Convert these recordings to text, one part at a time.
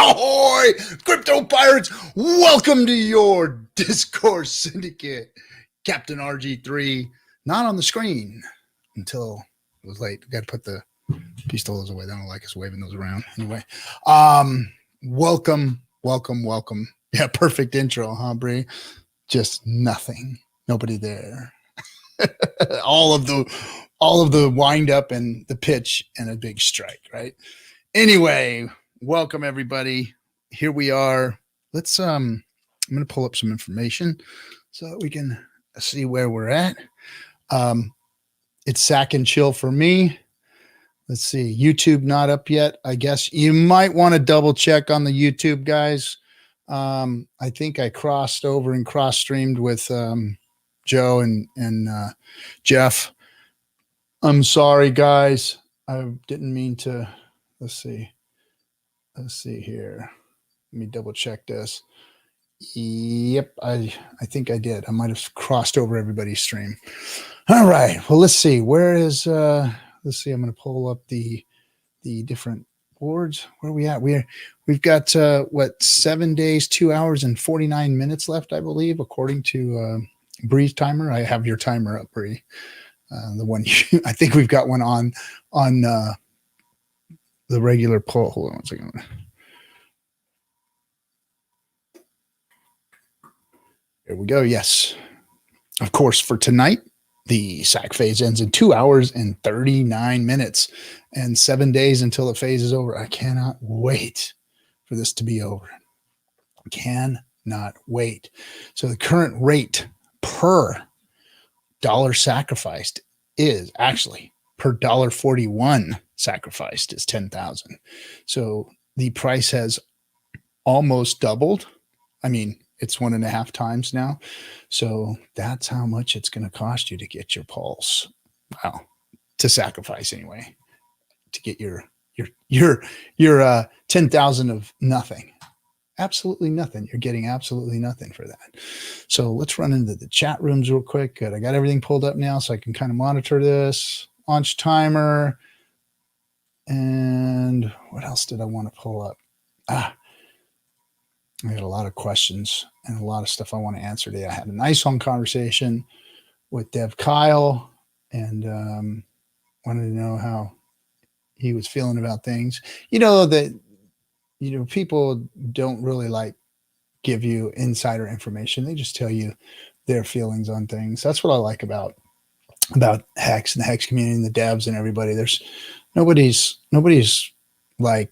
Ahoy, crypto pirates! Welcome to your Discourse Syndicate. Captain RG3, not on the screen until it was late. Got to put the pistolas away. They don't like us waving those around. Anyway, welcome. Yeah, perfect intro, huh, Bree? Just nothing. Nobody there. all of the wind up and the pitch and a big strike, right? Anyway, welcome everybody. Here we are. Let's I'm going to pull up some information so that we can see where we're at. It's sack and chill for me. Let's see. YouTube not up yet. I guess you might want to double check on the YouTube, guys. I think I crossed over and cross streamed with Joe and Jeff. I'm sorry, guys. I didn't mean to. Let's see here. Let me double check this. Yep, I think I did. I might have crossed over everybody's stream. All right. Well, let's see. Where is let's see. I'm going to pull up the different boards. Where are we at? We've got 7 days, 2 hours and 49 minutes left, I believe, according to Bree's timer. I have your timer up, Bree. The one I think we've got one on the regular poll. Hold on one second. There we go. Yes. Of course, for tonight, the SAC phase ends in 2 hours and 39 minutes and 7 days until the phase is over. I cannot wait for this to be over. Cannot wait. So the current rate per dollar sacrificed is actually per $1.41 sacrificed is 10,000. So the price has almost doubled. I mean, it's 1.5 times now. So that's how much it's going to cost you to get your pulse. Well, to sacrifice anyway, to get your 10,000 of nothing. Absolutely nothing. You're getting absolutely nothing for that. So let's run into the chat rooms real quick. Good. I got everything pulled up now so I can kind of monitor this. Launch timer. And what else did I want to pull up? I got a lot of questions and a lot of stuff I want to answer today. I had a nice long conversation with Dev Kyle and wanted to know how he was feeling about things. People don't really like give you insider information. They just tell you their feelings on things. That's what I like about Hex and the Hex community and the devs and everybody. There's nobody's like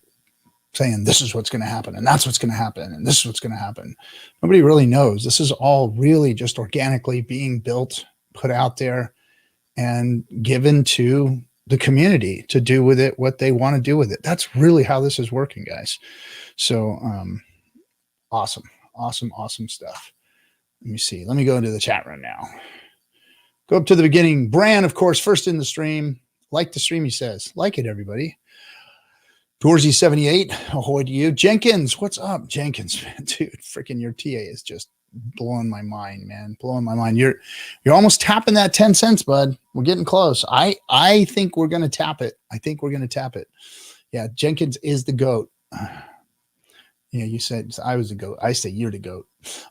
saying this is what's going to happen and that's what's going to happen and this is what's going to happen. Nobody really knows. This is all really just organically being built, put out there, and given to the community to do with it what they want to do with it. That's really how this is working, guys. So awesome stuff. Let me see. Let me go into the chat room now. Go up to the beginning. Bran, of course, first in the stream. Like the stream, he says. Like it, everybody. Doorsy78, ahoy to you. Jenkins, what's up? Jenkins, man, dude, freaking your TA is just blowing my mind, man. Blowing my mind. You're almost tapping that 10 cents, bud. We're getting close. I think we're going to tap it. Yeah, Jenkins is the GOAT. Yeah, you said I was the GOAT. I say you're the GOAT.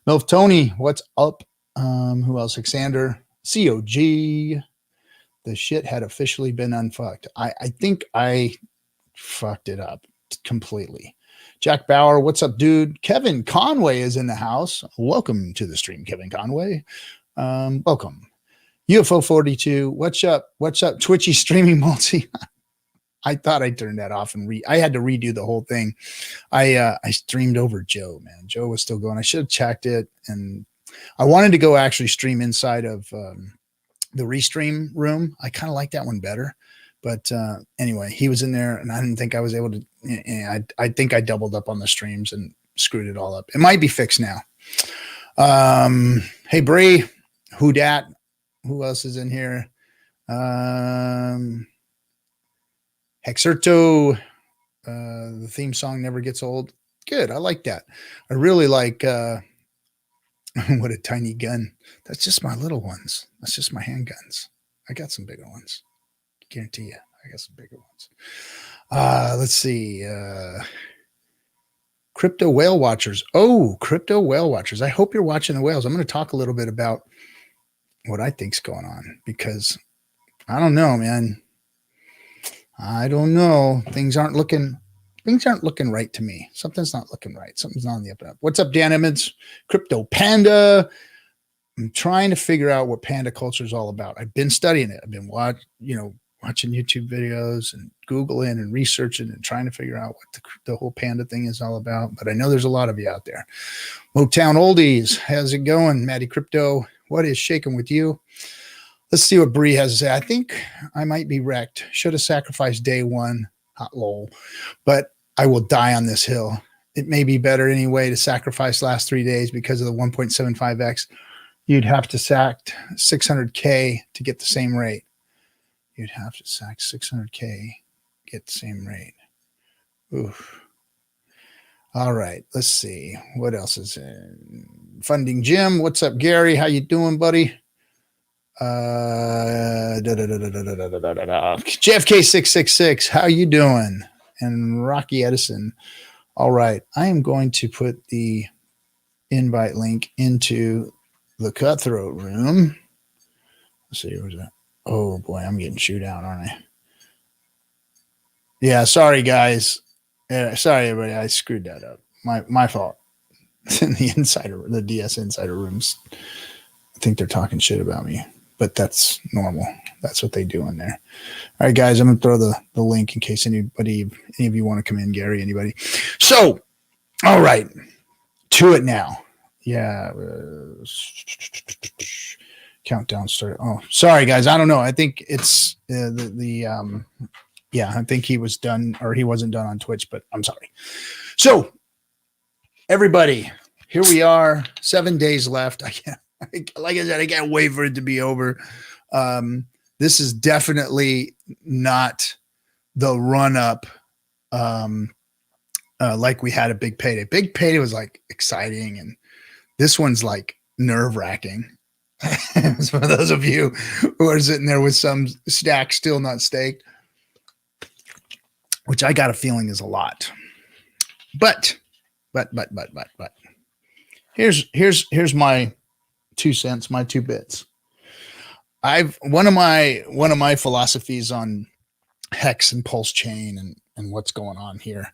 Milf Tony, what's up? Who else? Alexander, COG. The shit had officially been unfucked. I think I fucked it up completely. Jack Bauer, what's up, dude? Kevin Conway is in the house. Welcome to the stream, Kevin Conway. Welcome. UFO 42, what's up? Twitchy streaming multi. I thought I turned that off and I had to redo the whole thing. I streamed over Joe, man. Joe was still going. I should have checked it, and I wanted to go actually stream inside of the restream room. I kind of like that one better. But anyway, he was in there, and I didn't think I was able to. I think I doubled up on the streams and screwed it all up. It might be fixed now. Hey, Bree, who dat? Who else is in here? Hexerto. The theme song never gets old. Good, I like that. I really like. What a tiny gun. That's just my little ones. That's just my handguns. I got some bigger ones. Guarantee you, I got some bigger ones. Let's see. Crypto whale watchers. Oh, crypto whale watchers. I hope you're watching the whales. I'm going to talk a little bit about what I think's going on because I don't know, man. I don't know. Things aren't looking right to me. Something's not looking right. Something's not on the up and up. What's up, Dan Emmons? Crypto Panda. I'm trying to figure out what panda culture is all about. I've been studying it. I've been watching YouTube videos and Googling and researching and trying to figure out what the whole panda thing is all about. But I know there's a lot of you out there. Motown Oldies, how's it going? Maddie Crypto, what is shaking with you? Let's see what Bree has to say. I think I might be wrecked. Should have sacrificed day one. Hot lol. But I will die on this hill. It may be better anyway to sacrifice last 3 days because of the 1.75x. You'd have to sack 600K to get the same rate. You'd have to sack 600K, get the same rate. Oof. All right, let's see. What else is in? Funding Jim. What's up, Gary? How you doing, buddy? JFK666. How you doing? And Rocky Edison. All right, I am going to put the invite link into the cutthroat room. Let's see, where's that? Oh boy, I'm getting chewed out, aren't I? Yeah, sorry guys. Yeah, sorry everybody. I screwed that up. My fault. In the DS insider rooms. I think they're talking shit about me, but that's normal. That's what they do in there. All right, guys, I'm gonna throw the link in case any of you want to come in, Gary, anybody. So, all right, to it now. Yeah. Countdown started. Oh, sorry guys. I don't know. I think it's I think he was done or he wasn't done on Twitch, but I'm sorry. So everybody, here we are, 7 days left. Like I said, I can't wait for it to be over. This is definitely not the run up like we had a big payday. Big payday was like exciting, and this one's like nerve wracking. For those of you who are sitting there with some stack still not staked, which I got a feeling is a lot. But here's my 2 cents, my 2 bits. One of my philosophies on hex and pulse chain and what's going on here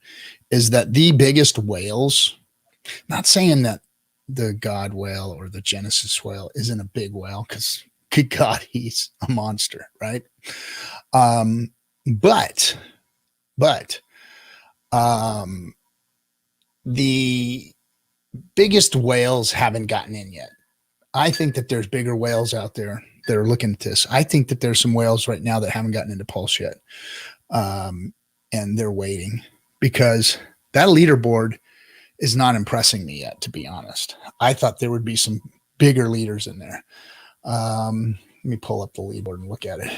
is that the biggest whales, not saying that the God whale or the Genesis whale isn't a big whale, because good God, he's a monster, right? But the biggest whales haven't gotten in yet. I think that there's bigger whales out there that are looking at this. I think that there's some whales right now that haven't gotten into Pulse yet. And they're waiting because that leaderboard is not impressing me yet, to be honest. I thought there would be some bigger leaders in there. Let me pull up the leaderboard and look at it.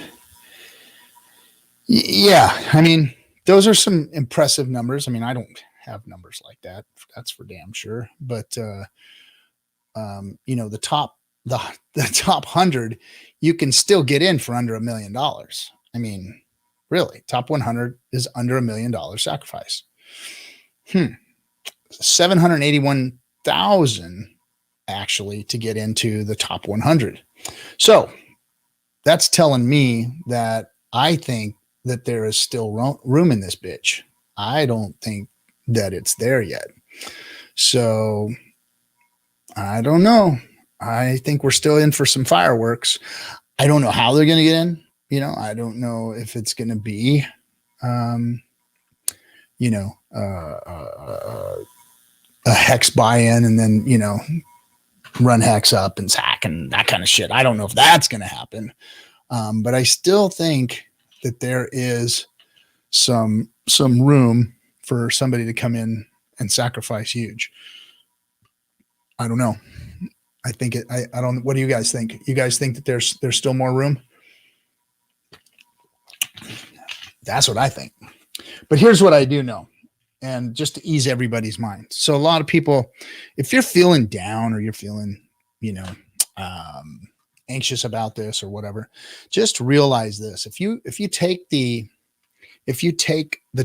Yeah, I mean, those are some impressive numbers. I mean, I don't have numbers like that. That's for damn sure. But the top 100, you can still get in for under $1 million. I mean, really, top 100 is under $1 million sacrifice. 781,000 actually to get into the top 100. So that's telling me that I think that there is still room in this bitch. I don't think that it's there yet. So I don't know. I think we're still in for some fireworks. I don't know how they're going to get in. I don't know if it's going to be, a hex buy-in and then, run hex up and sack and that kind of shit. I don't know if that's going to happen. But I still think that there is some room for somebody to come in and sacrifice huge. I don't know. I think I don't. What do you guys think? You guys think that there's still more room? That's what I think. But here's what I do know, and just to ease everybody's mind. So a lot of people, if you're feeling down or you're feeling, anxious about this or whatever, just realize this. If you take the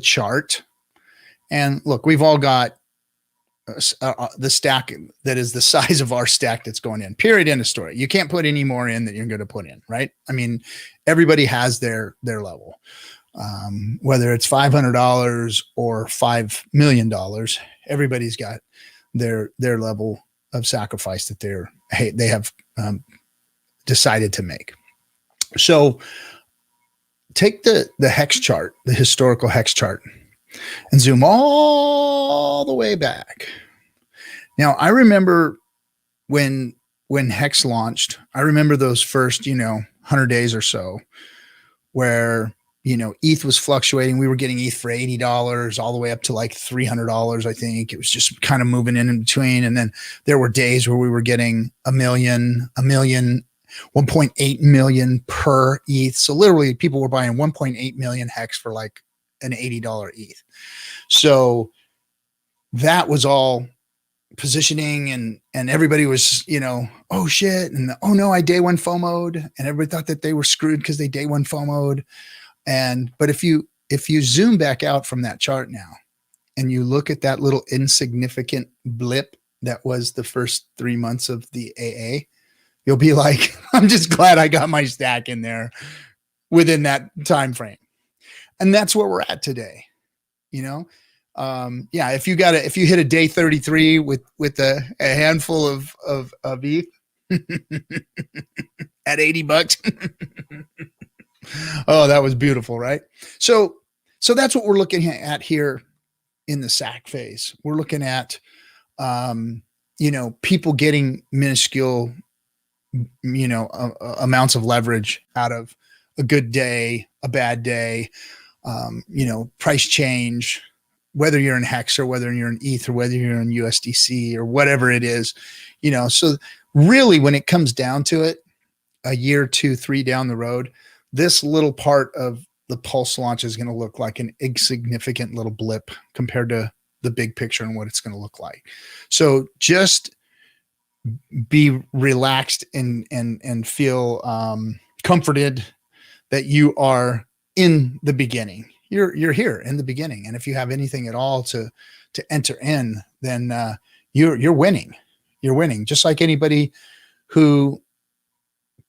chart, and look, we've all got the stack that is the size of our stack that's going in. Period. End of story. You can't put any more in that you're going to put in, right? I mean, everybody has their level, whether it's $500 or $5 million. Everybody's got their level of sacrifice that they have decided to make. So take the hex chart, the historical hex chart, and zoom all the way back. Now, I remember when Hex launched, I remember those first, 100 days or so where, ETH was fluctuating. We were getting ETH for $80 all the way up to like $300. I think it was just kind of moving in between. And then there were days where we were getting a million, 1.8 million per ETH. So literally people were buying 1.8 million Hex for like an $80 ETH. So that was all positioning, and everybody was, oh shit. And oh no, I day one FOMO'd, and everybody thought that they were screwed because they day one FOMO'd. But if you zoom back out from that chart now and you look at that little insignificant blip that was the first 3 months of the AA, you'll be like, I'm just glad I got my stack in there within that time frame. And that's where we're at today. If you hit a day 33 with a handful of ETH at $80. Oh, that was beautiful, right? So that's what we're looking at here in the SAC phase. We're looking at, people getting minuscule, amounts of leverage out of a good day, a bad day, price change, whether you're in Hex or whether you're in ETH or whether you're in USDC or whatever it is, so really when it comes down to it, a year, 2, 3 down the road, this little part of the Pulse launch is going to look like an insignificant little blip compared to the big picture and what it's going to look like. So just be relaxed and feel comforted that you are in the beginning. You're here in the beginning. And if you have anything at all to enter in, then you're winning. You're winning. Just like anybody who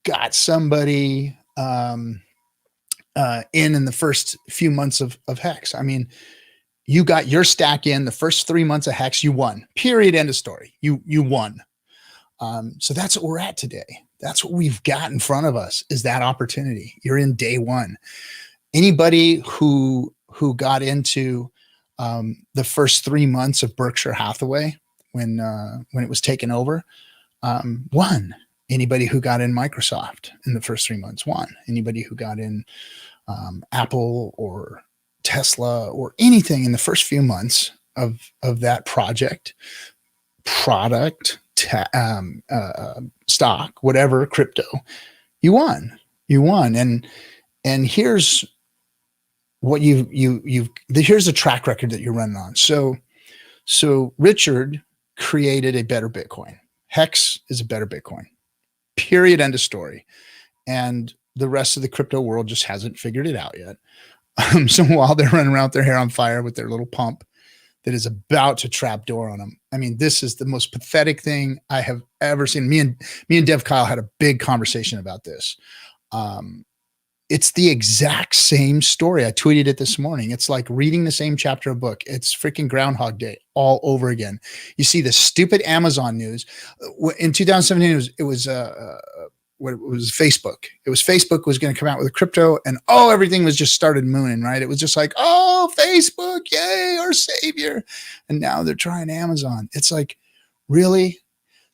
got somebody in the first few months of Hex. I mean, you got your stack in the first 3 months of Hex, you won. Period. End of story. You won. So that's what we're at today. That's what we've got in front of us, is that opportunity. You're in day one. Anybody who got into the first 3 months of Berkshire Hathaway when it was taken over won. Anybody who got in Microsoft in the first 3 months won. Anybody who got in Apple or Tesla or anything in the first few months of that product, stock, whatever, crypto, you won. And here's what here's a track record that you're running on. So Richard created a better Bitcoin. Hex is a better Bitcoin. Period. End of story. And the rest of the crypto world just hasn't figured it out yet. So while they're running around with their hair on fire with their little pump that is about to trap door on them, I mean, this is the most pathetic thing I have ever seen. Me and Dev Kyle had a big conversation about this. It's the exact same story. I tweeted it this morning. It's like reading the same chapter of book. It's freaking Groundhog Day all over again. You see the stupid Amazon news. In 2017, it was Facebook. It was Facebook was going to come out with a crypto, and everything was just started mooning, right? It was just like, Facebook, yay, our savior. And now they're trying Amazon. It's like, really?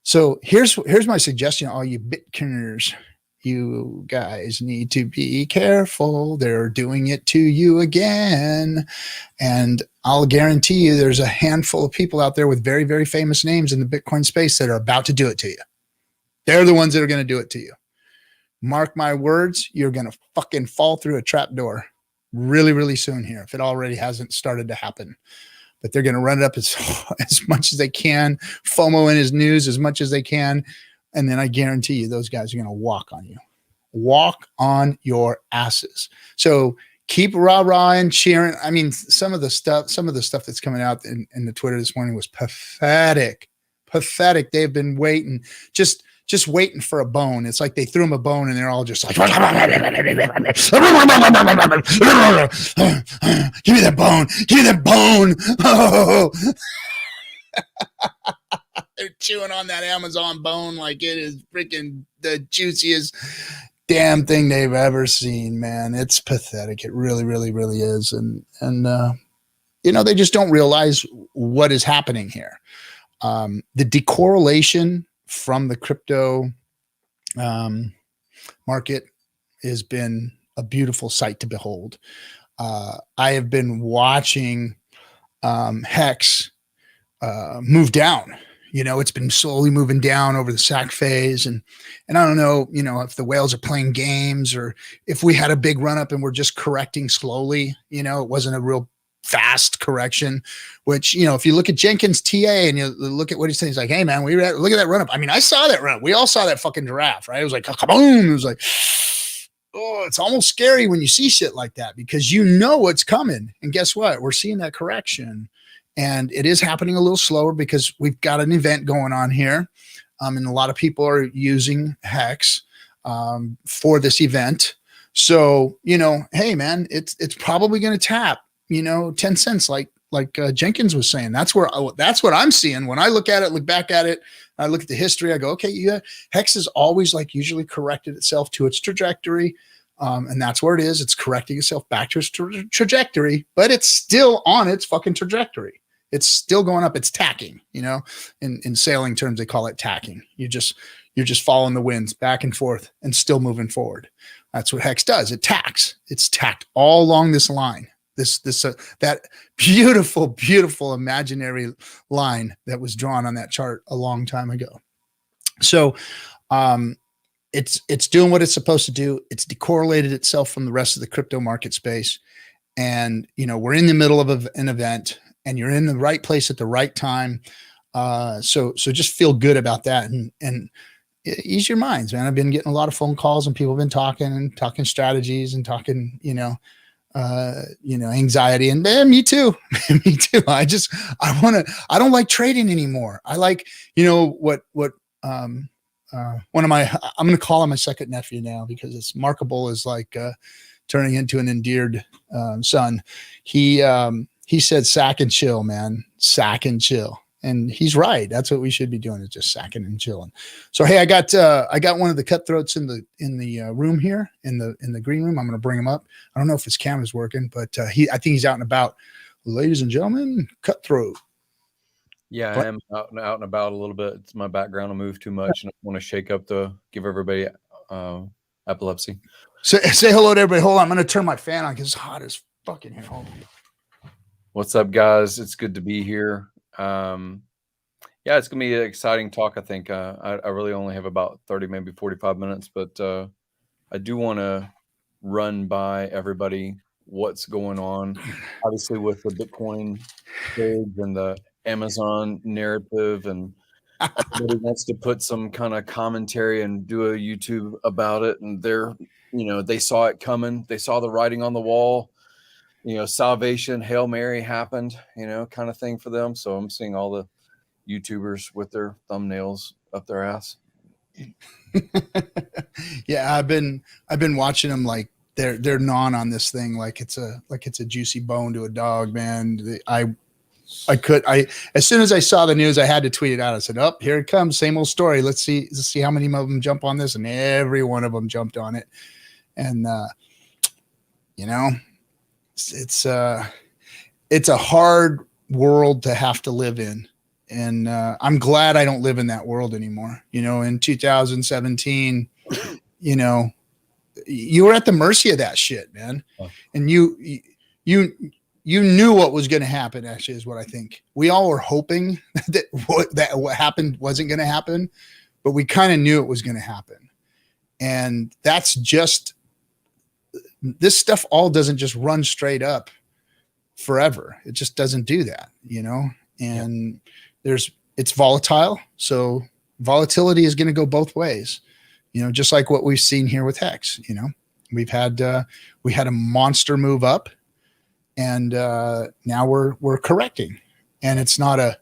So here's my suggestion, all you Bitcoiners. You guys need to be careful. They're doing it to you again. And I'll guarantee you there's a handful of people out there with very, very famous names in the Bitcoin space that are about to do it to you. They're the ones that are going to do it to you. Mark my words, you're going to fucking fall through a trap door really, really soon here, if it already hasn't started to happen. But they're going to run it up as much as they can, FOMO in his news as much as they can. And then I guarantee you those guys are going to walk on you. Walk on your asses. So keep rah-rah and cheering. I mean, some of the stuff that's coming out in the Twitter this morning was pathetic. They've been waiting, just waiting for a bone. It's like they threw them a bone and they're all just like, give me that bone. Oh. They're chewing on that Amazon bone like it is freaking the juiciest damn thing they've ever seen, man. It's pathetic. It really, really, really is. And they just don't realize what is happening here. The decorrelation from the crypto market has been a beautiful sight to behold. I have been watching Hex move down. It's been slowly moving down over the sack phase. And I don't know, if the whales are playing games or if we had a big run up and we're just correcting slowly. It wasn't a real fast correction, which, if you look at Jenkins TA and you look at what he's saying, he's like, hey man, look at that run up. I mean, I saw that run up. We all saw that fucking giraffe, right? It was like, kaboom. It was like, oh, it's almost scary when you see shit like that because what's coming. And guess what? We're seeing that correction. And it is happening a little slower because we've got an event going on here. And a lot of people are using Hex for this event. So, hey man, it's probably going to tap, 10 cents like Jenkins was saying. That's what I'm seeing. When I look back at it, I look at the history, I go, okay, yeah, Hex is always usually corrected itself to its trajectory. And that's where it is. It's correcting itself back to its trajectory, but it's still on its fucking trajectory. It's still going up. It's tacking, in sailing terms, they call it tacking. You're just following the winds back and forth and still moving forward. That's what Hex does. It tacks. It's tacked all along this line, that beautiful, beautiful imaginary line that was drawn on that chart a long time ago. So, it's doing what it's supposed to do. It's decorrelated itself from the rest of the crypto market space. And, we're in the middle of an event and you're in the right place at the right time. So just feel good about that and ease your minds, man. I've been getting a lot of phone calls and people have been talking strategies and talking, anxiety and me too. Me too. I don't like trading anymore. I like, one of my, I'm going to call him my second nephew now because it's Markable is turning into an endeared son. He said, sack and chill, man, sack and chill. And he's right. That's what we should be doing is just sacking and chilling. So, hey, I got one of the cutthroats in the room here in the green room. I'm going to bring him up. I don't know if his camera's working, but I think he's out and about. Ladies and gentlemen, Cutthroat. Yeah, I am out and about a little bit. It's my background. I move too much, and I want to shake up give everybody epilepsy. Say hello to everybody. Hold on, I'm going to turn my fan on because it's hot as fucking here. Hold on. What's up, guys? It's good to be here. Yeah, it's gonna be an exciting talk. I think I really only have about 30, maybe 45 minutes, but I do want to run by everybody what's going on. Obviously, with the Bitcoin page and the Amazon narrative, and everybody wants to put some kind of commentary and do a YouTube about it. And they saw it coming. They saw the writing on the wall. Salvation, Hail Mary happened, kind of thing for them. So I'm seeing all the YouTubers with their thumbnails up their ass. Yeah, I've been watching them like they're gnawing on this thing like it's a juicy bone to a dog, man. As soon as I saw the news, I had to tweet it out. I said, "Oh, here it comes, same old story. Let's see how many of them jump on this," and every one of them jumped on it. And it's a hard world to have to live in. And I'm glad I don't live in that world anymore. In 2017, you were at the mercy of that shit, man. And you knew what was going to happen, actually, is what I think. We all were hoping that what happened wasn't going to happen, but we kind of knew it was going to happen. And that's just, this stuff all doesn't just run straight up forever. It just doesn't do that, and it's volatile. So volatility is going to go both ways, just like what we've seen here with Hex, we had a monster move up, and now we're correcting, and it's not a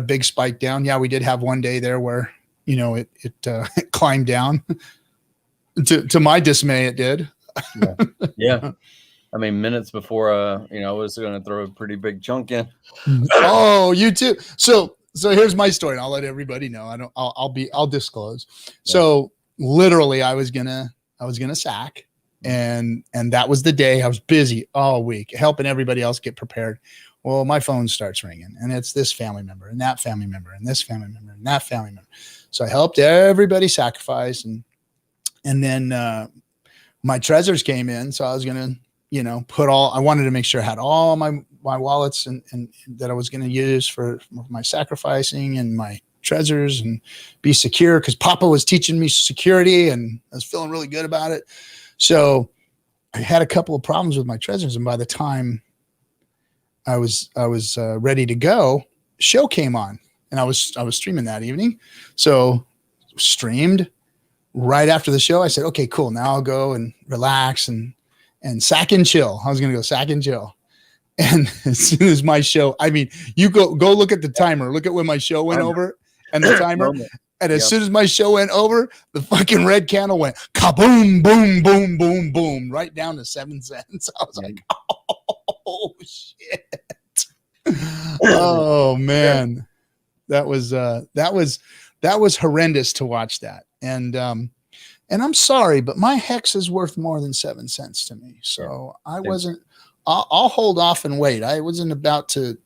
big spike down. Yeah, we did have one day there where it climbed down. To my dismay, it did. Yeah. I mean, minutes before, I was going to throw a pretty big chunk in. Oh, you too. So here's my story, and I'll let everybody know. I'll disclose. Yeah. So literally, I was gonna sack, and that was the day. I was busy all week helping everybody else get prepared. Well, my phone starts ringing, and it's this family member and that family member and this family member and that family member. So I helped everybody sacrifice, and then my treasures came in. So I was gonna, I wanted to make sure I had all my wallets and that I was going to use for my sacrificing and my treasures and be secure, because Papa was teaching me security and I was feeling really good about it. So I had a couple of problems with my treasures, and by the time I was ready to go, show came on, and I was streaming that evening. So streamed right after the show. I said, okay, cool. Now I'll go and relax and sack and chill. I was going to go sack and chill. And as soon as my show, I mean, you go look at the timer, look at when my show went over and the timer. And as soon as my show went over, the fucking red candle went kaboom, boom, boom, boom, boom, right down to 7 cents. I was like, oh shit. Oh man. That was horrendous to watch that. And I'm sorry, but my hex is worth more than 7 cents to me. So I'll hold off and wait. I wasn't about to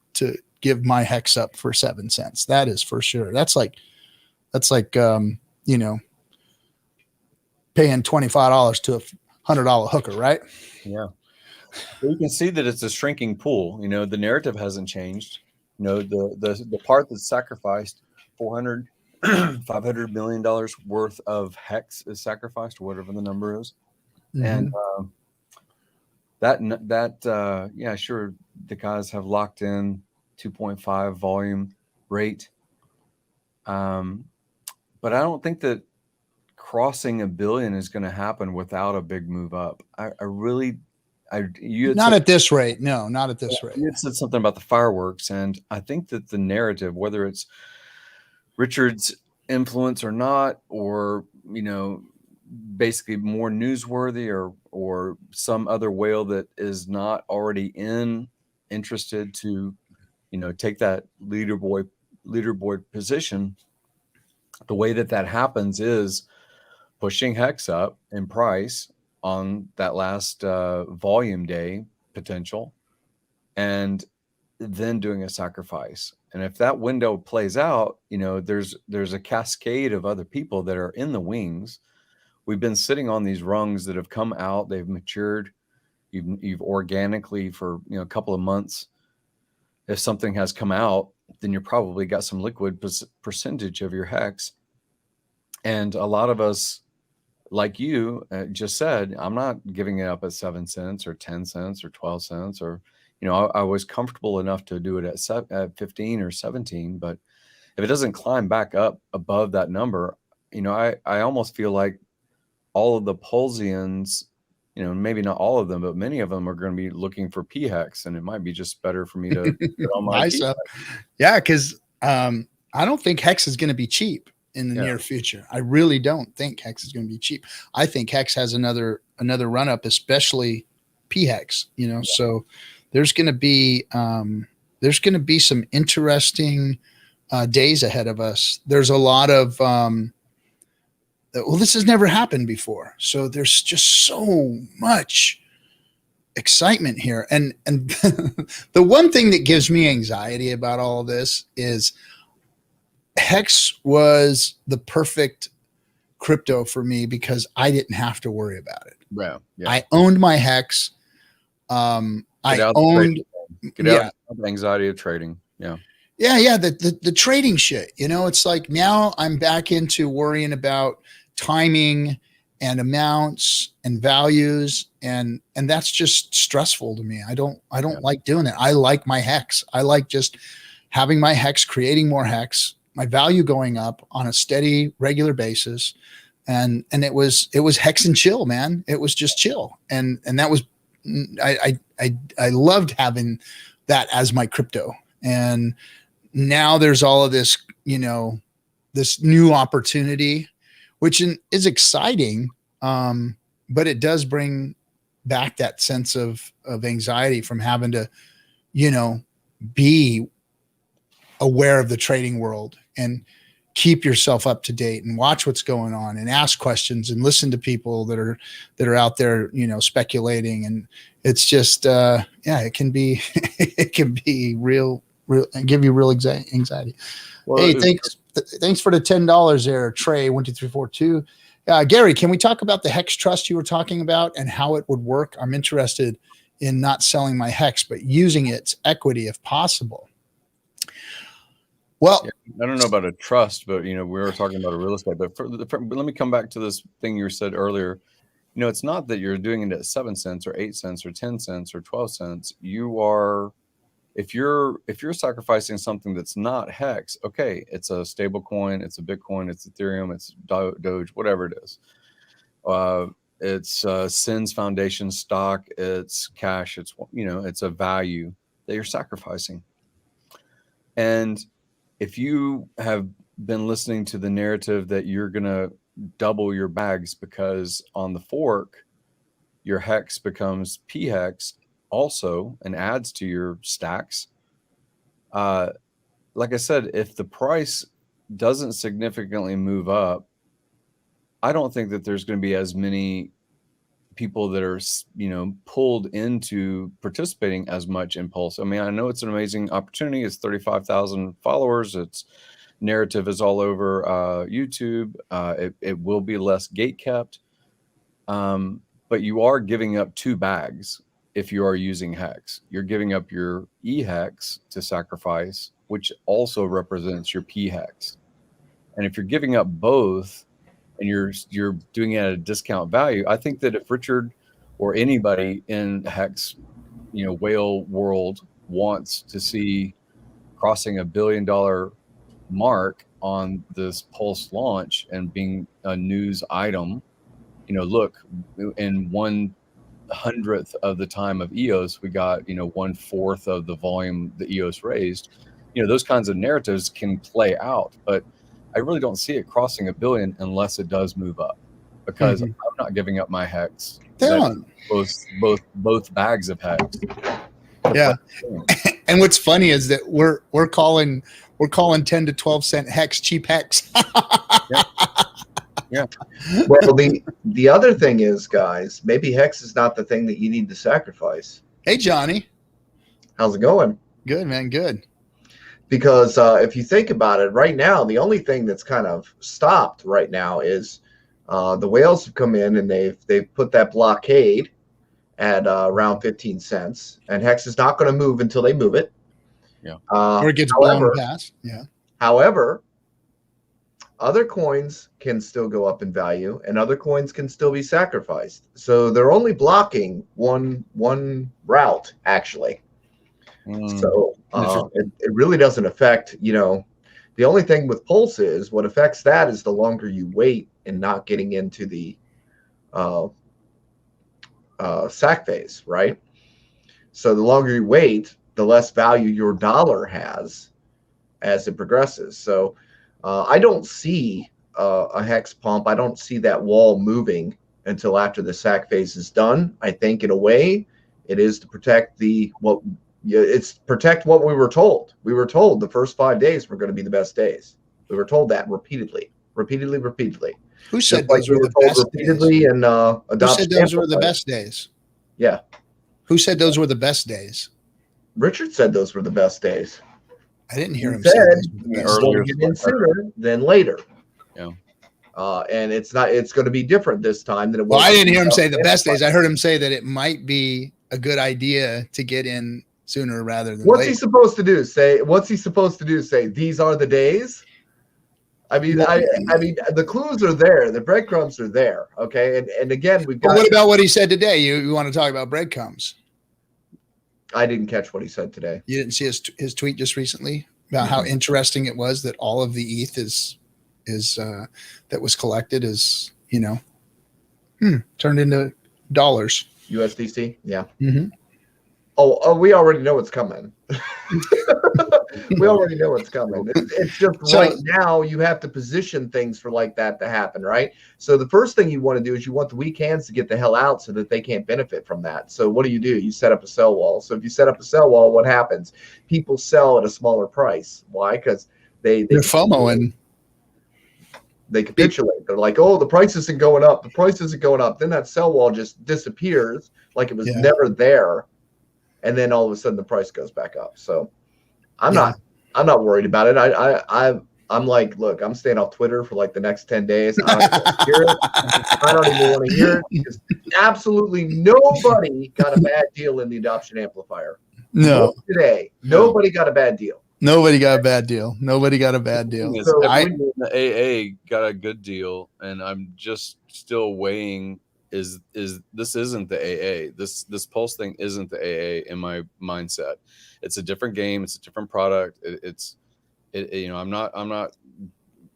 give my hex up for 7 cents. That is for sure. That's like paying $25 to a $100 hooker, right? Yeah. Well, you can see that it's a shrinking pool. The narrative hasn't changed. The part that's sacrificed, $500 million worth of hex is sacrificed, or whatever the number is. Mm-hmm. And sure, the guys have locked in 2.5 volume rate. But I don't think that crossing $1 billion is going to happen without a big move up. Not at this rate. No, not at this rate. You had said something about the fireworks, and I think that the narrative, whether it's Richard's influence or not, or, basically more newsworthy or some other whale that is not already interested to, take that leaderboard position. The way that happens is pushing hex up in price on that last volume day potential, and then doing a sacrifice. And if that window plays out, there's a cascade of other people that are in the wings. We've been sitting on these rungs that have come out. They've matured. You've organically for a couple of months. If something has come out, then you're probably got some liquid percentage of your hex. And a lot of us, like you just said, I'm not giving it up at 7 cents or 10 cents or 12 cents, or, I was comfortable enough to do it at 15 or 17. But if it doesn't climb back up above that number, I almost feel like all of the Polsians, maybe not all of them, but many of them are going to be looking for P hex, and it might be just better for me to get on my P hex. Yeah, because I don't think hex is going to be cheap in the near future. I really don't think hex is going to be cheap. I think hex has another run up, especially P hex. So there's going to be some interesting days ahead of us. There's a lot of this has never happened before, so there's just so much excitement here. And the one thing that gives me anxiety about all of this is hex was the perfect crypto for me because I didn't have to worry about it. Right. Yeah. I owned my hex. Get out of anxiety of trading. Yeah. Yeah. The trading shit, it's like now I'm back into worrying about timing and amounts and values. And that's just stressful to me. I don't like doing it. I like my hex. I like just having my hex, creating more hex, my value going up on a steady, regular basis, and it was hex and chill, man. It was just chill, and that was I loved having that as my crypto. And now there's all of this, this new opportunity, which is exciting, but it does bring back that sense of anxiety from having to, be aware of the trading world and keep yourself up to date and watch what's going on and ask questions and listen to people that are out there, speculating. And it's just, it can be, real, and give you real anxiety. Well, hey, thanks for the $10 there, Trey 12342. Gary, can we talk about the Hex Trust you were talking about and how it would work? I'm interested in not selling my Hex, but using its equity if possible. Well, I don't know about a trust, but we were talking about a real estate. But let me come back to this thing you said earlier. It's not that you're doing it at 7 cents or 8 cents or 10 cents or 12 cents. You are, if you're sacrificing something that's not Hex, okay, it's a stable coin, it's a Bitcoin, it's Ethereum, it's Doge, whatever it is. It's Sin's Foundation stock, it's cash, it's it's a value that you're sacrificing. And if you have been listening to the narrative that you're going to double your bags because on the fork, your Hex becomes P Hex also and adds to your stacks. Like I said, if the price doesn't significantly move up, I don't think that there's going to be as many people that are, pulled into participating as much in Pulse. I mean, I know it's an amazing opportunity. It's 35,000 followers. Its narrative is all over YouTube. It will be less gate kept. But you are giving up 2 bags if you are using Hex. You're giving up your E-Hex to sacrifice, which also represents your P-Hex. And if you're giving up both, and you're doing it at a discount value, I think that if Richard or anybody in Hex, whale world wants to see crossing $1 billion mark on this Pulse launch and being a news item, look, in 1/100th of the time of EOS, we got 1/4 of the volume the EOS raised. Those kinds of narratives can play out, but I really don't see it crossing $1 billion unless it does move up, because I'm not giving up my Hex. Both bags of Hex. Yeah. And what's funny is that we're calling 10 to 12 cent Hex cheap Hex. Yeah. Well, the other thing is, guys, maybe Hex is not the thing that you need to sacrifice. Hey, Johnny. How's it going? Good, man. Good. Because if you think about it, right now, the only thing that's kind of stopped right now is the whales have come in and they've put that blockade at around 15 cents, and Hex is not going to move until they move it. Yeah. Or it gets blown past. Yeah. However, other coins can still go up in value, and other coins can still be sacrificed. So they're only blocking one route, actually. So it really doesn't affect, the only thing with Pulse is what affects that is the longer you wait and not getting into the sack phase, right? So the longer you wait, the less value your dollar has as it progresses. So I don't see a Hex pump. I don't see that wall moving until after the sack phase is done. I think in a way it is to protect protect what we were told. We were told the first 5 days were going to be the best days. We were told that repeatedly. Who said those were the best repeatedly days? And who said those were the best days? Yeah. Who said those were the best days? Richard said those were the best days. I didn't hear him say those were the best days. Get in sooner than later. Yeah. And it's going to be different this time than it was. Well, I didn't hear him say the best days. I heard him say that it might be a good idea to get in sooner rather than what's later. He supposed to do? Say these are the days? I mean, I mean, the clues are there. The breadcrumbs are there. Okay. And again, we've got. But what about what he said today? You want to talk about breadcrumbs? I didn't catch what he said today. You didn't see his tweet just recently about how interesting it was that all of the ETH is that was collected is turned into dollars. USDC, yeah. Mm-hmm. Oh, we already know what's coming. We already know what's coming. It's just right now you have to position things for like that to happen, right? So the first thing you want to do is you want the weak hands to get the hell out so that they can't benefit from that. So what do? You set up a sell wall. So if you set up a sell wall, what happens? People sell at a smaller price. Why? Because they're FOMO and they capitulate. They're like, oh, the price isn't going up. The price isn't going up. Then that sell wall just disappears like it was never there. And then all of a sudden the price goes back up. So I'm not worried about it. I'm like, look, I'm staying off Twitter for like the next 10 days. I don't even want to hear it. I don't even want to hear it because absolutely nobody got a bad deal in the adoption amplifier. No. Today, nobody got a bad deal. Nobody got a bad deal. Nobody got a bad deal. So everyone in the AA got a good deal, and I'm just still weighing. Is this isn't the AA? This Pulse thing isn't the AA in my mindset. It's a different game. It's a different product. I'm not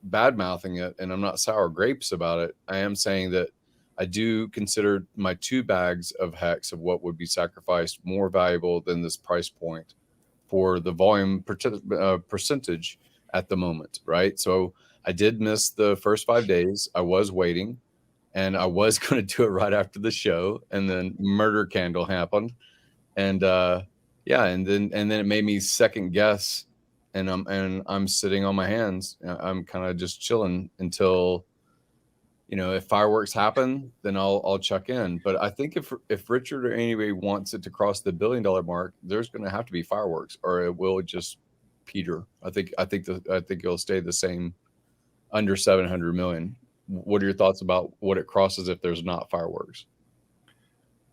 bad mouthing it, and I'm not sour grapes about it. I am saying that I do consider my 2 bags of hex of what would be sacrificed more valuable than this price point for the volume percentage at the moment, right? So I did miss the first 5 days. I was waiting. And I was going to do it right after the show, and then Murder Candle happened, and then it made me second guess, and I'm sitting on my hands. I'm kind of just chilling until, if fireworks happen, then I'll check in. But I think if Richard or anybody wants it to cross the $1 billion mark, there's going to have to be fireworks, or it will just peter. I think it'll stay the same, under 700 million. What are your thoughts about what it crosses if there's not fireworks?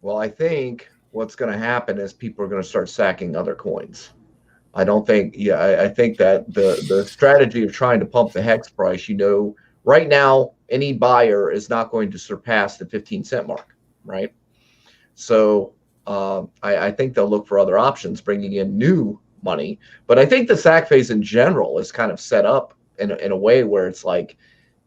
Well, I think what's going to happen is people are going to start sacking other coins. I think that the strategy of trying to pump the hex price, right now, any buyer is not going to surpass the 15-cent mark, right? So I think they'll look for other options, bringing in new money. But I think the sack phase in general is kind of set up in a way where it's like,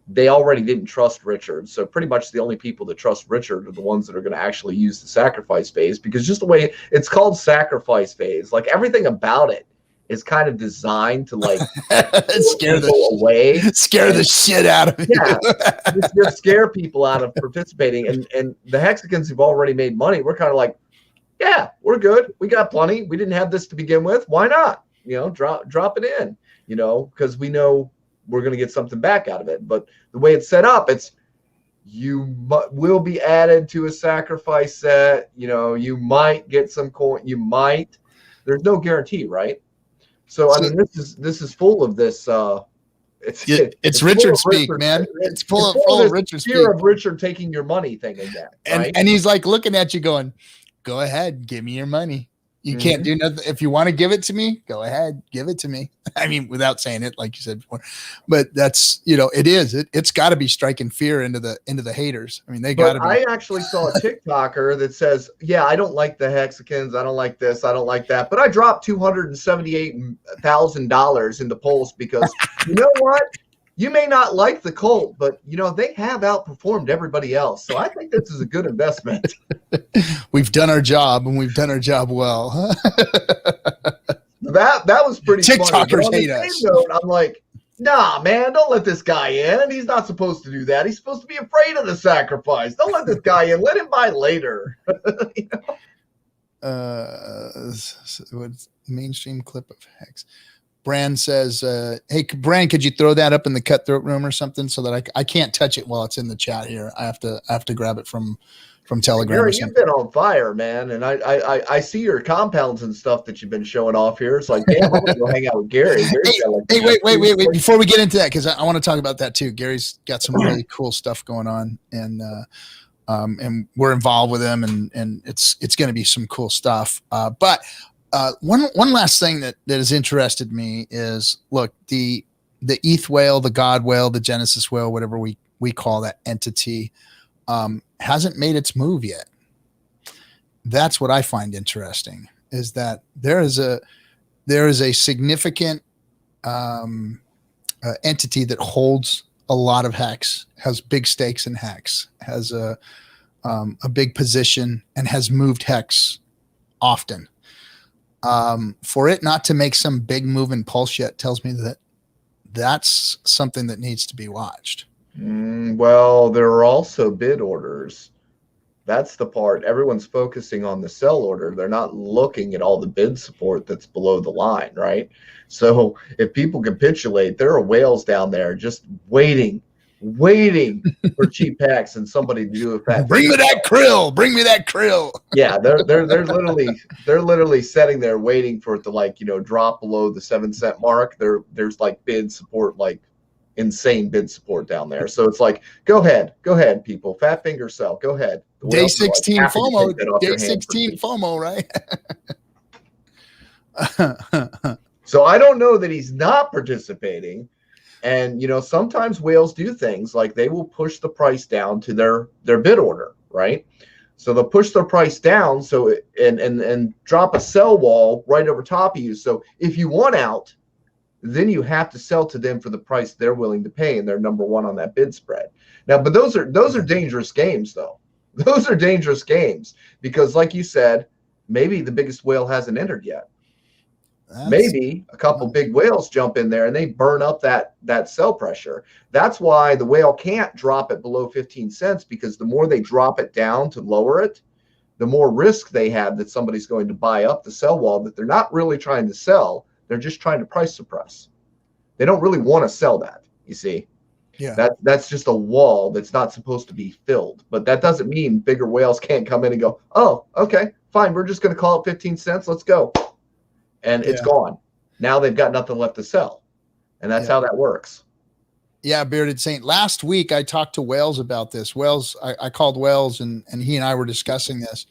they already didn't trust Richard. So pretty much the only people that trust Richard are the ones that are going to actually use the sacrifice phase, because just the way it's called sacrifice phase, like everything about it is kind of designed to like scare the shit out of you. Yeah, just scare people out of participating. And the Hexicans who've already made money, we're kind of like, yeah, we're good. We got plenty. We didn't have this to begin with. Why not? Drop it in, because we know we're going to get something back out of it. But the way it's set up, you will be added to a sacrifice set. You might get some coin. There's no guarantee, right? So I mean, this is full of this. It's Richard speak, man. It's full of Richard speak. Fear of Richard taking your money thing again. Right? And he's like looking at you, going, "Go ahead, give me your money. You can't do nothing. If you want to give it to me, go ahead, give it to me." I mean, without saying it, like you said before, but that's, it's got to be striking fear into the haters. I mean, they got to be. I actually saw a TikToker that says, yeah, I don't like the Hexicans. I don't like this. I don't like that. But I dropped $278,000 into Pulse because you know what? You may not like the cult, but they have outperformed everybody else. So I think this is a good investment. We've done our job, and we've done our job well. That was pretty TikTokers funny. hate us. Note, I'm like, nah, man, don't let this guy in. He's not supposed to do that. He's supposed to be afraid of the sacrifice. Don't let this guy in. Let him buy later. What's the mainstream clip of Hex? Brand says, hey, Brand, could you throw that up in the cutthroat room or something so that I can't touch it while it's in the chat here. I have to grab it from Telegram. Gary, you've been on fire, man. And I see your compounds and stuff that you've been showing off here. It's like, damn, I'm going to go hang out with Gary. Wait. Before we get into that, because I want to talk about that too. Gary's got some really cool stuff going on, and we're involved with him, and it's going to be some cool stuff. But one last thing that has interested me is, look, the ETH whale, the God whale, the Genesis whale, whatever we call that entity, hasn't made its move yet. That's what I find interesting, is that there is a significant entity that holds a lot of hex, has big stakes in hex, has a big position, and has moved hex often. For it not to make some big move in pulse yet tells me that that's something that needs to be watched. Well, there are also bid orders. That's the part. Everyone's focusing on the sell order. They're not looking at all the bid support that's below the line, right? So if people capitulate, there are whales down there just waiting for cheap hex and somebody to do a fat. Bring me that krill. Bring me that krill. Yeah, they're literally sitting there waiting for it to, like, drop below the 7 cent mark. There's like bid support, like insane bid support down there. So it's like, go ahead, people. Fat finger sell. Go ahead. Day 16 FOMO. Day 16 FOMO, right? So I don't know that he's not participating. And sometimes whales do things like they will push the price down to their bid order, right? So they'll push their price down and drop a sell wall right over top of you. So if you want out, then you have to sell to them for the price they're willing to pay, and they're number one on that bid spread. Now, but those are dangerous games, though. Those are dangerous games because, like you said, maybe the biggest whale hasn't entered yet. Maybe a couple big whales jump in there and they burn up that sell pressure. That's why the whale can't drop it below 15 cents, because the more they drop it down to lower it, the more risk they have that somebody's going to buy up the sell wall that they're not really trying to sell. They're just trying to price suppress. They don't really want to sell that, you see. Yeah. That's just a wall that's not supposed to be filled. But that doesn't mean bigger whales can't come in and go, oh, okay, fine, we're just going to call it 15 cents. Let's go. And it's gone. Now they've got nothing left to sell. And that's how that works. Yeah, Bearded Saint. Last week I talked to Wales about this. Wales, I called Wales and he and I were discussing this.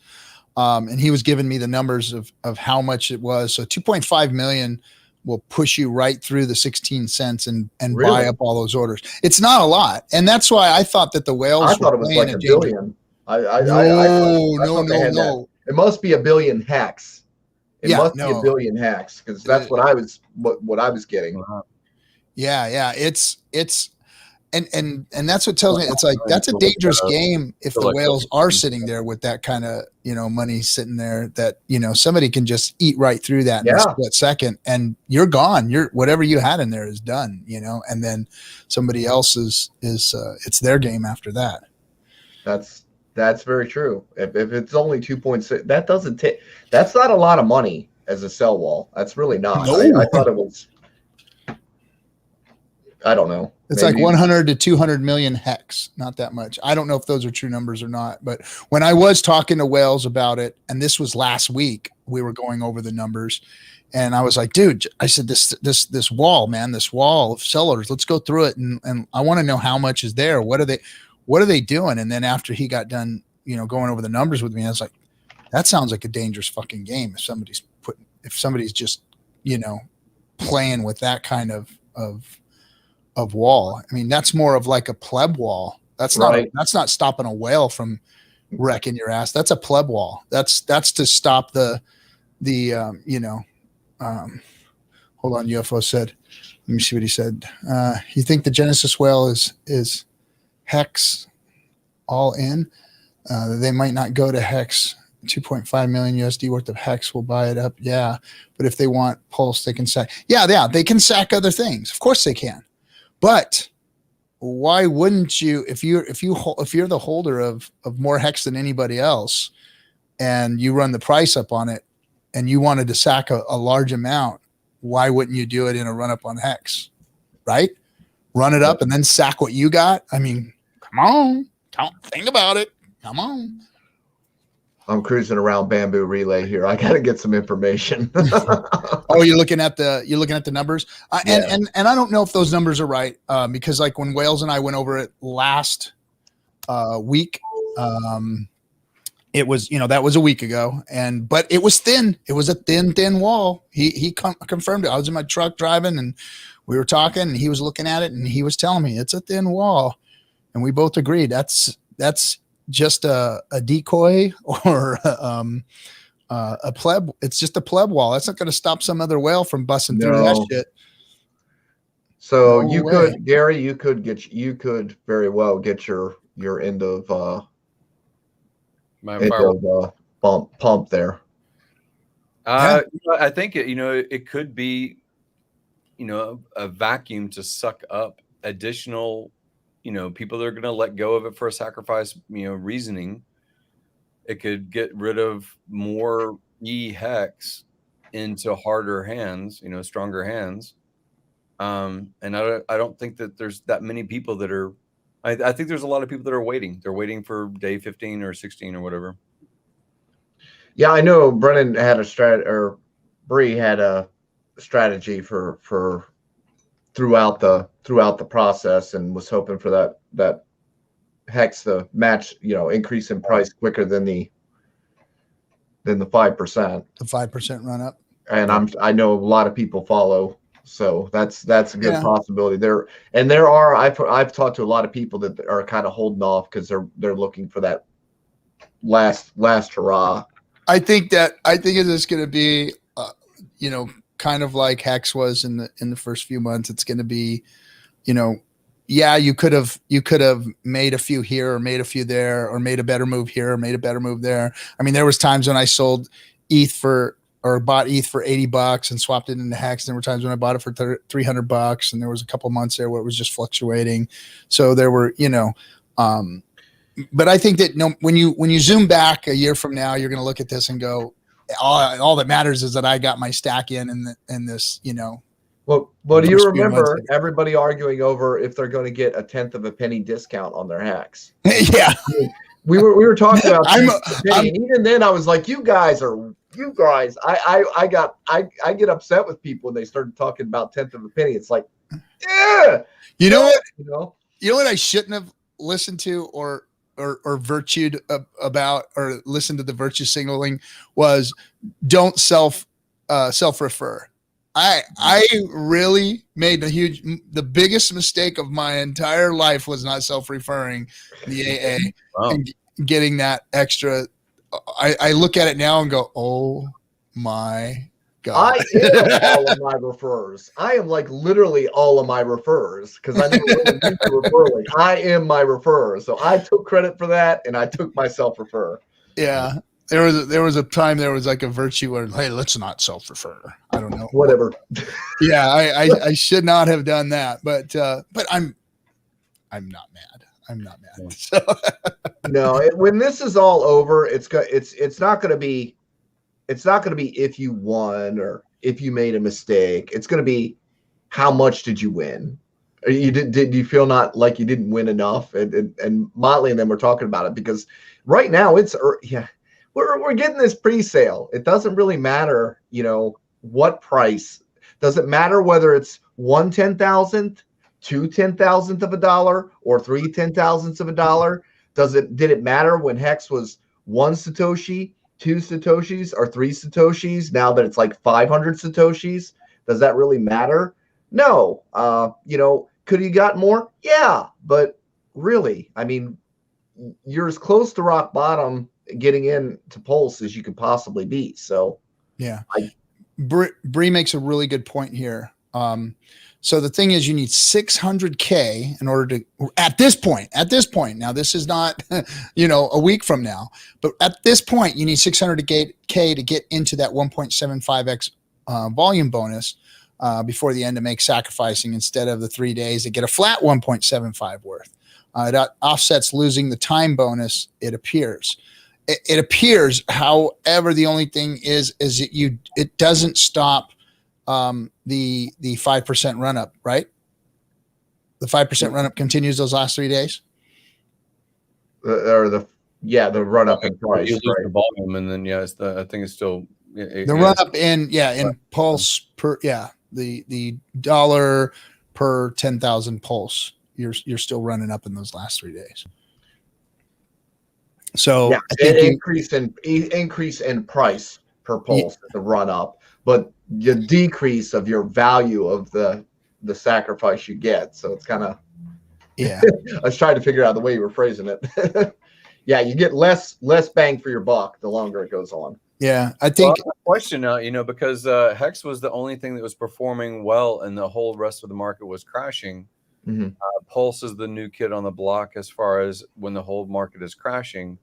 And he was giving me the numbers of how much it was. So 2.5 million will push you right through the 16 cents and Really? buy up all those orders. It's not a lot. And that's why I thought that the whales I thought it was like a billion. No. It must be a billion hacks. It must be a billion hacks, because that's what I was getting. Yeah. It's and that's what tells me it's like that's a dangerous game if the whales are sitting there with that kind of money sitting there that somebody can just eat right through that in a split second and you're gone. Whatever you had in there is done, and then somebody else is it's their game after that. That's very true. If it's only 2.6, that's not a lot of money as a sell wall. That's really not. No. I thought it was, I don't know. It's maybe like 100 to 200 million hex. Not that much. I don't know if those are true numbers or not, but when I was talking to Wales about it, and this was last week, we were going over the numbers and I was like, dude, I said, this wall, man, this wall of sellers, let's go through it. And I want to know how much is there. What are they doing? And then after he got done, going over the numbers with me, I was like, that sounds like a dangerous fucking game. If somebody's just, playing with that kind of wall. I mean, that's more of like a pleb wall. That's right. That's not stopping a whale from wrecking your ass. That's a pleb wall. That's to stop hold on. UFO said, let me see what he said. You think the Genesis whale is hex all in? They might not go to hex. 2.5 million USD worth of hex will buy it up. Yeah. But if they want pulse, they can sack. Yeah. They can sack other things. Of course they can. But why wouldn't you, if you're the holder of more hex than anybody else and you run the price up on it and you wanted to sack a large amount, why wouldn't you do it in a run up on hex? Right? Run it up and then sack what you got. I mean, come on. Don't think about it. Come on. I'm cruising around Bamboo Relay here. I got to get some information. Oh, you're looking at the numbers, and I don't know if those numbers are right because like when Wales and I went over it last week, it was that was a week ago, but it was thin. It was a thin wall. He confirmed it. I was in my truck driving, and we were talking, and he was looking at it, and he was telling me it's a thin wall, and we both agreed that's just a decoy or a pleb. It's just a pleb wall. That's not going to stop some other whale from busting through that shit. So No you way. could, Gary, you could very well get your end of My fire. pump there. Yeah. I think it could be, a vacuum to suck up additional, people that are going to let go of it for a sacrifice, reasoning. It could get rid of more hex into harder hands, stronger hands. And I don't think that there's that many people that are. I think there's a lot of people that are waiting. They're waiting for day 15 or 16 or whatever. Yeah, I know Brennan had or Bree had a strategy for throughout the process, and was hoping for that hex to match, increase in price quicker than the 5%. The 5% run up. And I know a lot of people follow, so that's a good Yeah. possibility there. And there are, I've talked to a lot of people that are kind of holding off because they're looking for that last hurrah. I think it is going to be, kind of like Hex was in the first few months. It's going to be, yeah, you could have made a few here or made a few there, or made a better move here or made a better move there. I mean, there was times when I sold ETH bought ETH for $80 and swapped it into Hex. There were times when I bought it for $300, and there was a couple months there where it was just fluctuating. So there were, but I think that when you zoom back a year from now, you're going to look at this and go, all that matters is that I got my stack in this, Well, do you remember everybody arguing over if they're going to get a 1/10 of a penny discount on their hacks? Yeah. We were talking about and even then I was like, you guys, I get upset with people when they started talking about 1/10 of a penny. It's like, yeah, you know what I shouldn't have listened to or virtued about, or listened to the virtue signaling, was don't self-refer. I really made the biggest mistake of my entire life was not self-referring the AA. Wow. And getting that extra. I look at it now and go, oh my God. I am all of my refers. I am like literally all of my refers, because I never really used to refer. Like, I am my refer. So I took credit for that, and I took myself refer. Yeah. There was a time there was like a virtue where, hey, let's not self-refer. I don't know. Whatever. Yeah, I should not have done that, but I'm not mad. I'm not mad. So. No, when this is all over, it's not going to be if you won or if you made a mistake. It's going to be how much did you win? Did you feel not like you didn't win enough? And Motley and them were talking about it, because right now we're getting this pre-sale. It doesn't really matter, what price. Does it matter whether it's 1/10,000th, 2/10,000th of a dollar, or 3/10,000ths of a dollar? Did it matter when Hex was 1 Satoshi, 2 Satoshis, or 3 Satoshis? Now that it's like 500 Satoshis, does that really matter? No. Could you got more? Yeah, but really, I mean, you're as close to rock bottom getting into Pulse as you could possibly be. So yeah, Bree makes a really good point here. So the thing is, you need 600K in order to, at this point, now this is not, a week from now, but at this point, you need 600K to get into that 1.75x volume bonus before the end to make sacrificing instead of the 3 days to get a flat 1.75 worth. It offsets losing the time bonus, it appears. It appears, however, the only thing is that it doesn't stop the 5% run up, right? The 5% run up continues those last 3 days. The run up in price, you lose the volume, and then I think it's still the run up in Pulse per the dollar per 10,000 Pulse. You're still running up in those last 3 days. So increase in price per Pulse, the run up, but the decrease of your value of the sacrifice you get. So it's kind of, I was trying to figure out the way you were phrasing it. Yeah, you get less bang for your buck the longer it goes on. Yeah, I think question now, because Hex was the only thing that was performing well, and the whole rest of the market was crashing. Mm-hmm. Pulse is the new kid on the block as far as when the whole market is crashing.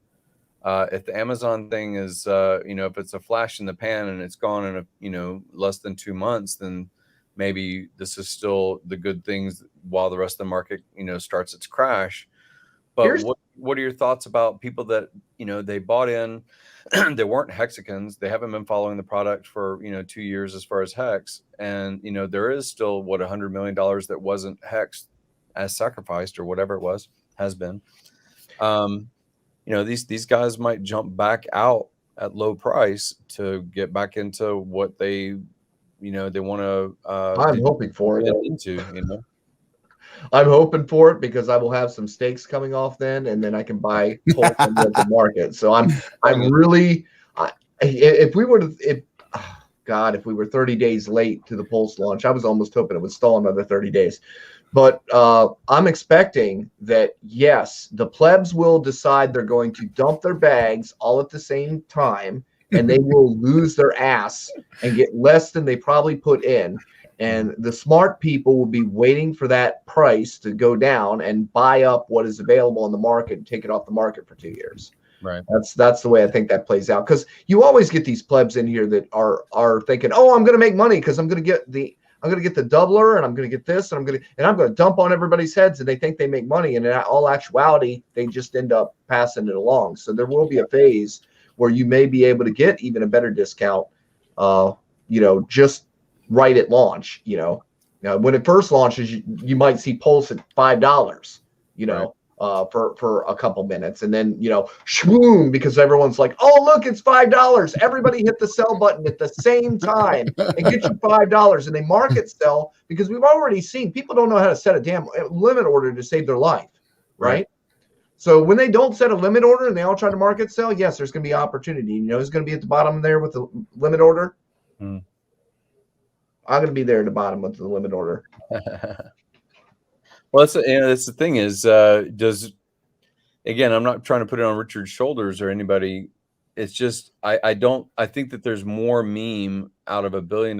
If the Amazon thing is, if it's a flash in the pan and it's gone in less than 2 months, then maybe this is still the good things while the rest of the market, starts its crash. But what are your thoughts about people that, they bought in, they weren't Hexicans, they haven't been following the product for, 2 years as far as Hex, and, there is still $100 million that wasn't Hex as sacrificed or whatever it has been. These guys might jump back out at low price to get back into what they want to. I'm hoping for it. Into. I'm hoping for it because I will have some stakes coming off then, and then I can buy Pulse on the open market. So I'm really, if we were 30 days late to the Pulse launch, I was almost hoping it would stall another 30 days. But I'm expecting that, yes, the plebs will decide they're going to dump their bags all at the same time, and they will lose their ass and get less than they probably put in. And the smart people will be waiting for that price to go down and buy up what is available on the market and take it off the market for 2 years. Right. That's the way I think that plays out. Because you always get these plebs in here that are thinking, oh, I'm going to make money because I'm going to get the doubler, and I'm going to get this, and I'm going to dump on everybody's heads, and they think they make money, and in all actuality, they just end up passing it along. So there will be a phase where you may be able to get even a better discount, just right at launch. When it first launches, you might see Pulse at $5, for a couple minutes, and then shwoom, because everyone's like, oh look, it's $5. Everybody hit the sell button at the same time and get you $5, and they market sell because we've already seen people don't know how to set a damn limit order to save their life, right? So when they don't set a limit order and they all try to market sell, yes, there's going to be opportunity. Who's going to be at the bottom there with the limit order? I'm going to be there at the bottom with the limit order. Well, that's the thing is, again, I'm not trying to put it on Richard's shoulders or anybody. It's just, I think that there's more meme out of $1 billion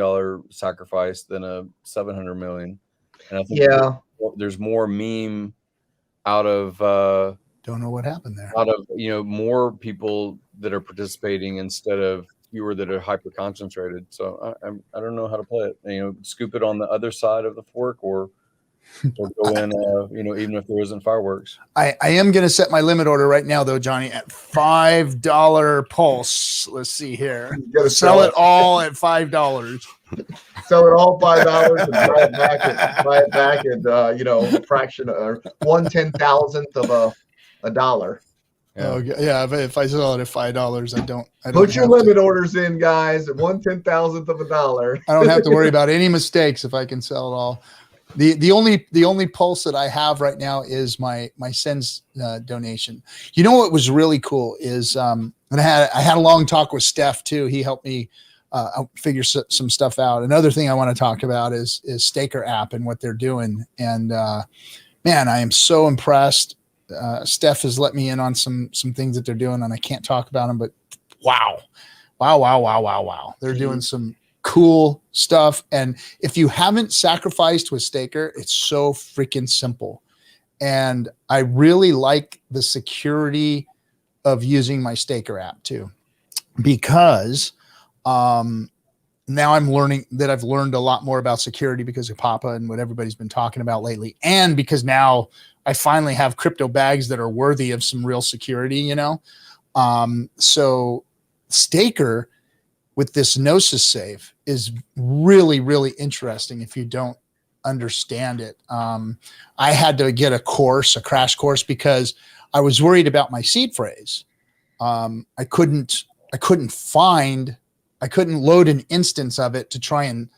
sacrifice than a 700 million. And I think there's more meme out of, don't know what happened there. Out of, more people that are participating instead of fewer that are hyper concentrated. So I don't know how to play it. Scoop it on the other side of the fork or go in, even if there isn't fireworks. I am going to set my limit order right now, though, Johnny, at $5 Pulse. Let's see here. Sell it all at $5. Sell it all $5 and buy it back at a fraction or 1/10,000th of a dollar. Yeah. Oh yeah, if I sell it at $5, I don't put your limit orders in, guys, at 1/10,000th of a dollar. I don't have to worry about any mistakes if I can sell it all. The only Pulse that I have right now is my Sens donation. What was really cool is and I had a long talk with Steph too. He helped me figure some stuff out. Another thing I want to talk about is Staker app and what they're doing. And man, I am so impressed. Steph has let me in on some things that they're doing, and I can't talk about them, but wow. They're doing some cool stuff. And if you haven't sacrificed with Staker, it's so freaking simple. And I really like the security of using my Staker app too, because now I'm learning that I've learned a lot more about security because of Papa and what everybody's been talking about lately. And because now I finally have crypto bags that are worthy of some real security, So Staker with this Gnosis safe is really, really interesting if you don't understand it. I had to get a crash course, because I was worried about my seed phrase. I couldn't load an instance of it to try and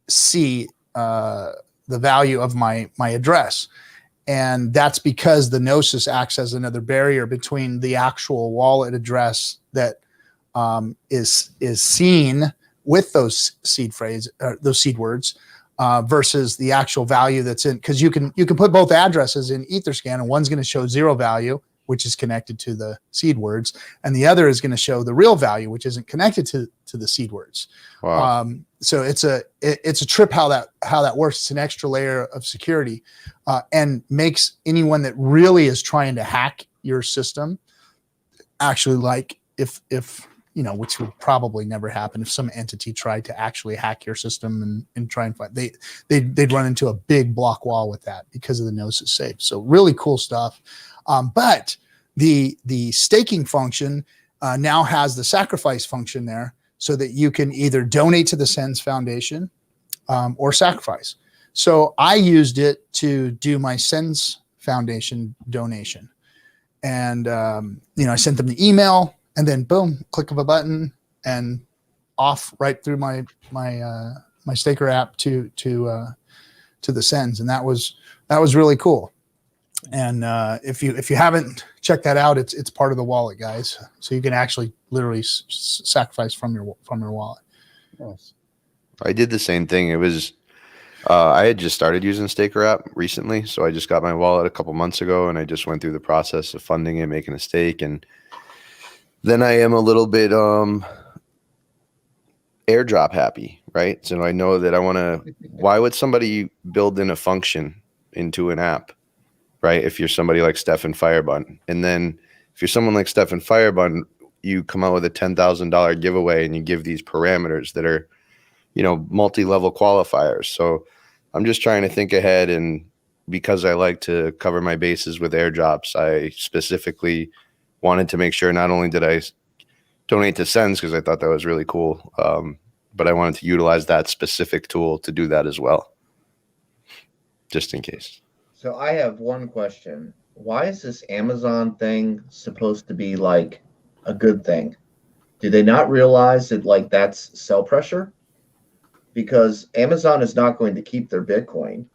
see the value of my address. And that's because the Gnosis acts as another barrier between the actual wallet address that is seen with those seed words versus the actual value that's in. Because you can put both addresses in Etherscan, and one's going to show 0 value, which is connected to the seed words, and the other is going to show the real value, which isn't connected to the seed words. Wow. So it's a trip how that works. It's an extra layer of security, and makes anyone that really is trying to hack your system actually, like, if which would probably never happen if some entity tried to actually hack your system and try and find, they'd run into a big block wall with that because of the Gnosis safe. So really cool stuff. But the staking function now has the sacrifice function there, so that you can either donate to the Sens Foundation or sacrifice. So I used it to do my Sens Foundation donation, and I sent them the email. And then boom, click of a button and off right through my staker app to the Sens, and that was really cool. And if you haven't checked that out, it's part of the wallet, guys. So you can actually literally sacrifice from your wallet. Nice. I did the same thing. It was I had just started using Staker app recently, so I just got my wallet a couple months ago, and I just went through the process of funding it, making a stake, and then I am a little bit airdrop happy, right? So I know that I want to. Why would somebody build in a function into an app, right? If you're somebody like Stefan Firebun, and then if you're someone like Stefan Firebun, you come out with a $10,000 giveaway and you give these parameters that are, multi-level qualifiers. So I'm just trying to think ahead, and because I like to cover my bases with airdrops, I specifically wanted to make sure not only did I donate to Sens because I thought that was really cool, but I wanted to utilize that specific tool to do that as well, just in case. So I have one question. Why is this Amazon thing supposed to be like a good thing? Do they not realize that that's sell pressure? Because Amazon is not going to keep their Bitcoin.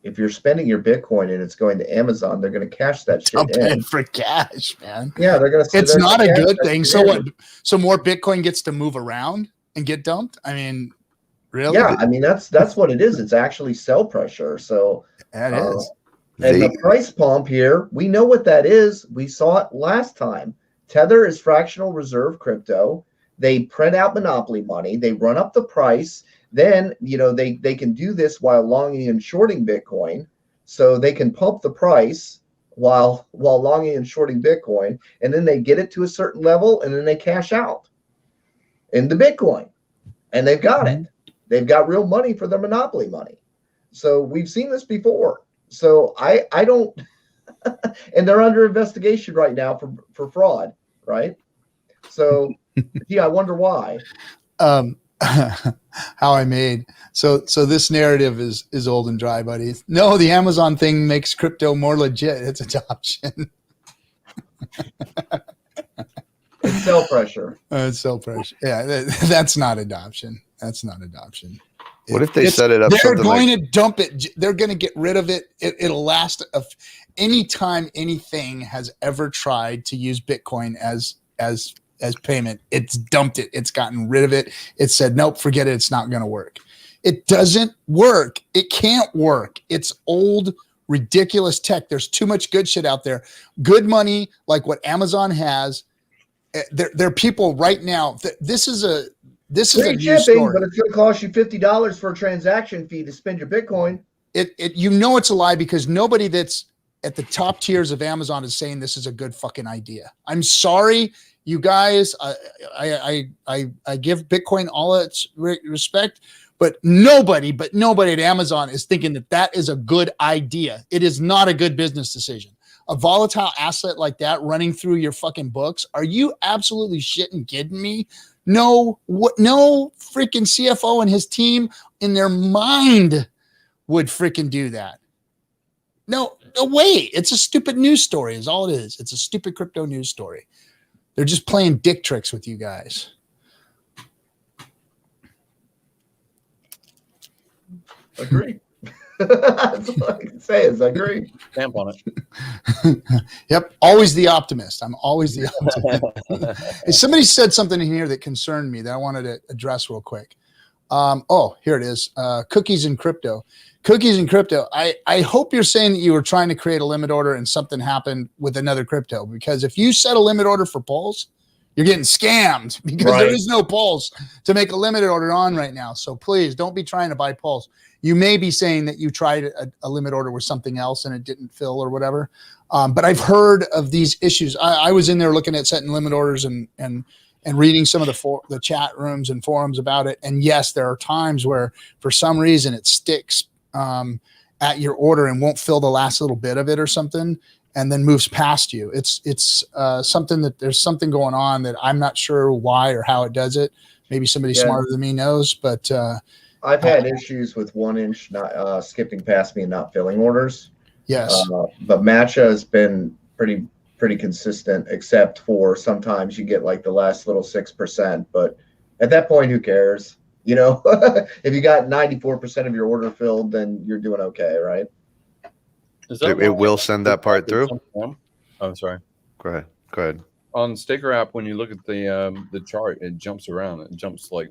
If you're spending your Bitcoin and it's going to Amazon, they're going to cash that shit I'm paying in. for cash, man. Yeah, they're going to. It's not a good thing. So what? So more Bitcoin gets to move around and get dumped? I mean, really? Yeah, I mean that's what it is. It's actually sell pressure. So that is. And the price pump here, we know what that is. We saw it last time. Tether is fractional reserve crypto. They print out monopoly money. They run up the price. Then, they can do this while longing and shorting Bitcoin. So they can pump the price while longing and shorting Bitcoin. And then they get it to a certain level, and then they cash out in the Bitcoin. And they've got it. They've got real money for their monopoly money. So we've seen this before. So I don't, and they're under investigation right now for fraud, right? So, I wonder why. How I made so this narrative is old and dry, buddy. No, the Amazon thing makes crypto more legit. It's adoption. It's sell pressure. It's sell pressure. Yeah, that's not adoption. That's not adoption. What if they set it up? They're going to dump it. They're going to get rid of it. It'll last. Anytime anything has ever tried to use Bitcoin as payment, it's dumped it. It's gotten rid of it. It said, nope, forget it. It's not going to work. It doesn't work. It can't work. It's old, ridiculous tech. There's too much good shit out there. Good money, like what Amazon has. There are people right now. This is a news story. But it's going to cost you $50 for a transaction fee to spend your Bitcoin. It's a lie, because nobody that's at the top tiers of Amazon is saying this is a good fucking idea. I'm sorry, you guys. I give Bitcoin all its respect, but nobody at Amazon is thinking that is a good idea. It is not a good business decision. A volatile asset like that running through your fucking books. Are you absolutely shitting kidding me? No freaking CFO and his team in their mind would freaking do that. No way. It's a stupid news story is all it is. It's a stupid crypto news story. They're just playing dick tricks with you guys. Agree. That's all I can say is agree. Stamp on it. Yep. Always the optimist. I'm always the optimist. Hey, somebody said something in here that concerned me that I wanted to address real quick. Oh, here it is. Cookies and crypto. Cookies and crypto. I hope you're saying that you were trying to create a limit order and something happened with another crypto, because if you set a limit order for Pulse, you're getting scammed because there is no Pulse to make a limited order on right now. So please don't be trying to buy Pulse. You may be saying that you tried a limit order with something else and it didn't fill or whatever. But I've heard of these issues. I was in there looking at setting limit orders and reading some of the chat rooms and forums about it. And yes, there are times where for some reason it sticks at your order and won't fill the last little bit of it or something, and then moves past you. It's something that there's something going on that I'm not sure why or how it does it. Maybe somebody smarter than me knows, but I've had issues with 1-inch not skipping past me and not filling orders. Yes, but Matcha has been pretty consistent, except for sometimes you get like the last little 6%. But at that point, who cares? You know, if you got 94% of your order filled, then you're doing okay, right? It will send that part through. I'm sorry. Go ahead. On Staker app, when you look at the chart, it jumps around. It jumps like,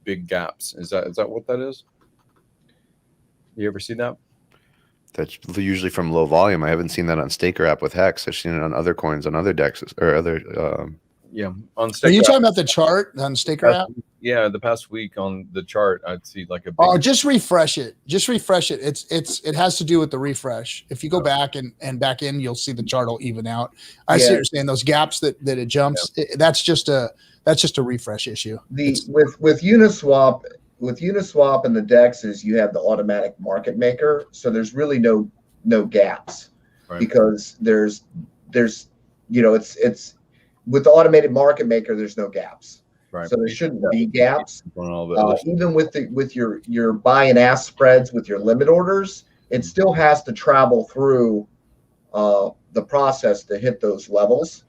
big gaps. Is that what that is? You ever see that? That's usually from low volume. I haven't seen that on Staker app with Hex. I've seen it on other coins, on other dexes or other. Yeah, on Staker. Are you talking about the chart on Staker app? Yeah, the past week on the chart, I'd see like a big. Oh, just refresh it. Just refresh it. It has to do with the refresh. If you go back and back in, you'll see the chart will even out. I see what you're saying. Those gaps that it jumps. That's just a refresh issue. With Uniswap. With Uniswap and the DEXs, you have the automatic market maker, so there's really no gaps, because there's it's with the automated market maker, there's no gaps, so there shouldn't be gaps. Even with your buy and ask spreads with your limit orders, it still has to travel through the process to hit those levels.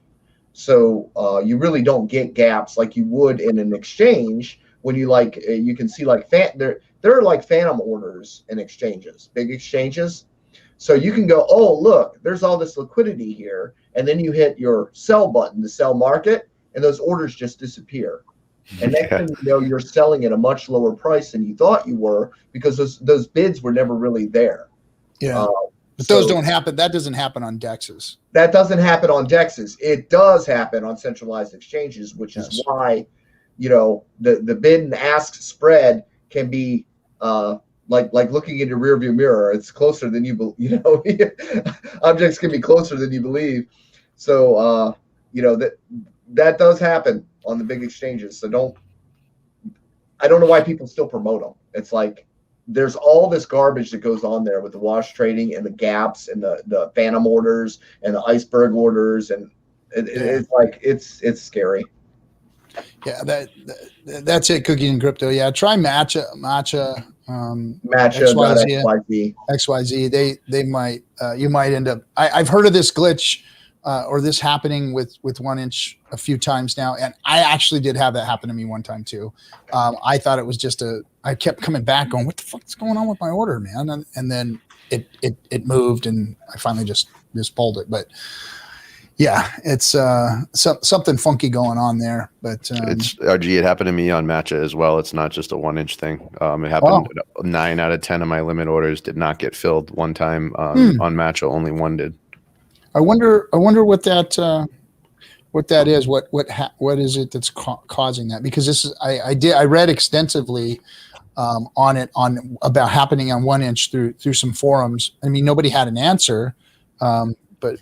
So you really don't get gaps like you would in an exchange. When you you can see there are like phantom orders in exchanges, big exchanges. So you can go, oh, look, there's all this liquidity here. And then you hit your sell button to sell market, and those orders just disappear. And next thing you know, you're selling at a much lower price than you thought you were, because those bids were never really there. Yeah. But those don't happen. That doesn't happen on DEXs. That doesn't happen on DEXs. It does happen on centralized exchanges, which is why the bid and ask spread can be like looking in your rearview mirror. It's closer than objects can be closer than you believe. So that does happen on the big exchanges. So I don't know why people still promote them. It's like there's all this garbage that goes on there with the wash trading and the gaps and the phantom orders and the iceberg orders, and it's like it's scary. Yeah, that's it. Cookie and crypto. Yeah, try Matcha. XYZ. They might. You might end up. I've heard of this glitch or this happening with 1-inch a few times now, and I actually did have that happen to me one time too. I thought it was just I kept coming back, going, "What the fuck is going on with my order, man?" And then it moved, and I finally just pulled it, but. Yeah, it's something funky going on there, but it's RG. It happened to me on Matcha as well. It's not just a 1-inch thing. It happened. 9 out of 10 of my limit orders did not get filled one time on Matcha. Only one did. I wonder what that is. What is it that's causing that? Because this is I read extensively on it about happening on 1-inch through some forums. I mean, nobody had an answer.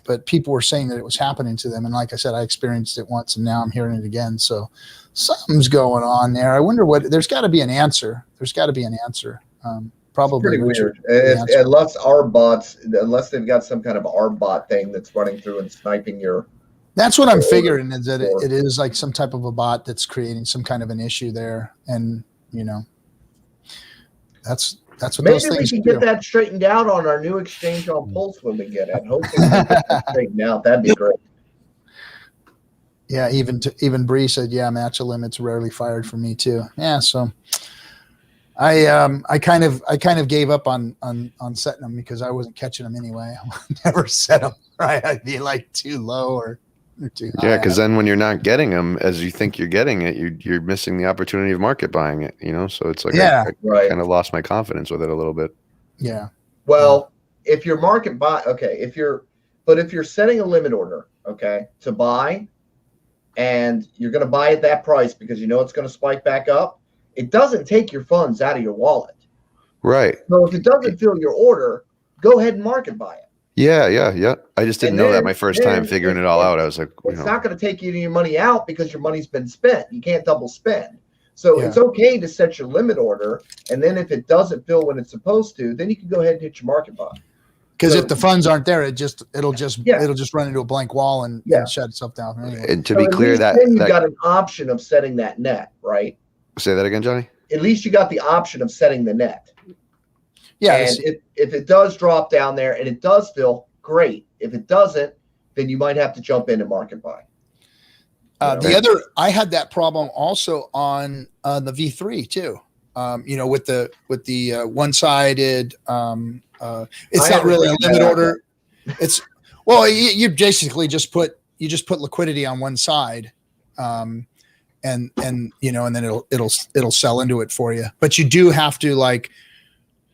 But people were saying that it was happening to them. And like I said, I experienced it once and now I'm hearing it again. So something's going on there. I wonder there's got to be an answer. Probably pretty weird. Unless they've got some kind of ARB bot thing that's running through and sniping your. That's what I'm figuring, is that it is like some type of a bot that's creating some kind of an issue there. And, that's what maybe those things we can get that straightened out on our new exchange on Pulse when we get it. Hopefully we can get that straightened out. That'd be great. Yeah, even Bree said, yeah, Matcha limits rarely fired for me too. Yeah, so I kind of gave up on setting them because I wasn't catching them anyway. I never set them right. I'd be like too low or Yeah, because then when you're not getting them as you think you're getting it, you're missing the opportunity of market buying it. So it's like Yeah. I kind of lost my confidence with it a little bit. Yeah. Well, if you're market buy, okay, if you're setting a limit order, okay, to buy, and you're going to buy at that price because you know it's going to spike back up, it doesn't take your funds out of your wallet. Right. So if it doesn't fill your order, go ahead and market buy it. Yeah. I just didn't know that my first time figuring it all out. I was like, it's not going to take you your money out because your money's been spent. You can't double spend. So it's okay to set your limit order, and then if it doesn't fill when it's supposed to, then you can go ahead and hit your market buy. Because if the funds aren't there, it'll just run into a blank wall and shut itself down. Anyway. And to be clear, then you've got an option of setting that net, right? Say that again, Johnny. At least you got the option of setting the net. Yeah. And if it does drop down there and it does fill, great. If it doesn't, then you might have to jump in and market buy. I had that problem also on the V3 too. With the one-sided. It's not really a limit order. It's you basically just put liquidity on one side, and then it'll sell into it for you. But you do have to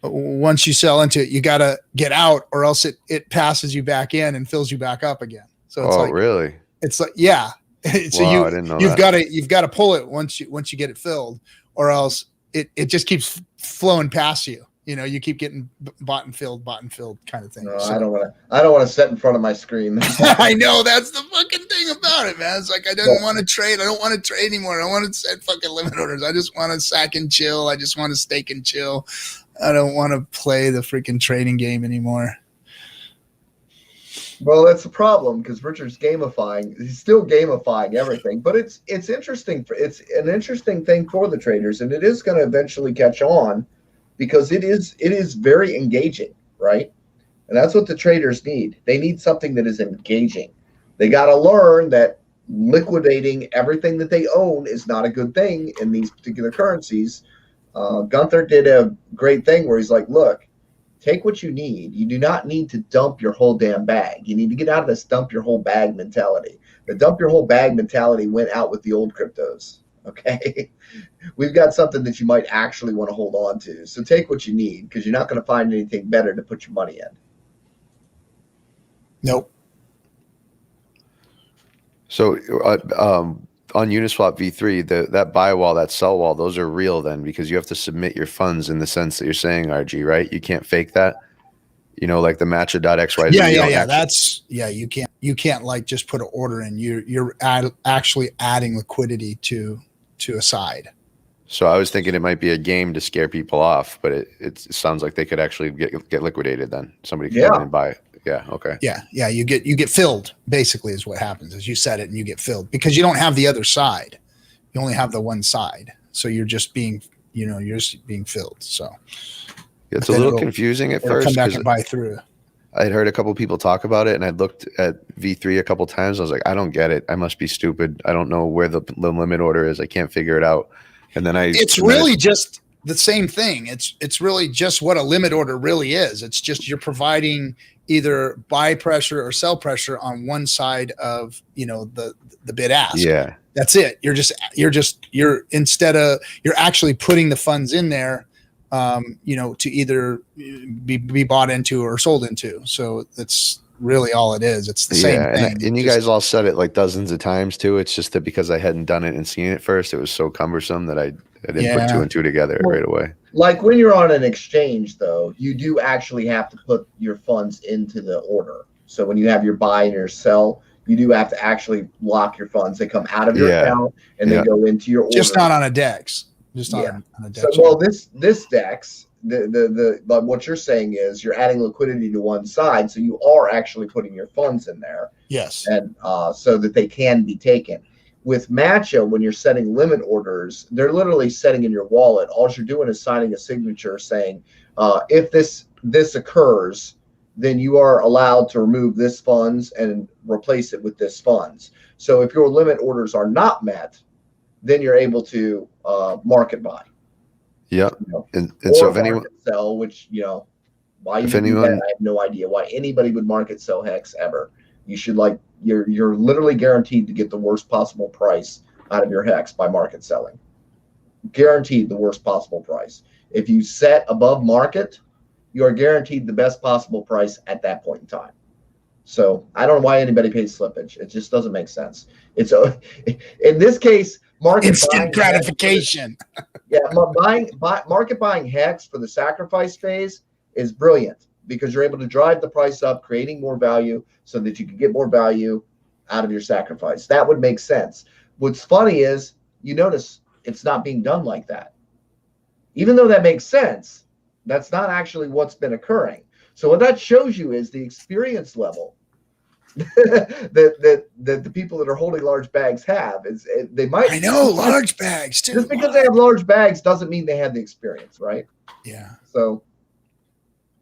once you sell into it, you got to get out, or else it passes you back in and fills you back up again. So it's really? It's like, yeah. So wow, I didn't know you've got to pull it once you get it filled, or else it just keeps flowing past you. You keep getting bought and filled kind of thing. No, so, I don't want to sit in front of my screen. I know, that's the fucking thing about it, man. It's like I don't want to trade. I don't want to trade anymore. I don't want to set fucking limit orders. I just want to sack and chill. I just want to stake and chill. I don't want to play the freaking trading game anymore. Well, that's the problem because Richard's gamifying. He's still gamifying everything, but it's interesting. It's an interesting thing for the traders, and it is going to eventually catch on because it is very engaging, right? And that's what the traders need. They need something that is engaging. They got to learn that liquidating everything that they own is not a good thing in these particular currencies. Gunther did a great thing where he's like, look, take what you need. You do not need to dump your whole damn bag. You need to get out of this dump your whole bag mentality. The dump your whole bag mentality went out with the old cryptos. Okay. We've got something that you might actually want to hold on to. So take what you need because you're not going to find anything better to put your money in. Nope. So on Uniswap V3, that buy wall, that sell wall, those are real then because you have to submit your funds in the sense that you're saying, RG, right? You can't fake that. Like the matcha.xyz. Yeah. You can't just put an order in. You're actually adding liquidity to a side. So I was thinking it might be a game to scare people off, but it sounds like they could actually get liquidated then. Somebody could come in and buy it. Yeah. Okay. Yeah. You get filled basically is what happens is you set it and you get filled because you don't have the other side. You only have the one side. So you're just being filled. So it's a little confusing at first. Come back and buy through. I'd heard a couple people talk about it and I looked at V3 a couple times. I was like, I don't get it. I must be stupid. I don't know where the limit order is. I can't figure it out. And then it's really just the same thing. It's really just what a limit order really is. It's just you're providing either buy pressure or sell pressure on one side of the bid ask. Yeah, that's it. You're actually putting the funds in there, to either be bought into or sold into. So that's really all it is. It's the same thing. And you guys all said it like dozens of times too. It's just that because I hadn't done it and seen it first, it was so cumbersome that I didn't put two and two together right away. Like when you're on an exchange, though, you do actually have to put your funds into the order. So when you have your buy and your sell, you do have to actually lock your funds. They come out of your account and they go into your order. Just not on a DEX. Just on a DEX. So, well, this DEX, but what you're saying is you're adding liquidity to one side, so you are actually putting your funds in there. Yes. And so that they can be taken. With Matcha, when you're setting limit orders, they're literally setting in your wallet. All you're doing is signing a signature saying, if this occurs, then you are allowed to remove this funds and replace it with this funds. So if your limit orders are not met, then you're able to market buy. Yeah. And so if anyone sell, which why you do that, I have no idea why anybody would market sell hex ever. You should you're literally guaranteed to get the worst possible price out of your hex by market selling. Guaranteed the worst possible price. If you set above market, you are guaranteed the best possible price at that point in time. So I don't know why anybody pays slippage. It just doesn't make sense. It's in this case, market instant gratification. Market buying hex for the sacrifice phase is brilliant because you're able to drive the price up, creating more value so that you can get more value out of your sacrifice. That would make sense. What's funny is you notice it's not being done like that. Even though that makes sense, that's not actually what's been occurring. So what that shows you is the experience level that the people that are holding large bags have. They might. I know, large bags too. Just because they have large bags doesn't mean they have the experience, right? Yeah. So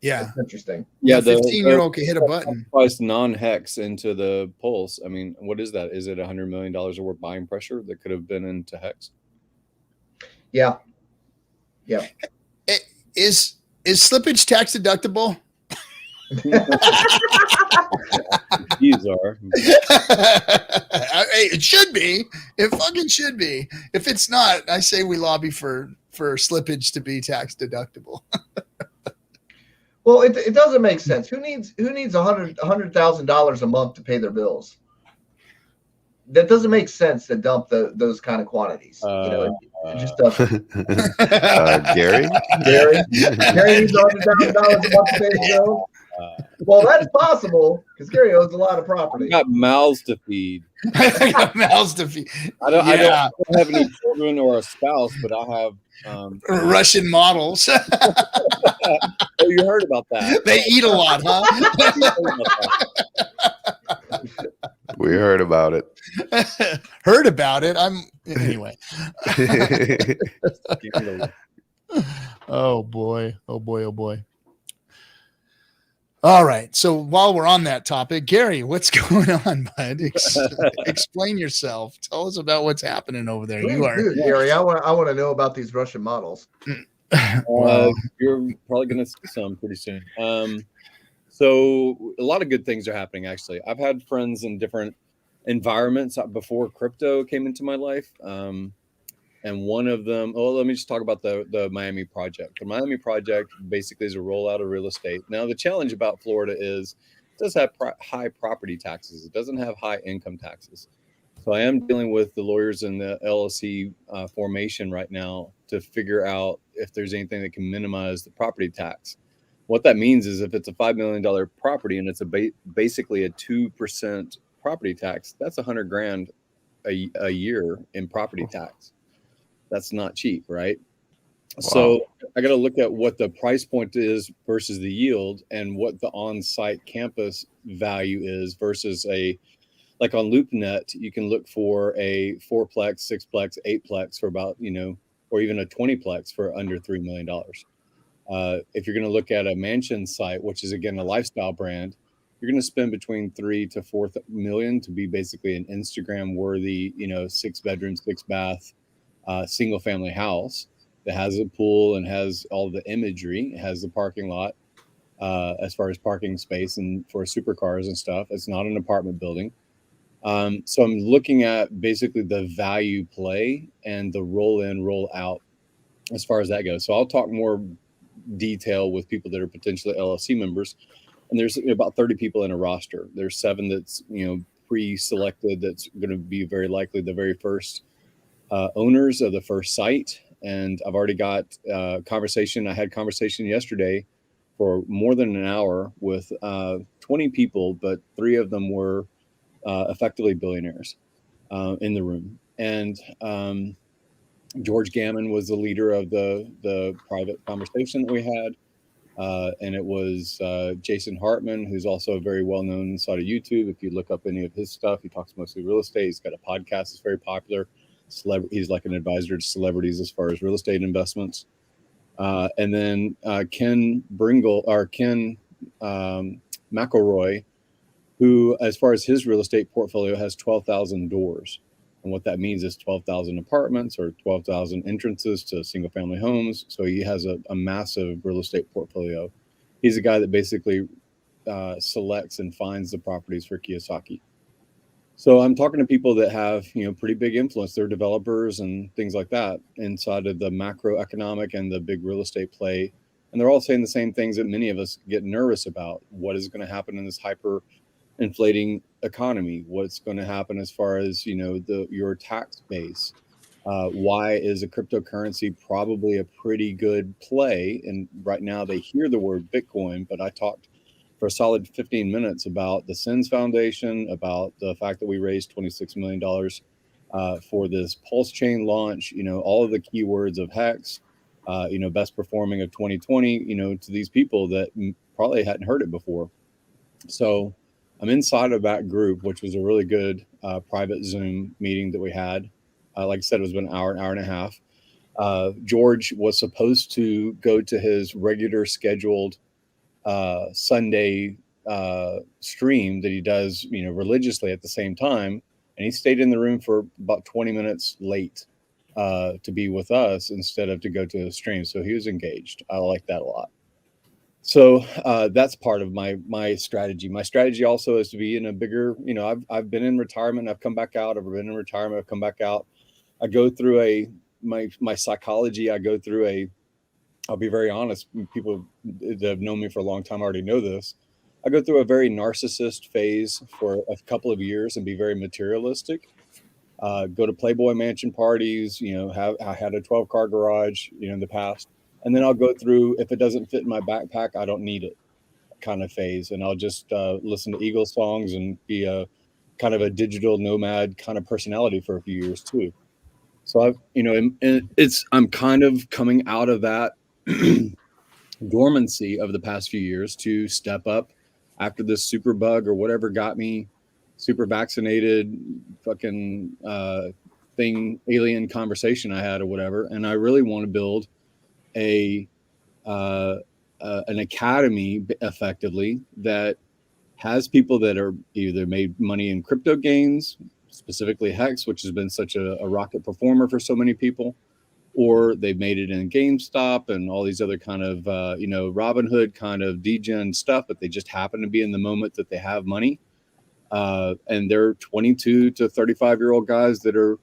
yeah, it's interesting. Yeah, 15-year-old can hit a button. Price non-hex into the pulse. I mean, what is that? Is it $100 million of buying pressure that could have been into hex? Yeah. Is slippage tax deductible? These are. It should be. It fucking should be. If it's not, I say we lobby for slippage to be tax deductible. Well, it doesn't make sense. Who needs $100,000 a month to pay their bills? That doesn't make sense to dump those kind of quantities. It just doesn't. Gary needs $100,000 a month to pay his bills. Well, that's possible because Gary owns a lot of property. I got mouths to feed. I got mouths to feed. I don't have any children or a spouse, but I have Russian models. Oh, you heard about that? They eat a lot, huh? We heard about it. Heard about it. Anyway. Oh boy. All right. So while we're on that topic, Gary, what's going on, bud? Explain yourself. Tell us about what's happening over there. Dude, Gary, I want to know about these Russian models. You're probably going to see some pretty soon. So a lot of good things are happening, actually. I've had friends in different environments before crypto came into my life. And one of them, let me just talk about the Miami project. The Miami project basically is a rollout of real estate. Now, the challenge about Florida is it does have high property taxes. It doesn't have high income taxes. So I am dealing with the lawyers in the LLC formation right now to figure out if there's anything that can minimize the property tax. What that means is if it's a $5 million property and it's basically a 2% property tax, that's $100,000 a year in property tax. That's not cheap, right? Wow. So I got to look at what the price point is versus the yield and what the on-site campus value is versus like on LoopNet, you can look for a 4-plex, 6-plex, 8-plex for about, or even a 20-plex for under $3 million. If you're going to look at a mansion site, which is again a lifestyle brand, you're going to spend between $3 to $4 million to be basically an Instagram-worthy, 6-bedroom, 6-bath, single family house that has a pool and has all the imagery. It has the parking lot as far as parking space and for supercars and stuff. It's not an apartment building. So I'm looking at basically the value play and the roll in, roll out as far as that goes. So I'll talk more detail with people that are potentially LLC members. And there's about 30 people in a roster. There's 7 that's, pre-selected. That's going to be very likely the very first owners of the first site. And I've already got conversation. I had conversation yesterday for more than an hour with 20 people, but 3 of them were effectively billionaires in the room. And George Gammon was the leader of the private conversation that we had. And it was Jason Hartman, who's also very well known inside of YouTube. If you look up any of his stuff, he talks mostly real estate. He's got a podcast that's very popular. He's like an advisor to celebrities as far as real estate investments. And then Ken McElroy, who, as far as his real estate portfolio, has 12,000 doors. And what that means is 12,000 apartments or 12,000 entrances to single family homes. So he has a massive real estate portfolio. He's a guy that basically selects and finds the properties for Kiyosaki. So I'm talking to people that have, pretty big influence. They're developers and things like that inside of the macroeconomic and the big real estate play. And they're all saying the same things that many of us get nervous about. What is going to happen in this hyper inflating economy? What's going to happen as far as, your tax base? Why is a cryptocurrency probably a pretty good play? And right now they hear the word Bitcoin, but I talked for a solid 15 minutes about the SINS Foundation, about the fact that we raised $26 million for this Pulse Chain launch, all of the keywords of Hex, best performing of 2020, to these people that probably hadn't heard it before. So I'm inside of that group, which was a really good private Zoom meeting that we had. Like I said, it was about an hour and a half. George was supposed to go to his regular scheduled Sunday stream that he does, religiously at the same time. And he stayed in the room for about 20 minutes late to be with us instead of to go to his stream. So he was engaged. I like that a lot. So that's part of my strategy. My strategy also is to be in a bigger, I've been in retirement. I've come back out. I've been in retirement. I've come back out. I go through my psychology. I go through I'll be very honest. People that have known me for a long time already know this. I go through a very narcissist phase for a couple of years and be very materialistic. Go to Playboy Mansion parties. I had a 12-car garage, in the past. And then I'll go through, if it doesn't fit in my backpack, I don't need it kind of phase. And I'll just listen to Eagles songs and be a kind of a digital nomad kind of personality for a few years too. So I'm kind of coming out of that dormancy of the past few years to step up after this super bug or whatever got me super vaccinated fucking alien conversation I had or whatever. And I really want to build an academy effectively that has people that are either made money in crypto gains, specifically Hex, which has been such a rocket performer for so many people, or they've made it in GameStop and all these other kind of, Robinhood kind of degen stuff, but they just happen to be in the moment that they have money. And they're 22 to 35-year-old guys that are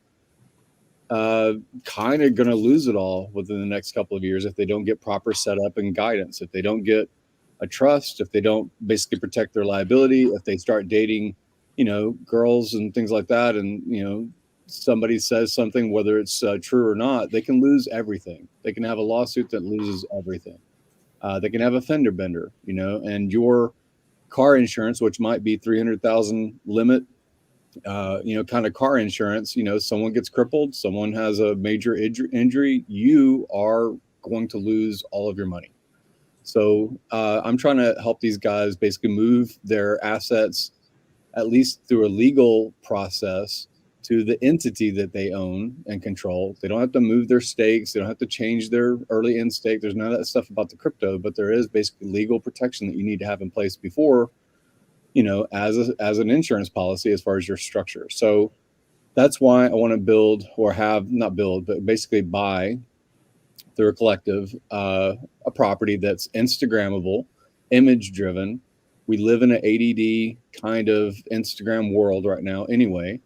kind of going to lose it all within the next couple of years if they don't get proper setup and guidance, if they don't get a trust, if they don't basically protect their liability, if they start dating, girls and things like that, and, somebody says something, whether it's true or not, they can lose everything. They can have a lawsuit that loses everything. They can have a fender bender, and your car insurance, which might be 300,000 limit, kind of car insurance, someone gets crippled, someone has a major injury, you are going to lose all of your money. So I'm trying to help these guys basically move their assets, at least through a legal process, to the entity that they own and control. They don't have to move their stakes. They don't have to change their early end stake. There's none of that stuff about the crypto, but there is basically legal protection that you need to have in place before, as an insurance policy as far as your structure. So that's why I want to build, or have not build, but basically buy through a collective, a property that's Instagrammable, image driven. We live in an ADD kind of Instagram world right now anyway.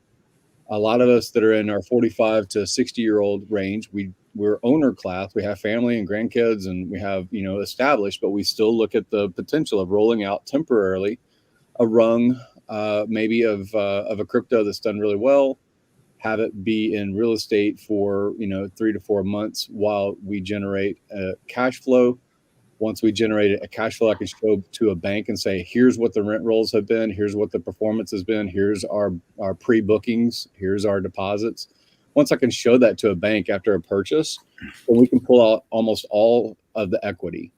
A lot of us that are in our 45 to 60-year-old range, we're owner class. We have family and grandkids, and we have, established, but we still look at the potential of rolling out temporarily a rung, maybe of a crypto that's done really well, have it be in real estate for 3 to 4 months while we generate cash flow. Once we generate a cash flow, I can show to a bank and say, here's what the rent rolls have been, here's what the performance has been, here's our pre-bookings, here's our deposits. Once I can show that to a bank after a purchase, then we can pull out almost all of the equity.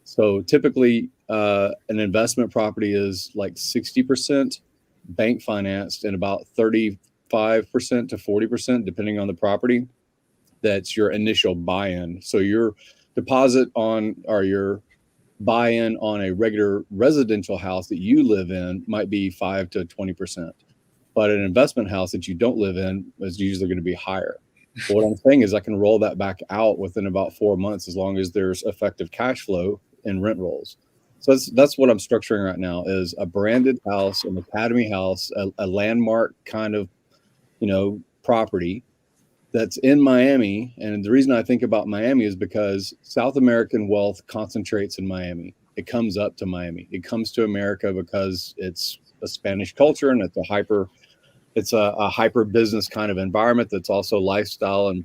So typically an investment property is like 60% bank financed and about 35% to 40%, depending on the property. That's your initial buy-in. So your deposit on, or your buy-in on a regular residential house that you live in might be 5 to 20%. But an investment house that you don't live in is usually going to be higher. But what I'm saying is I can roll that back out within about 4 months as long as there's effective cash flow and rent rolls. So that's what I'm structuring right now, is a branded house, an academy house, a landmark kind of, property that's in Miami. And the reason I think about Miami is because South American wealth concentrates in Miami. It comes up to Miami. It comes to America because it's a Spanish culture, and it's a hyper business kind of environment that's also lifestyle and,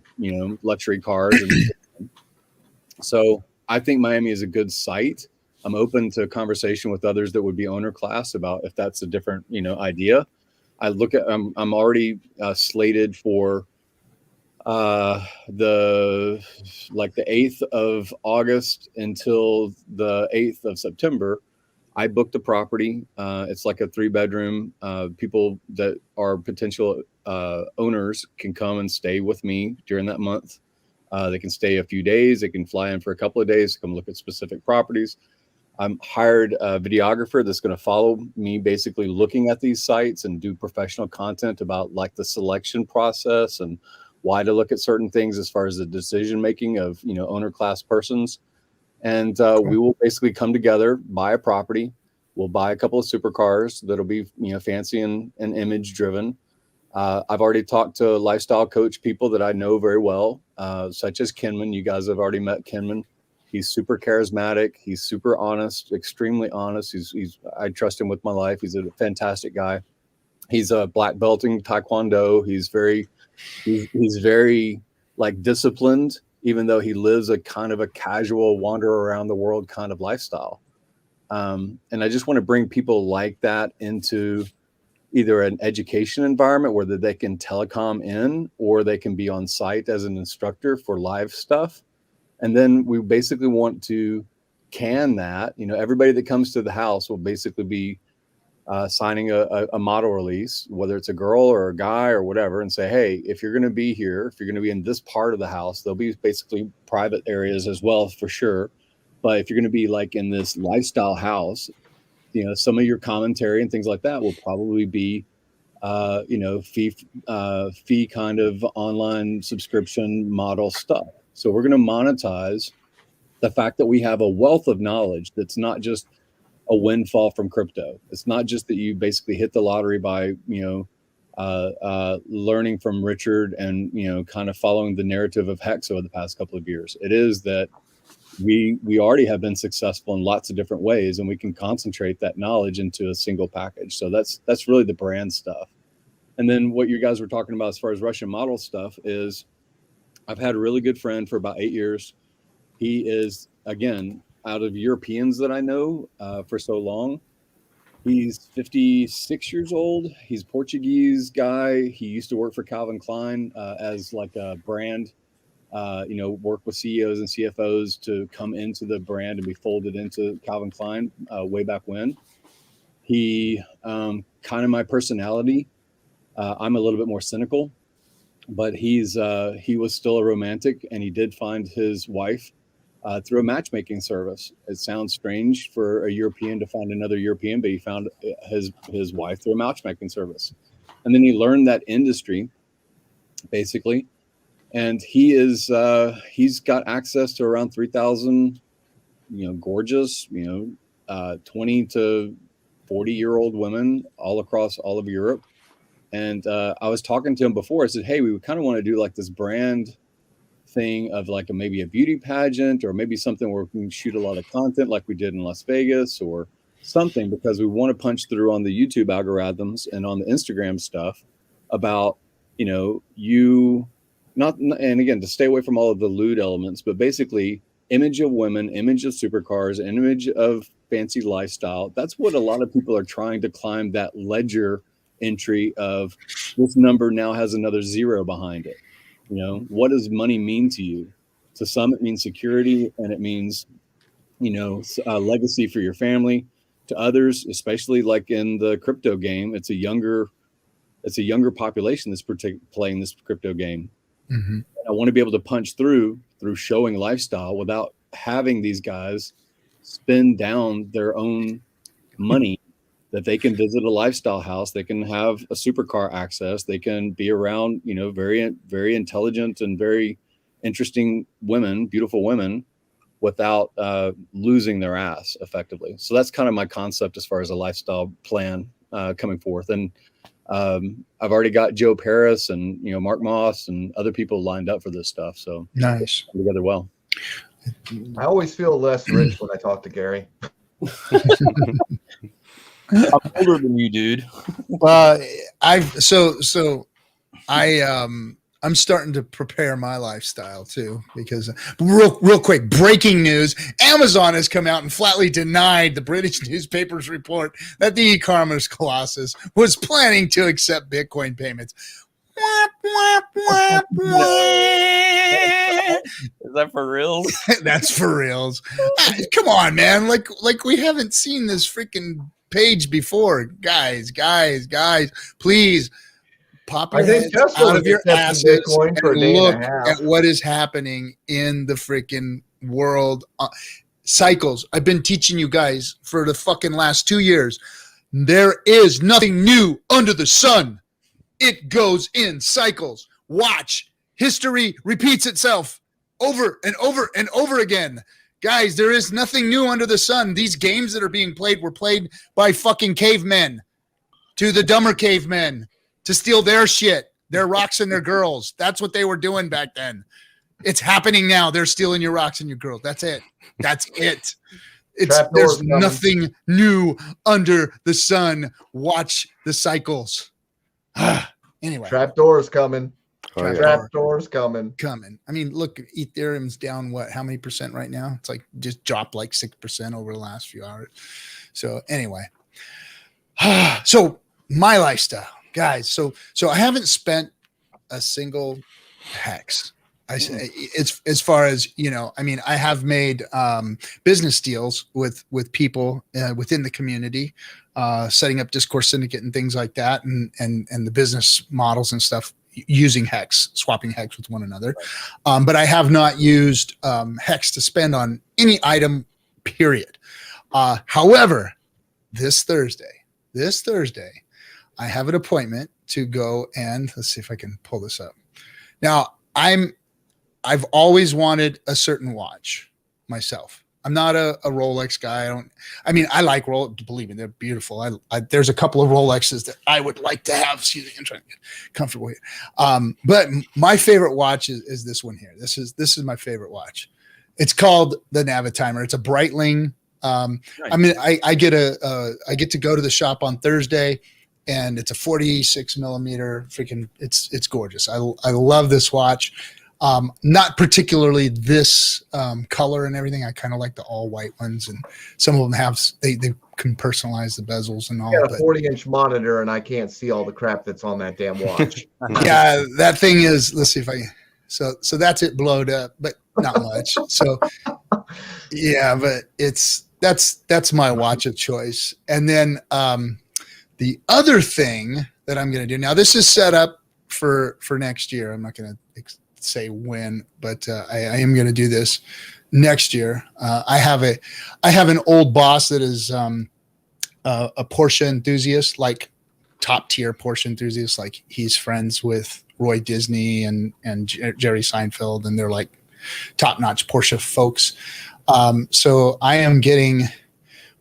luxury cars. And so I think Miami is a good site. I'm open to conversation with others that would be owner class about if that's a different, idea. I'm already slated for the 8th of August until the 8th of September. I booked a property. It's like a 3-bedroom. People that are potential owners can come and stay with me during that month. They can stay a few days. They can fly in for a couple of days to come look at specific properties. I'm hired a videographer that's going to follow me, basically looking at these sites and do professional content about like the selection process and why to look at certain things as far as the decision making of, owner class persons. And we will basically come together, buy a property. We'll buy a couple of supercars that'll be, fancy and image driven. I've already talked to lifestyle coach people that I know very well, such as Kenman. You guys have already met Kenman. He's super charismatic. He's super honest, extremely honest. I trust him with my life. He's a fantastic guy. He's a black belt in Taekwondo. He's very like disciplined, even though he lives a kind of a casual wander around the world kind of lifestyle. And I just want to bring people like that into either an education environment where they can telecom in, or they can be on site as an instructor for live stuff. And then we basically want to can that, everybody that comes to the house will basically be signing a model release, whether it's a girl or a guy or whatever, and say, hey, if you're going to be here, if you're going to be in this part of the house, there'll be basically private areas as well, for sure. But if you're going to be like in this lifestyle house, some of your commentary and things like that will probably be, fee kind of online subscription model stuff. So we're going to monetize the fact that we have a wealth of knowledge that's not just a windfall from crypto. It's not just that you basically hit the lottery by, learning from Richard and, kind of following the narrative of Hex over the past couple of years. It is that we already have been successful in lots of different ways, and we can concentrate that knowledge into a single package. So that's really the brand stuff. And then what you guys were talking about as far as Russian model stuff is, I've had a really good friend for about 8 years. He is, again, out of Europeans that I know for so long, he's 56 years old. He's a Portuguese guy. He used to work for Calvin Klein as like a brand, work with CEOs and CFOs to come into the brand and be folded into Calvin Klein way back when. He kind of my personality. I'm a little bit more cynical, but he was still a romantic, and he did find his wife through a matchmaking service. It sounds strange for a European to find another European, but he found his wife through a matchmaking service. And then he learned that industry, basically. And he's got access to around 3,000, gorgeous, 20 to 40-year-old women all across all of Europe. And I was talking to him before. I said, hey, we kind of want to do like this brand thing of like maybe a beauty pageant, or maybe something where we can shoot a lot of content like we did in Las Vegas or something, because we want to punch through on the YouTube algorithms and on the Instagram stuff about, and again, to stay away from all of the lewd elements, but basically image of women, image of supercars, image of fancy lifestyle. That's what a lot of people are trying to climb that ledger entry of. This number now has another zero behind it. What does money mean to you? To some, it means security, and it means, a legacy for your family. To others, especially like in the crypto game, it's a younger population that's playing this crypto game. Mm-hmm. I want to be able to punch through showing lifestyle without having these guys spend down their own money. That they can visit a lifestyle house, they can have a supercar access, they can be around, very, very intelligent and very interesting women, beautiful women, without losing their ass effectively. So that's kind of my concept as far as a lifestyle plan coming forth. And I've already got Joe Paris and Mark Moss and other people lined up for this stuff. So nice. Together well. I always feel less rich when I talk to Gary. I'm older than you, dude. I'm starting to prepare my lifestyle too, because real quick, breaking news: Amazon has come out and flatly denied the British newspaper's report that the e-commerce colossus was planning to accept Bitcoin payments. Is that for reals? That's for reals. Come on, man. Like we haven't seen this freaking page before. Guys, please pop your heads out of your asses and look at what is happening in the freaking world. Cycles. I've been teaching you guys for the fucking last 2 years. There is nothing new under the sun. It goes in cycles. Watch. History repeats itself over and over and over again. Guys, there is nothing new under the sun. These games that are being played were played by fucking cavemen to the dumber cavemen to steal their shit, their rocks and their girls. That's what they were doing back then. It's happening now. They're stealing your rocks and your girls. That's it. There's nothing new under the sun. Watch the cycles. Anyway, trapdoors coming. Trapdoors coming. I mean, look, Ethereum's down how many percent right now? It's like just dropped like 6% over the last few hours. So anyway, so my lifestyle, guys. So I haven't spent a single hex. It's as far as I mean, I have made business deals with people within the community, setting up Discourse Syndicate and things like that, and the business models and stuff using Hex, swapping Hex with one another. But I have not used Hex to spend on any item, period. However, this Thursday, I have an appointment to go and let's see if I can pull this up. Now, I've always wanted a certain watch myself. I'm not a Rolex guy. I like Rolex. Believe me, they're beautiful. There's a couple of Rolexes that I would like to have. Excuse me, I'm trying to get comfortable here. But my favorite watch is this one here. This is my favorite watch. It's called the Navitimer. It's a Breitling. Nice. I mean, I get to go to the shop on Thursday, and it's a 46 millimeter. Freaking, it's gorgeous. I love this watch. Not particularly this color and everything. I kind of like the all white ones, and some of them have they can personalize the bezels and all. I got a 40-inch monitor, and I can't see all the crap that's on that damn watch. Yeah, that thing is. Let's see if I. So that's it blowed up, but not much. So yeah, but that's my watch of choice. And then the other thing that I'm going to do now. This is set up for next year. I'm not going to say when, but I am going to do this next year. I have an old boss that is a Porsche enthusiast, like top tier Porsche enthusiast. Like he's friends with Roy Disney and Jerry Seinfeld, and they're like top notch Porsche folks. So I am getting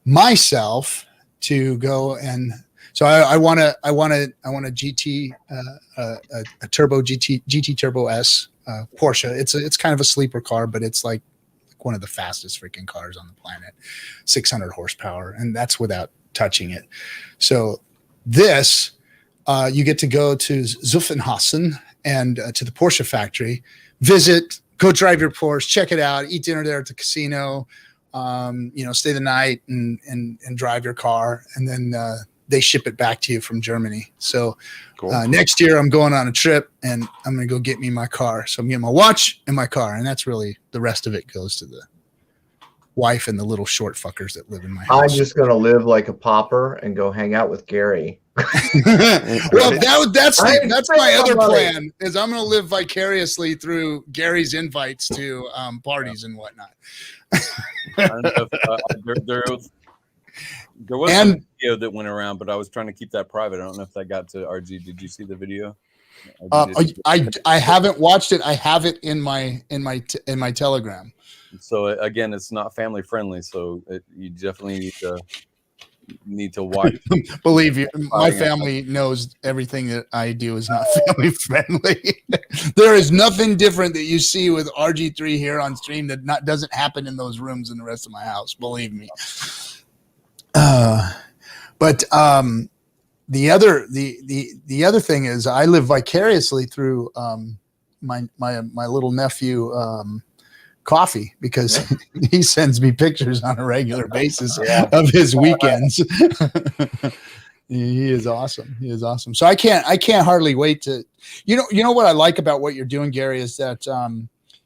myself to go and. So I want a GT, a turbo GT Turbo S Porsche. It's kind of a sleeper car, but it's like one of the fastest freaking cars on the planet, 600 horsepower, and that's without touching it. So this, you get to go to Zuffenhausen and to the Porsche factory, visit, go drive your Porsche, check it out, eat dinner there at the casino, stay the night and drive your car, and then they ship it back to you from Germany. So cool. Next year I'm going on a trip and I'm going to go get me my car. So I'm getting my watch and my car. And that's really the rest of it goes to the wife and the little short fuckers that live in my house. I'm just going to live like a pauper and go hang out with Gary. Well, that's my other plan is I'm going to live vicariously through Gary's invites to parties and whatnot. I don't know if, there was a video that went around, but I was trying to keep that private. I don't know if that got to RG. Did you see the video? I haven't watched it. I have it in my Telegram. So again, it's not family friendly. So you definitely need to watch. Believe you, my family knows everything that I do is not family friendly. There is nothing different that you see with RG3 here on stream that doesn't happen in those rooms in the rest of my house. Believe me. But the other thing is I live vicariously through my little nephew Coffee, because he sends me pictures on a regular basis of his weekends. He is awesome. He is awesome. So I can't hardly wait to, you know what I like about what you're doing, Gary, is that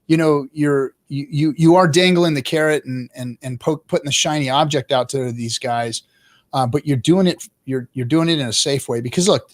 you are dangling the carrot and putting the shiny object out to these guys, but you're doing it in a safe way, because look,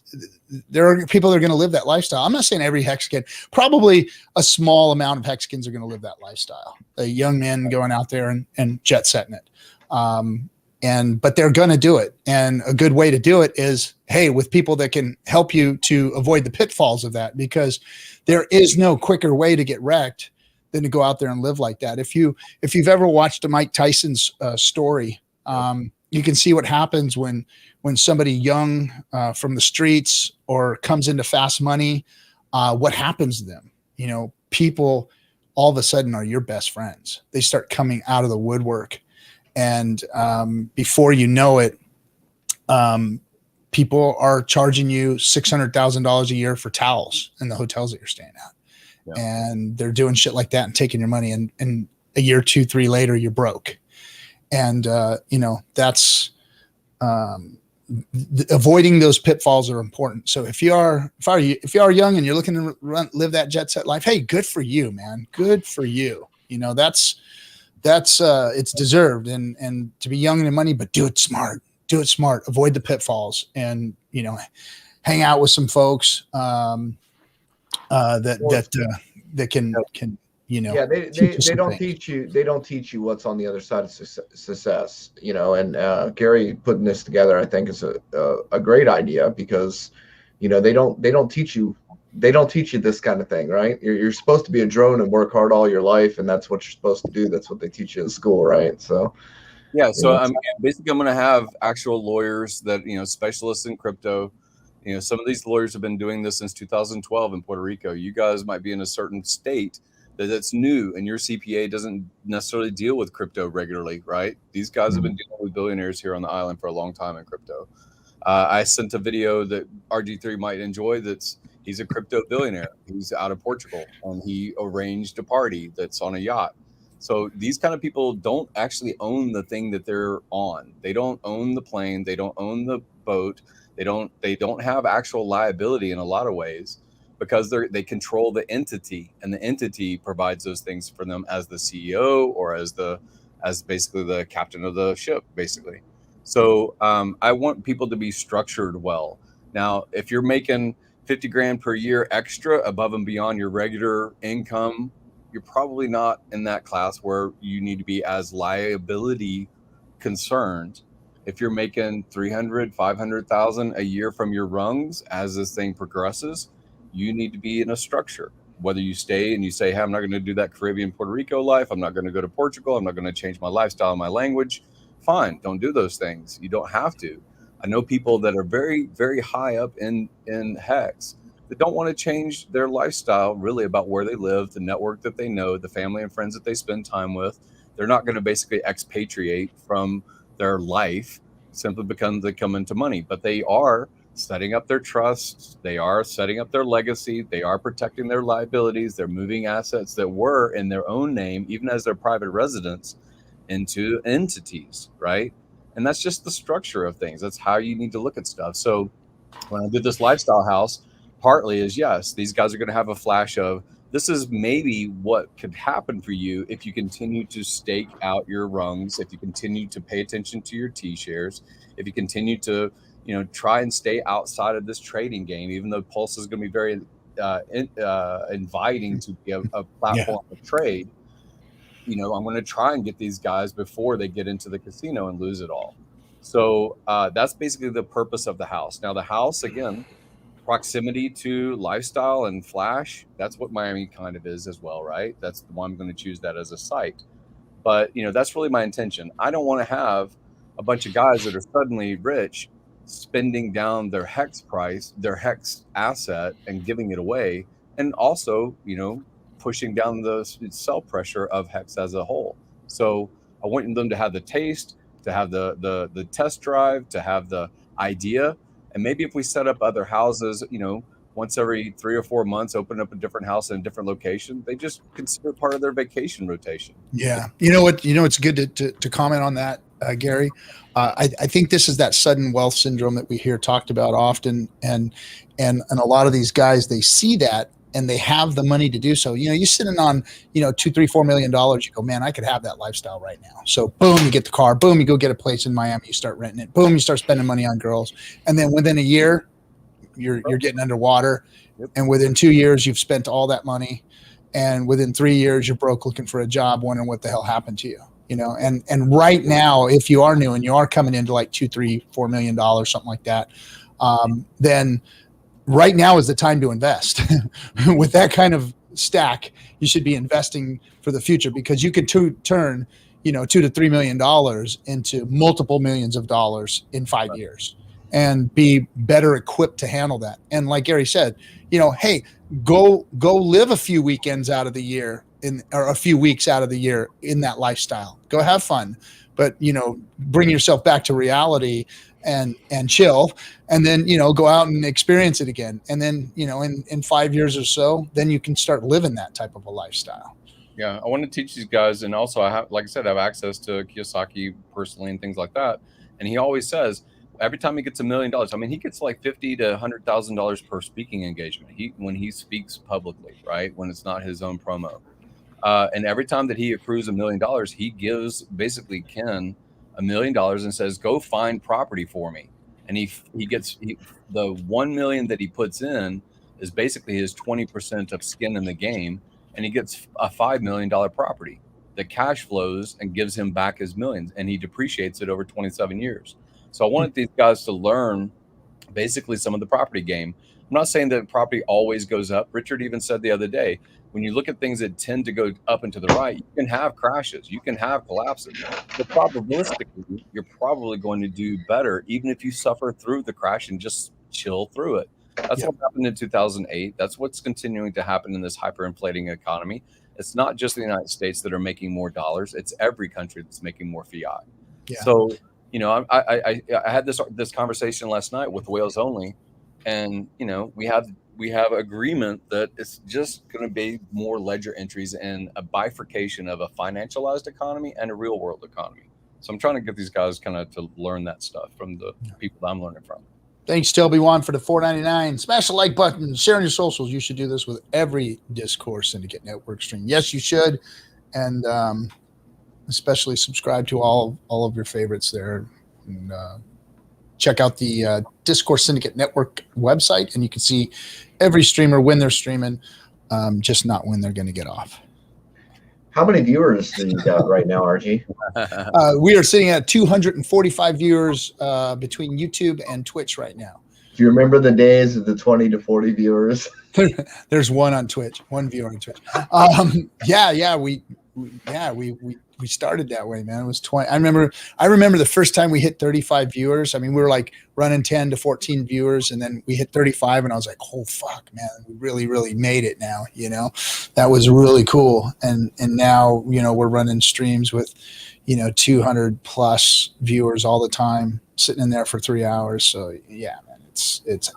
there are people that are going to live that lifestyle. I'm not saying every Hexagon, probably a small amount of Hexagons are going to live that lifestyle. A young men going out there and jet setting it. But they're going to do it. And a good way to do it is, hey, with people that can help you to avoid the pitfalls of that, because there is no quicker way to get wrecked than to go out there and live like that. If you've ever watched a Mike Tyson's story, you can see what happens when somebody young from the streets or comes into fast money, what happens to them. People all of a sudden are your best friends. They start coming out of the woodwork. And before you know it, people are charging you $600,000 a year for towels in the hotels that you're staying at. Yeah. And they're doing shit like that and taking your money. And a year, 2, 3 later, you're broke. And, that's avoiding those pitfalls are important. So if you are young and you're looking to live that jet set life, hey, good for you, man. Good for you. That's it's deserved, and to be young and in money, but do it smart. Avoid the pitfalls, and, hang out with some folks that can they don't teach you what's on the other side of success, and Gary putting this together, I think, is a great idea, because they don't teach you this kind of thing, right? You're supposed to be a drone and work hard all your life, and that's what you're supposed to do. That's what they teach you in school, right? So so I'm going to have actual lawyers that specialists in crypto. Some of these lawyers have been doing this since 2012 in Puerto Rico. You guys might be in a certain state that's new, and your CPA doesn't necessarily deal with crypto regularly, right? These guys have been dealing with billionaires here on the island for a long time in crypto. I sent a video that RG3 might enjoy. He's a crypto billionaire. He's out of Portugal, and he arranged a party that's on a yacht. So these kind of people don't actually own the thing that they're on. They don't own the plane. They don't own the boat. They don't have actual liability in a lot of ways, because they control the entity, and the entity provides those things for them as the CEO or as basically the captain of the ship, basically. So I want people to be structured well. Now, if you're making $50,000 per year extra above and beyond your regular income, you're probably not in that class where you need to be as liability concerned. If you're making $300,000, $500,000 a year from your rungs, as this thing progresses, you need to be in a structure. Whether you stay and you say, hey, I'm not going to do that Caribbean, Puerto Rico life. I'm not going to go to Portugal. I'm not going to change my lifestyle and my language. Fine. Don't do those things. You don't have to. I know people that are very, very high up in Hex that don't want to change their lifestyle really about where they live, the network that they know, the family and friends that they spend time with. They're not going to basically expatriate from their life simply because they come into money, but they are setting up their trusts. They are setting up their legacy. They are protecting their liabilities. They're moving assets that were in their own name, even as their private residence, into entities, right? And that's just the structure of things. That's how you need to look at stuff. So when I did this lifestyle house, partly is, yes, these guys are going to have a flash of, this is maybe what could happen for you if you continue to stake out your rungs, if you continue to pay attention to your T-shares, if you continue to try and stay outside of this trading game, even though Pulse is going to be very inviting to be a platform of trade. I'm going to try and get these guys before they get into the casino and lose it all. So that's basically the purpose of the house. Now, the house, again, proximity to lifestyle and flash, that's what Miami kind of is as well, right? That's why I'm going to choose that as a site. But, that's really my intention. I don't want to have a bunch of guys that are suddenly rich spending down their hex price, their hex asset, and giving it away. And also, pushing down the sell pressure of hex as a whole. So I want them to have the taste, to have the test drive, to have the idea. And maybe if we set up other houses, once every 3 or 4 months, open up a different house in a different location, they just consider part of their vacation rotation. Yeah. It's good to comment on that, Gary. I think this is that sudden wealth syndrome that we hear talked about often. And a lot of these guys, they see that and they have the money to do so. You're sitting on, $2, $3, $4 million. You go, man, I could have that lifestyle right now. So boom, you get the car, boom, you go get a place in Miami, you start renting it, boom, you start spending money on girls. And then within a year, you're getting underwater. Yep. And within 2 years, you've spent all that money. And within 3 years, you're broke looking for a job, wondering what the hell happened to you. And right now, if you are new and you are coming into like $2, $3, $4 million, something like that, then right now is the time to invest. With that kind of stack, you should be investing for the future, because you could turn, $2 to $3 million into multiple millions of dollars in 5 years and be better equipped to handle that. And like Gary said, hey, go live a few weekends out of the year or a few weeks out of the year in that lifestyle. Go have fun, but bring yourself back to reality and chill, and then go out and experience it again. And then in 5 years or so, then you can start living that type of a lifestyle. Yeah, I want to teach these guys, and also I have, like I said, I have access to Kiyosaki personally and things like that. And he always says, every time he gets $1 million, I mean, he gets like $50,000 to $100,000 per speaking engagement. When he speaks publicly, right? When it's not his own promo. And every time that he accrues $1 million, he gives basically Ken $1 million and says, "Go find property for me." And he gets the 1 million that he puts in is basically his 20% of skin in the game, and he gets a $5 million property that cash flows and gives him back his millions, and he depreciates it over 27 years. So I wanted these guys to learn basically some of the property game. I'm not saying that property always goes up. Richard even said the other day, when you look at things that tend to go up and to the right, you can have crashes, you can have collapses. But probabilistically, you're probably going to do better, even if you suffer through the crash and just chill through it. That's what happened in 2008. That's what's continuing to happen in this hyperinflating economy. It's not just the United States that are making more dollars. It's every country that's making more fiat. Yeah. So, I had this conversation last night with Whales Only, and we have agreement that it's just going to be more ledger entries and a bifurcation of a financialized economy and a real world economy. So I'm trying to get these guys kind of to learn that stuff from the people that I'm learning from. Thanks, Telby1, for the $4.99. Smash the like button, share on your socials. You should do this with every Discourse Syndicate Network stream. Yes, you should. And especially subscribe to all of your favorites there. And check out the Discourse Syndicate Network website, and you can see every streamer when they're streaming, just not when they're going to get off. How many viewers do you got right now, RG? We are sitting at 245 viewers between YouTube and Twitch right now. Do you remember the days of the 20 to 40 viewers? There's one on Twitch, one viewer on Twitch. We started that way, man. It was 20. I remember the first time we hit 35 viewers. I mean, we were like running 10 to 14 viewers, and then we hit 35, and I was like, oh fuck, man, we really, really made it now. That was really cool. And now, we're running streams with, 200 plus viewers all the time, sitting in there for 3 hours. So yeah, man, it's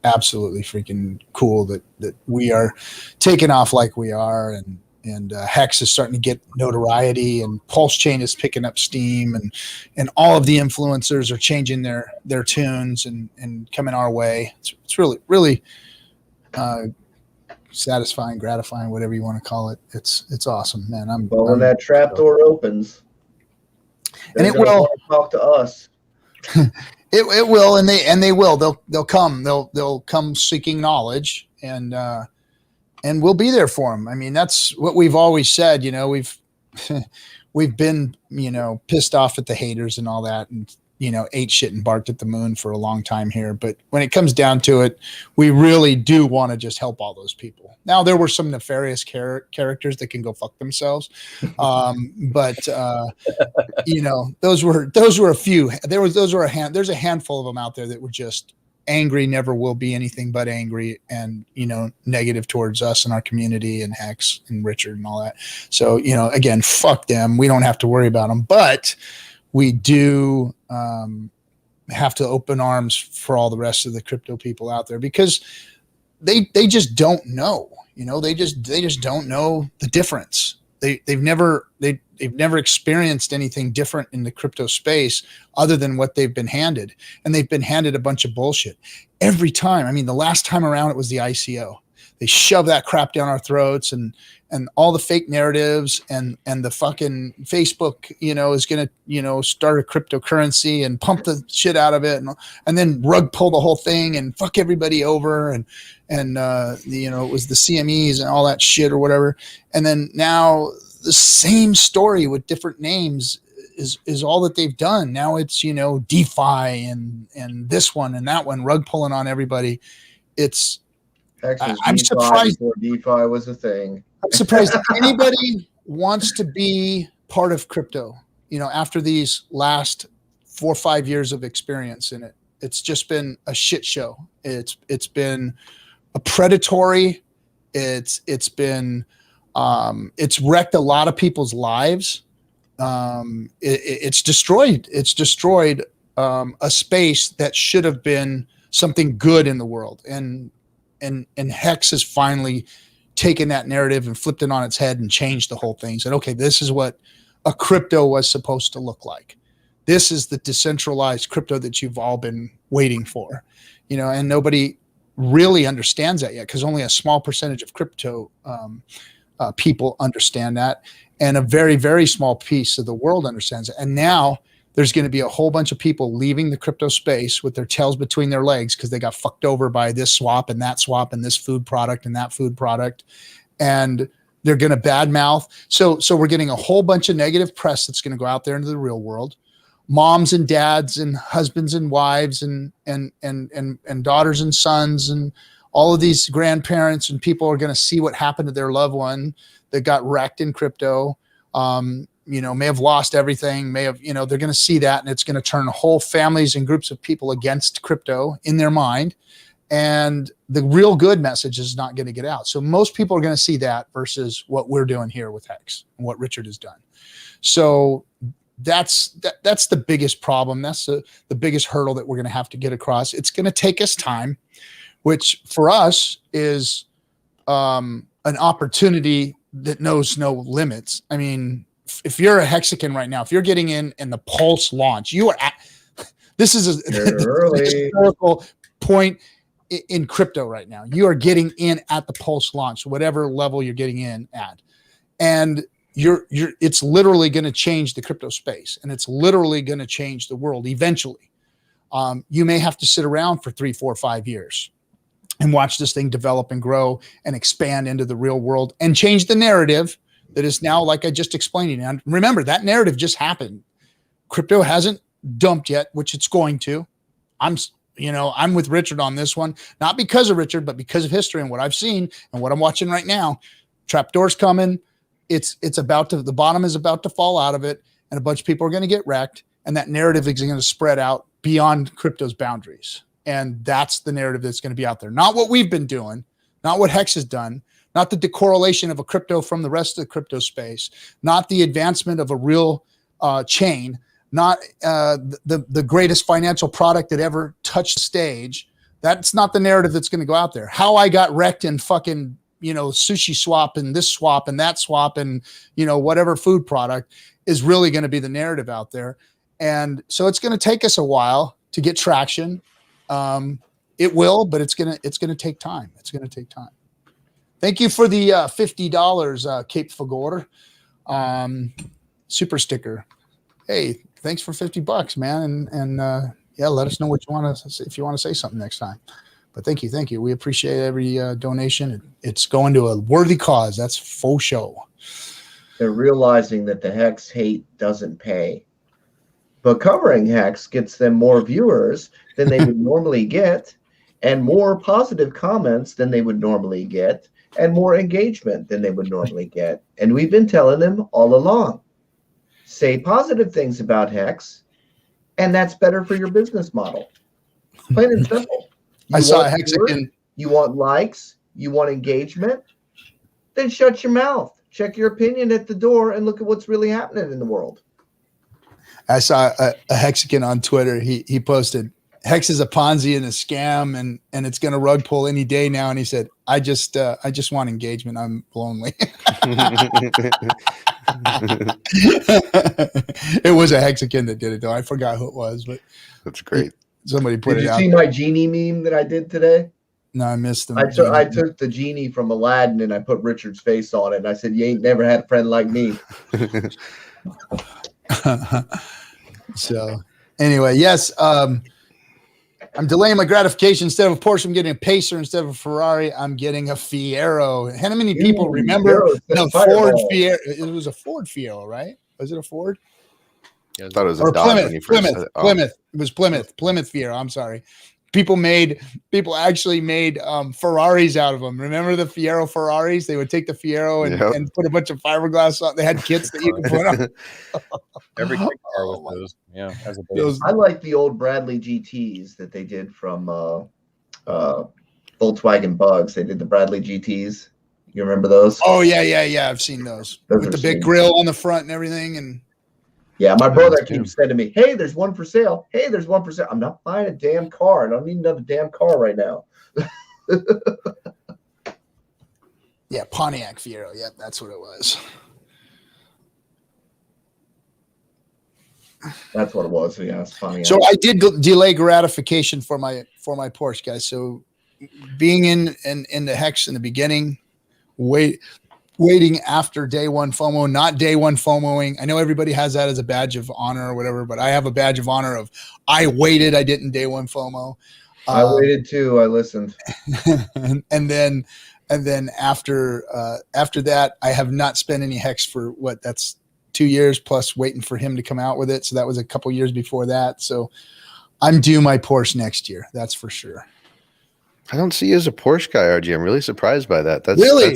absolutely freaking cool that we are taking off like we are, and Hex is starting to get notoriety, and Pulse Chain is picking up steam, and all of the influencers are changing their tunes and coming our way. It's really, really satisfying, gratifying, whatever you want to call it. It's awesome, man. But when that trap door opens, and it will talk to us. It will, and they will. They'll come. They'll come seeking knowledge, and we'll be there for them. I mean, that's what we've always said. we've been, pissed off at the haters and all that, and ate shit and barked at the moon for a long time here. But when it comes down to it, we really do want to just help all those people. Now, there were some nefarious characters that can go fuck themselves. But those were a few. There's a handful of them out there that were just angry, never will be anything but angry, and negative towards us and our community and Hex and Richard and all that. So, again, fuck them. We don't have to worry about them, but we do have to open arms for all the rest of the crypto people out there, because they just don't know. They just don't know the difference. They've never experienced anything different in the crypto space other than what they've been handed, and they've been handed a bunch of bullshit every time. I mean, the last time around it was the ICO. They shove that crap down our throats, and all the fake narratives, and the fucking Facebook, is going to, start a cryptocurrency and pump the shit out of it. And then rug pull the whole thing and fuck everybody over. And it was the CMEs and all that shit or whatever. And then now the same story with different names is all that they've done. Now it's, DeFi and this one and that one, rug pulling on everybody. I'm surprised before DeFi was a thing. I'm surprised that anybody wants to be part of crypto, after these last 4 or 5 years of experience in it. It's just been a shit show. It's been a predatory. It's wrecked a lot of people's lives. It's destroyed a space that should have been something good in the world. And Hex has finally taken that narrative and flipped it on its head and changed the whole thing. Said, okay, this is what a crypto was supposed to look like. This is the decentralized crypto that you've all been waiting for, and nobody really understands that yet, because only a small percentage of crypto people understand that, and a very, very small piece of the world understands it. And now there's going to be a whole bunch of people leaving the crypto space with their tails between their legs because they got fucked over by this swap and this food product and that food product. And they're going to badmouth. So we're getting a whole bunch of negative press that's going to go out there into the real world. Moms and dads and husbands and wives and daughters and sons and all of these grandparents and people are going to see what happened to their loved one that got wrecked in crypto. May have lost everything, they're going to see that, and it's going to turn whole families and groups of people against crypto in their mind. And the real good message is not going to get out. So most people are going to see that versus what we're doing here with Hex and what Richard has done. So that's the biggest problem. That's the biggest hurdle that we're going to have to get across. It's going to take us time, which for us is an opportunity that knows no limits. I mean, if you're a Hexican right now, if you're getting in the Pulse launch, you are this is a historical point in crypto right now. You are getting in at the Pulse launch, whatever level you're getting in at. And it's literally going to change the crypto space, and it's literally going to change the world eventually. You may have to sit around for 3, 4, 5 years and watch this thing develop and grow and expand into the real world and change the narrative that is now, like I just explained. And remember, that narrative just happened. Crypto hasn't dumped yet, which it's going to. I'm with Richard on this one, not because of Richard, but because of history and what I've seen and what I'm watching right now. Trapdoor's coming. It's about to, the bottom is about to fall out of it, and a bunch of people are going to get wrecked, and that narrative is going to spread out beyond crypto's boundaries. And that's the narrative that's going to be out there. Not what we've been doing, not what Hex has done, not the decorrelation of a crypto from the rest of the crypto space, not the advancement of a real chain, not the greatest financial product that ever touched the stage. That's not the narrative that's going to go out there. How I got wrecked in fucking, sushi swap and this swap and that swap and, whatever food product is really going to be the narrative out there. And so it's going to take us a while to get traction. It will, but it's going to take time. It's going to take time. Thank you for the $50, Cape Fagor super sticker. Hey, thanks for $50, man. And yeah, let us know what you want to say, if you want to say something next time. But thank you. We appreciate every donation. It's going to a worthy cause. That's faux show. They're realizing that the hex hate doesn't pay. But covering hex gets them more viewers than they would normally get, and more positive comments than they would normally get, and more engagement than they would normally get. And we've been telling them all along, say positive things about hex, and that's better for your business model. Plain and simple. I saw a Hexagon. You want likes, you want engagement, then shut your mouth. Check your opinion at the door and look at what's really happening in the world. I saw a Hexagon on Twitter. He posted, Hex is a Ponzi and a scam, and it's going to rug pull any day now. And he said, I just want engagement. I'm lonely. It was a Hexagon that did it, though. I forgot who it was, but That's great. Somebody put Did it you out. see my genie meme that I did today? No, I missed them. I took the genie from Aladdin and I put Richard's face on it. And I said, you ain't never had a friend like me. So anyway, yes, I'm delaying my gratification. Instead of a Porsche, I'm getting a Pacer. Instead of a Ferrari, I'm getting a Fiero. How many people remember the Ford Fiero? It was a Ford Fiero, right? Was it a Ford? I thought it was Or a Dodge when you first Plymouth. said it. Oh. Plymouth. It was Plymouth Fiero. I'm sorry. People actually made Ferraris out of them. Remember the Fiero Ferraris? They would take the Fiero and put a bunch of fiberglass on. They had kits that you could put on. Every car with those. Yeah. As a base. I like the old Bradley GTs that they did from Volkswagen Bugs. They did the Bradley GTs. You remember those? Oh, yeah. I've seen those. With the big grill on the front and everything. And yeah, my brother keeps saying to me, hey, there's one for sale. Hey, there's one for sale. I'm not buying a damn car. I don't need another damn car right now. Yeah, Pontiac Fiero. Yep, that's what it was. That's what it was. Yeah, it's Pontiac. So I did delay gratification for my Porsche, guys. So being in the Hex in the beginning, waiting after day one FOMO, not day one FOMOing. I know everybody has that as a badge of honor or whatever, but I have a badge of honor of I waited. I didn't day one FOMO. I waited too. I listened. and then after that, I have not spent any Hex for that's 2 years plus waiting for him to come out with it. So that was a couple years before that. So I'm due my Porsche next year. That's for sure. I don't see you as a Porsche guy, RG. I'm really surprised by that. I'm really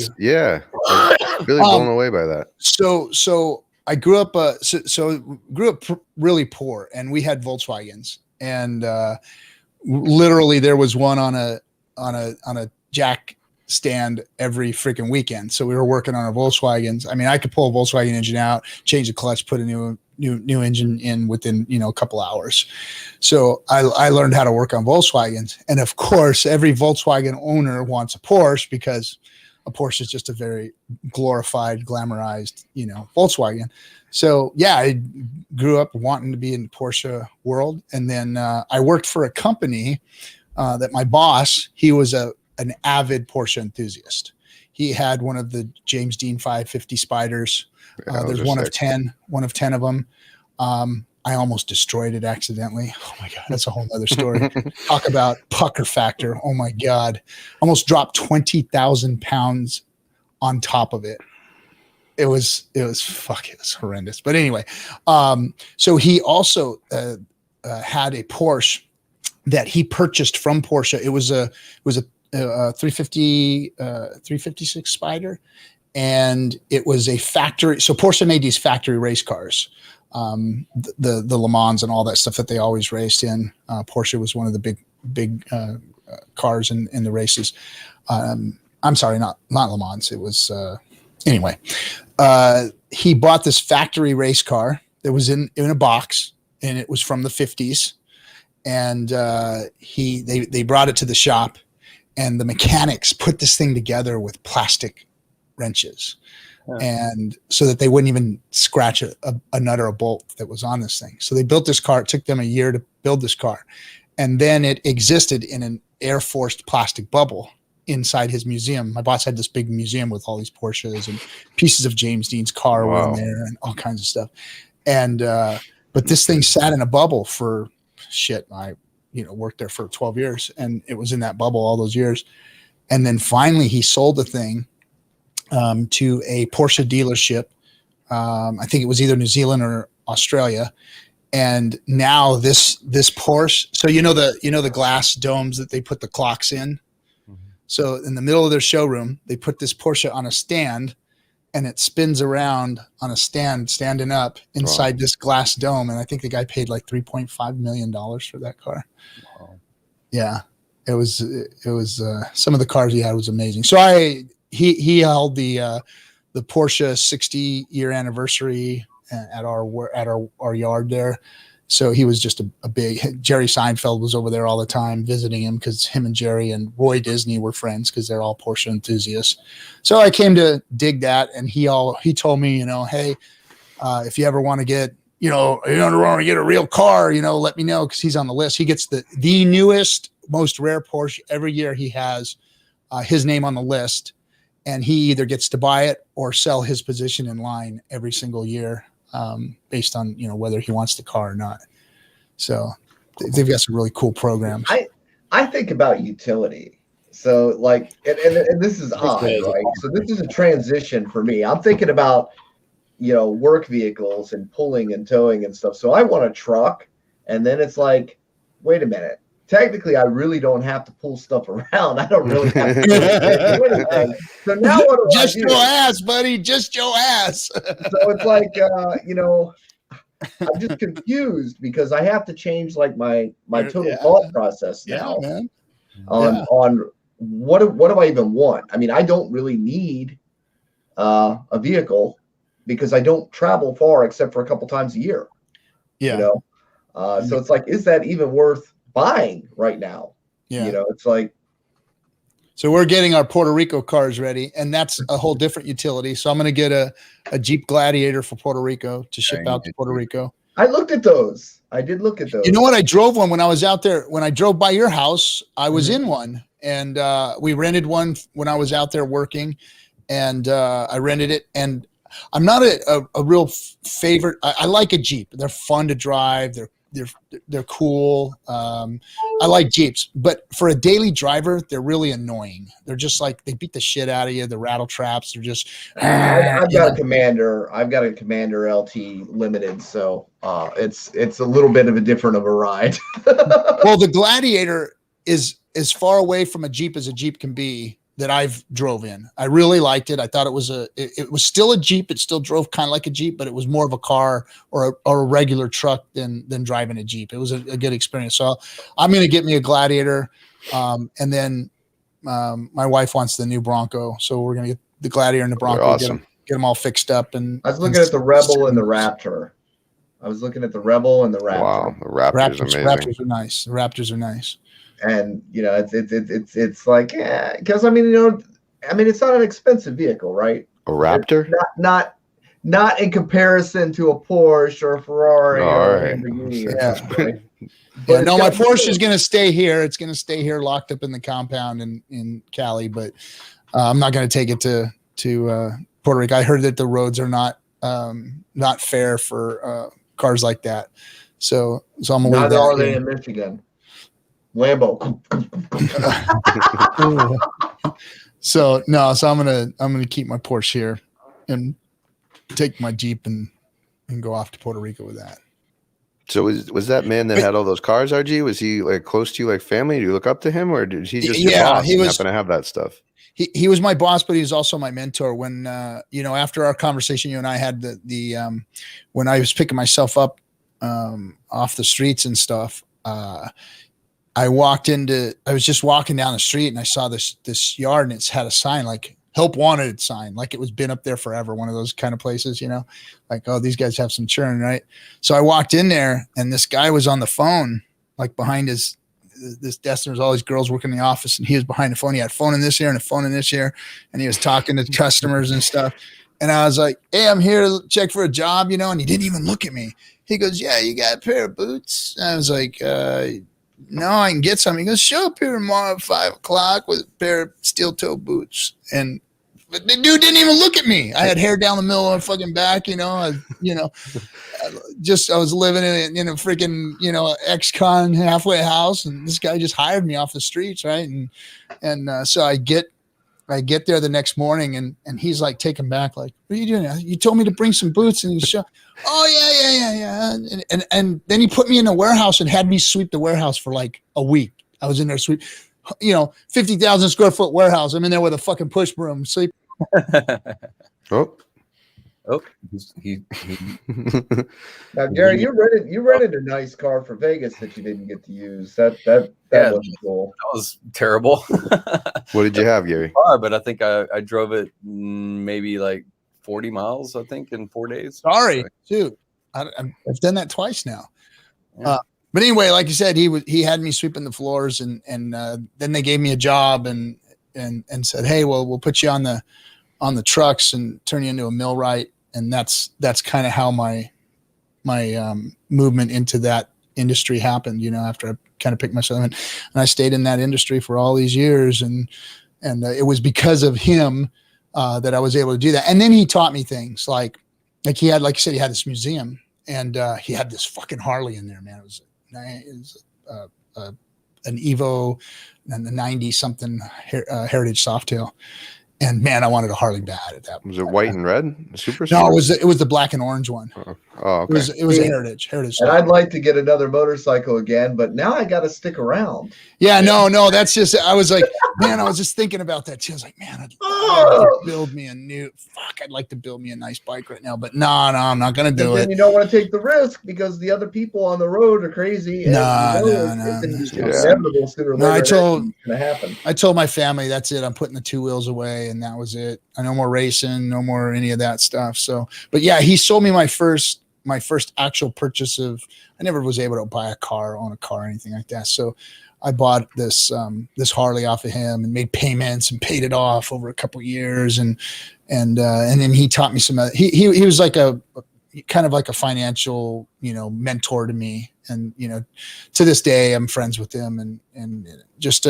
blown away by that. So I grew up really poor, and we had Volkswagens, and literally there was one on a jack stand every freaking weekend. So we were working on our Volkswagens. I mean, I could pull a Volkswagen engine out, change the clutch, put a new engine in within, a couple hours. So I learned how to work on Volkswagens. And of course, every Volkswagen owner wants a Porsche because a Porsche is just a very glorified, glamorized, Volkswagen. So yeah, I grew up wanting to be in the Porsche world. And then I worked for a company that my boss, he was an avid Porsche enthusiast. He had one of the James Dean 550 Spiders. There's one of 10 of them. I almost destroyed it accidentally. Oh my God, that's a whole other story. Talk about pucker factor. Oh my God. Almost dropped 20,000 pounds on top of it. It was horrendous. But anyway, so he also had a Porsche that he purchased from Porsche. It was a 356 Spider, and it was a factory. So Porsche made these factory race cars, the Le Mans and all that stuff that they always raced in. Porsche was one of the big cars in the races. I'm sorry, not Le Mans. It was anyway. He bought this factory race car that was in a box, and it was from the 50s. And they brought it to the shop, and the mechanics put this thing together with plastic wrenches, and so that they wouldn't even scratch a nut or a bolt that was on this thing. So they built this car. It took them a year to build this car, and then it existed in an air-forced plastic bubble inside his museum. My boss had this big museum with all these Porsches and pieces of James Dean's car were in there and all kinds of stuff. And but this thing sat in a bubble for I worked there for 12 years, and it was in that bubble all those years. And then finally he sold the thing to a Porsche dealership I think it was either New Zealand or Australia. And now this Porsche, so you know the glass domes that they put the clocks in. So in the middle of their showroom, they put this Porsche on a stand, and it spins around on a stand, standing up inside this glass dome. And I think the guy paid like $3.5 million for that car. Wow. Yeah, it was some of the cars he had was amazing. So he held the Porsche 60-year anniversary at our yard there. So he was just a big, Jerry Seinfeld was over there all the time visiting him, because him and Jerry and Roy Disney were friends, because they're all Porsche enthusiasts. So I came to dig that, and he told me, hey, if you ever want to get, you don't want to get a real car, let me know, because he's on the list. He gets the newest, most rare Porsche every year. He has his name on the list, and he either gets to buy it or sell his position in line every single year. Based on whether he wants the car or not. So they've got some really cool programs. I think about utility. So like, and this is odd, right? So this is a transition for me. I'm thinking about work vehicles and pulling and towing and stuff. So I want a truck, and then it's like, wait a minute. Technically, I really don't have to pull stuff around. I don't really have to do anything. So now what do just I do? Your ass, buddy. Just your ass. So it's like, I'm just confused, because I have to change like my total thought process now on what do I even want? I mean, I don't really need a vehicle, because I don't travel far except for a couple times a year. Yeah. So it's like, is that even worth buying right now? It's like, so we're getting our Puerto Rico cars ready, and that's a whole different utility. So I'm going to get a Jeep Gladiator for Puerto Rico to ship out to Puerto Rico. I looked at those. I did look at those. You know what? I drove one when I was out there. When I drove by your house, I was in one, and we rented one when I was out there working, and I rented it. And I'm not a real favorite. I like a Jeep. They're fun to drive. They're cool. I like Jeeps, but for a daily driver, they're really annoying. They're just like, they beat the shit out of you. The rattle traps. They're just. I've got a Commander. I've got a Commander LT Limited, so it's a little bit of a ride. Well, the Gladiator is as far away from a Jeep as a Jeep can be that I've drove in. I really liked it. I thought it was still a Jeep. It still drove kind of like a Jeep, but it was more of a car or a regular truck than driving a Jeep. It was a good experience. So I'm going to get me a Gladiator. And then my wife wants the new Bronco. So we're going to get the Gladiator and the Bronco, awesome. Get them all fixed up. And I was looking at the Rebel and the Raptor. Wow, the Raptor's amazing. Raptors are nice. The Raptors are nice. And it's like, because I mean, it's not an expensive vehicle, right? A Raptor? Not in comparison to a Porsche or a Ferrari or right. a Lamborghini. No, my Porsche is going to stay here. It's going to stay here, locked up in the compound in Cali. But I'm not going to take it to Puerto Rico. I heard that the roads are not fair for cars like that. So I'm gonna leave that. Neither are they in Michigan. Lambo. So I'm gonna keep my Porsche here and take my Jeep and go off to Puerto Rico with that. So was that man that had all those cars, RG? Was he like close to you, like family? Do you look up to him, or did he just your boss he was happen to have that stuff? He was my boss, but he was also my mentor. When after our conversation you and I had, the when I was picking myself up off the streets and stuff, I was just walking down the street and I saw this yard, and it's had a sign like help wanted sign, like it was been up there forever. One of those kind of places, like, oh, these guys have some churn, right? So I walked in there, and this guy was on the phone, like behind this desk. There was all these girls working in the office, and he was behind the phone. He had a phone in this ear and a phone in this ear, and he was talking to customers and stuff. And I was like, hey, I'm here to check for a job, and he didn't even look at me. He goes, yeah, you got a pair of boots? And I was like, no, I can get some. He goes, show up here tomorrow at 5:00 with a pair of steel toe boots. And but the dude didn't even look at me. I had hair down the middle of my fucking back, I was living in a freaking, ex-con halfway house, and this guy just hired me off the streets, right? And so I get I get there the next morning and he's like taken back, like, what are you doing? You told me to bring some boots and you oh yeah. And then he put me in a warehouse and had me sweep the warehouse for like a week. I was in there 50,000 square foot warehouse. I'm in there with a fucking push broom, sleep. Oh, he Now, Gary, you rented a nice car for Vegas that you didn't get to use. That was cool. That was terrible. What did you have, Gary? Car, but I think I drove it maybe like 40 miles, I think, in 4 days. Sorry, dude. I've done that twice now. Yeah. But anyway, like you said, he had me sweeping the floors and then they gave me a job and said, hey, well, we'll put you on the trucks and turn you into a millwright. And that's kind of how my movement into that industry happened, after I kind of picked myself in. And I stayed in that industry for all these years. And it was because of him that I was able to do that. And then he taught me things like he had, like you said, he had this museum and he had this fucking Harley in there, man. It was an Evo and the 90 something Heritage Softail. And man, I wanted a Harley bad at that point. Was it white and red? Super? No, it was the black and orange one. Oh, okay. It was a Heritage. And I'd like to get another motorcycle again, but now I got to stick around. Yeah, no, that's just, I was like, man, I was just thinking about that too. I was like, man, I'd like to build me I'd like to build me a nice bike right now, but no, I'm not going to do it. Then you don't want to take the risk because the other people on the road are crazy. And it's inevitable sooner or later. It's going to happen. I told my family, that's it. I'm putting the two wheels away, and that was it. No more racing, no more any of that stuff. So, but yeah, he sold me my first actual purchase I never was able to buy a car, own a car, or anything like that. So I bought this Harley off of him and made payments and paid it off over a couple of years. And then he taught me some, he was like a kind of like a financial, mentor to me. And, to this day I'm friends with him and just,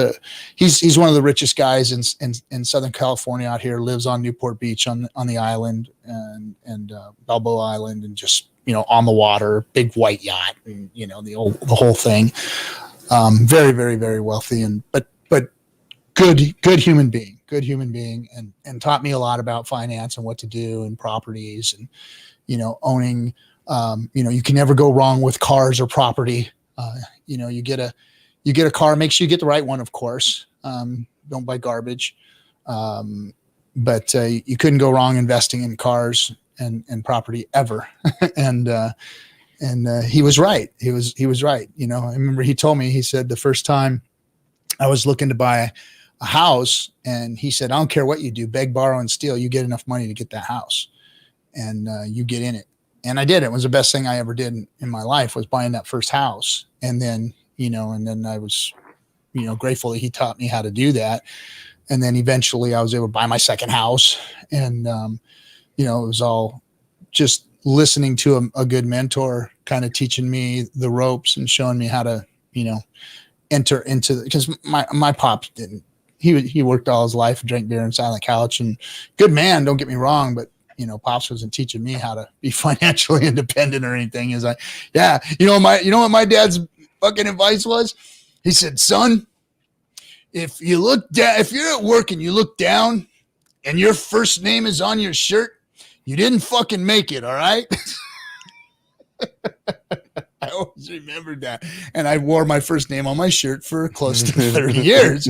he's one of the richest guys in Southern California out here, lives on Newport Beach on the island and Balboa Island and just, on the water, big white yacht, and, the whole thing. Very, very, very wealthy but good human being and taught me a lot about finance and what to do and properties and, owning, you can never go wrong with cars or property. You get a car, make sure you get the right one, of course. Don't buy garbage. But you couldn't go wrong investing in cars and property ever. And he was right. He was right. I remember he told me, he said the first time I was looking to buy a house and he said, I don't care what you do, beg, borrow, and steal, you get enough money to get that house and you get in it. And I did. It was the best thing I ever did in my life was buying that first house. And then, and then I was, grateful that he taught me how to do that. And then eventually I was able to buy my second house and, it was all just listening to a good mentor kind of teaching me the ropes and showing me how to, enter into because my pops didn't, he worked all his life and drank beer and sat on the couch and good man, don't get me wrong, but pops wasn't teaching me how to be financially independent or anything. He's like, yeah, what my dad's fucking advice was? He said, son, if you look down, if you're at work and you look down and your first name is on your shirt, you didn't fucking make it. All right. I always remembered that. And I wore my first name on my shirt for close to 30 years.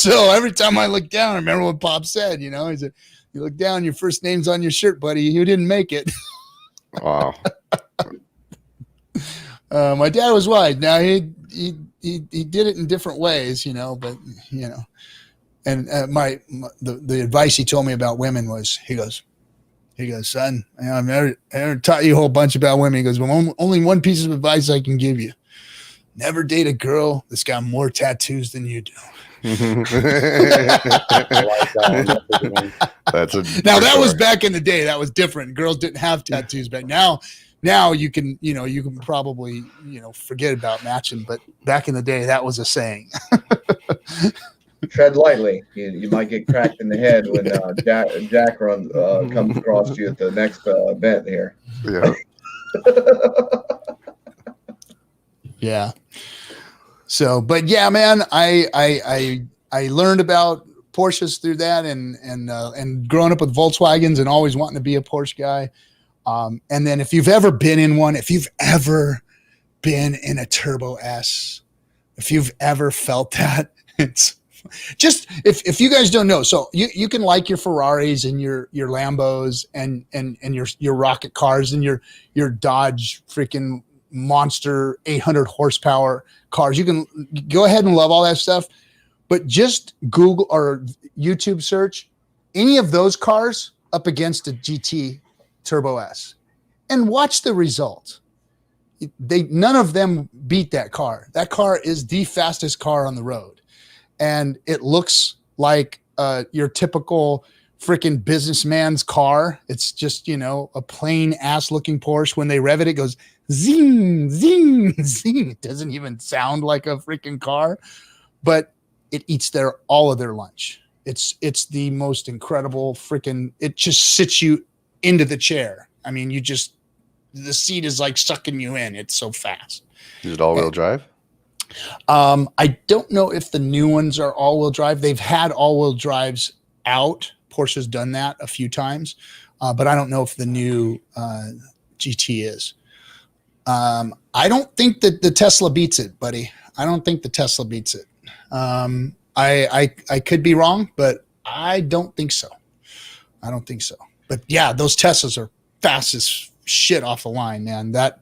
So every time I look down, I remember what Pop said, he said, you look down, your first name's on your shirt, buddy. You didn't make it. Wow. My dad was wise. Now he did it in different ways, but and the advice he told me about women was, he goes, son, I've never taught you a whole bunch about women. He goes, well, only one piece of advice I can give you. Never date a girl that's got more tattoos than you do. That was back in the day. That was different. Girls didn't have tattoos back now you can probably forget about matching, but back in the day that was a saying. Tread lightly. You might get cracked in the head when Jack comes across you at the next event here. Yeah. Yeah. So, but yeah, man, I learned about Porsches through that, and growing up with Volkswagens and always wanting to be a Porsche guy. And then if you've ever been in one, if you've ever been in a Turbo S, if you've ever felt that, it's just, if you guys don't know, so you can like your Ferraris and your Lambos and your rocket cars and your Dodge freaking monster 800 horsepower cars. You can go ahead and love all that stuff, but just Google or YouTube search any of those cars up against a GT Turbo S and watch the result. None of them beat that car. That car is the fastest car on the road. And it looks like your typical freaking businessman's car. It's just, a plain ass looking Porsche. When they rev it, it goes zing, zing, zing. It doesn't even sound like a freaking car, but it eats all of their lunch. It's the most incredible freaking, it just sits you into the chair. I mean, the seat is like sucking you in. It's so fast. Is it all-wheel drive? I don't know if the new ones are all-wheel drive. They've had all-wheel drives out. Porsche's done that a few times, but I don't know if the new GT is. I don't think that the Tesla beats it, buddy. I don't think the Tesla beats it. I could be wrong, but I don't think so. But yeah, those Teslas are fast as shit off the line, man. That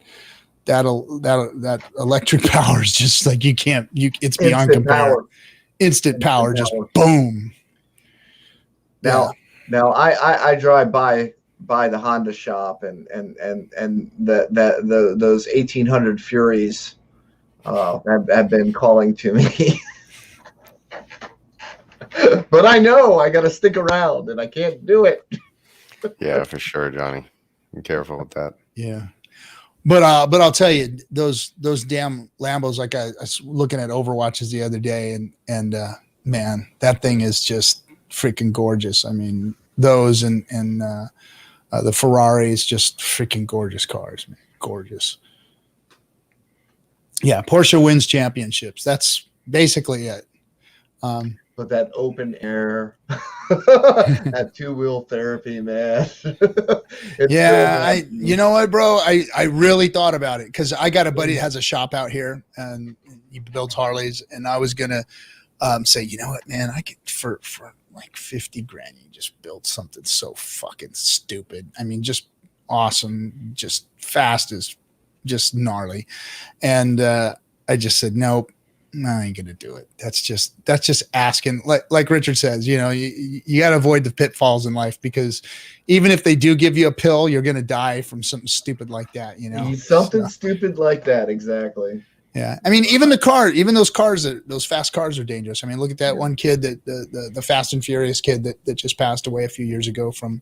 electric power is just like it's beyond compare. Instant power, just boom. Now I drive by the Honda shop and those 1800 Furies have been calling to me. But I know I got to stick around and I can't do it. Yeah, for sure, Johnny. Be careful with that. Yeah. But I'll tell you, those damn Lambos, like I was looking at Overwatches the other day, and man, that thing is just freaking gorgeous. I mean, those and the Ferraris, just freaking gorgeous cars, man. Gorgeous. Yeah, Porsche wins championships. That's basically it. But that open air, that two-wheel therapy, man. You know what, bro? I really thought about it because I got a buddy that has a shop out here and he builds Harleys, and I was gonna say, you know what, man, I could for like 50 grand, you just build something so fucking stupid. I mean, just awesome, just fast as just gnarly. And I just said, nope. No, I ain't gonna do it. That's just asking. Like Richard says, you got to avoid the pitfalls in life, because even if they do give you a pill, you're gonna die from something stupid like that. Something stupid like that, exactly. Yeah, I mean, even those fast cars are dangerous. I mean, look at that one kid, that the Fast and Furious kid that just passed away a few years ago from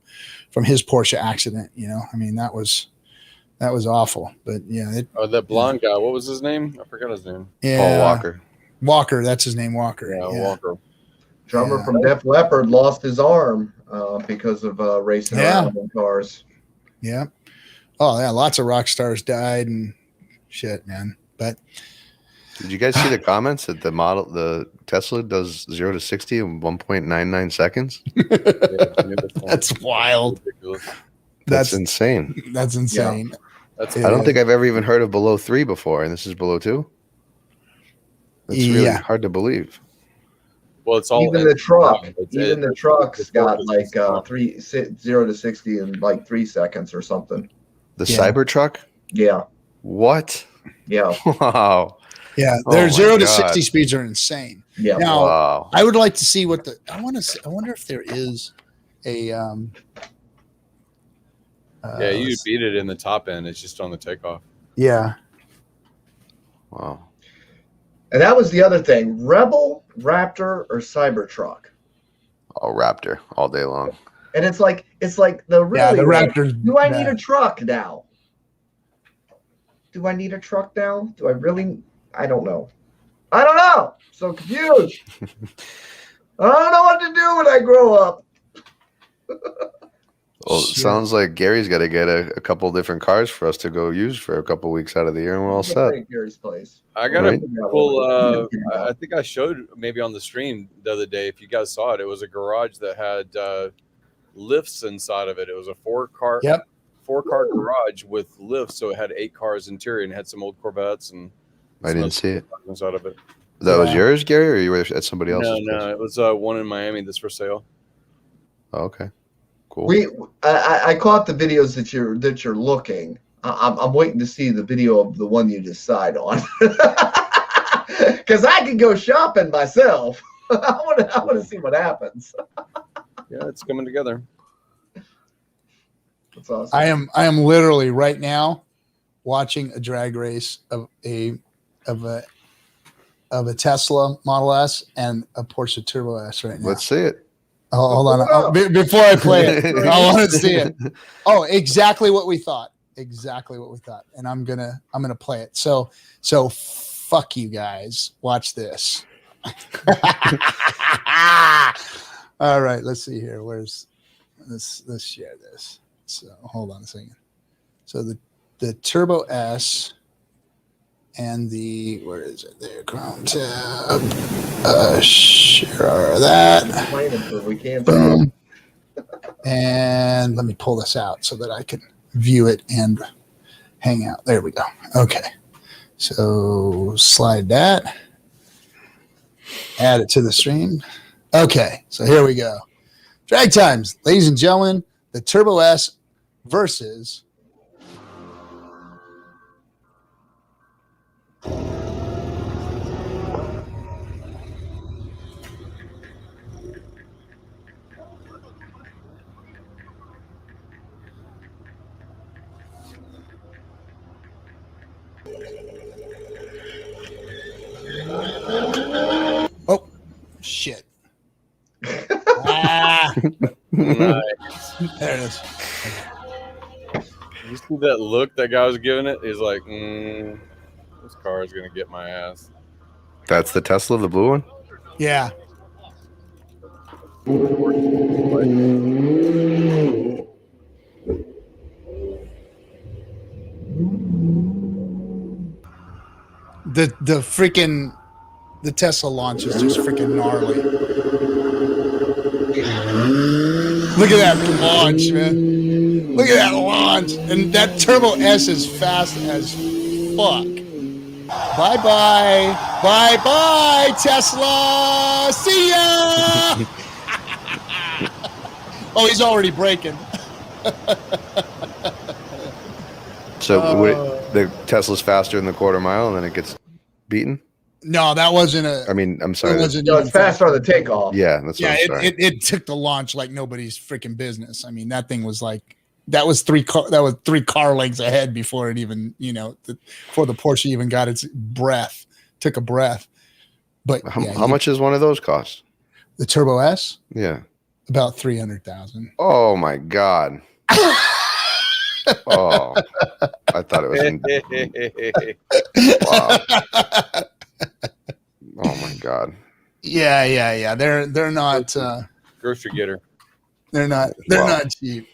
his Porsche accident. I mean, that was awful. But yeah, that blonde guy, what was his name? I forgot his name. Yeah, Paul Walker. Walker, that's his name, Walker. Yeah. Walker. Drummer from Def Leppard lost his arm because of racing around in cars. Yeah. Oh yeah, lots of rock stars died and shit, man. But did you guys see the comments that the Tesla does 0 to 60 in 1.99 seconds? That's wild. That's insane. That's insane. Yeah. I don't think I've ever even heard of below 3 before, and this is below 2. That's really hard to believe. Well, it's all even the truck. Even the truck's got like 0 to 60 in like 3 seconds or something. The Cybertruck? Yeah. What? Yeah. Wow. Yeah, their 0 to 60 speeds are insane. Yeah. Now, I would like to see I wonder if there is a you beat it in the top end. It's just on the takeoff. Yeah. Wow. And that was the other thing. Rebel, Raptor, or Cybertruck? Oh, Raptor all day long. And it's like the Raptor. Do I need a truck now? Do I need a truck now? Do I really? I don't know. So confused. I don't know what to do when I grow up. Well, it Shit. sounds like Gary's got to get a couple different cars for us to go use for a couple weeks out of the year, and we're all set. Gary's place. I got Right. a cool. I think I showed maybe on the stream the other day. If you guys saw it, it was a garage that had lifts inside of it. It was a four-car garage with lifts, so it had 8 cars interior and had some old Corvettes and. I didn't see it. Inside of it. That was yours, Gary, or you were at somebody else's? No, it was one in Miami that's for sale. Oh, okay, cool. I caught the videos that you're looking. I'm waiting to see the video of the one you decide on, because I can go shopping myself. I want to see what happens. Yeah, it's coming together. That's awesome. I am literally right now watching a drag race of a Tesla Model S and a Porsche Turbo S right now. Let's see it. Oh, hold on. Before I play it, I want to see it. Oh, exactly what we thought. Exactly what we thought. And I'm gonna play it. So fuck you guys. Watch this. All right, let's see here. Where's this? Let's share this. So hold on a second. So the Turbo S and where is it? There, Chrome tab. Share that. We can't. Boom. And let me pull this out so that I can view it and hang out. There we go. Okay. So slide that. Add it to the stream. Okay. So here we go. Drag times, ladies and gentlemen. The Turbo S versus oh shit. Nice. There it is. You see that look that guy was giving it? He's like, this car is gonna get my ass. That's the Tesla, the blue one? Yeah. The freaking Tesla launch is just freaking gnarly. Look at that launch, man. Look at that launch. And that Turbo S is fast as fuck. Bye-bye. Bye-bye, Tesla. See ya. Oh, he's already braking. So the Tesla's faster in the quarter mile and then it gets beaten? No, that wasn't a. I mean, I'm sorry. No, it's faster on the takeoff. Yeah, that's what I'm sorry. It took the launch like nobody's freaking business. I mean, that thing was like that was three car lengths ahead before it even, before the Porsche even got its breath, took a breath. But how much does one of those cost? The Turbo S? Yeah. About 300,000. Oh my God. Oh, I thought it was. Wow. Oh my God. Yeah. They're not Grocery getter. They're not cheap.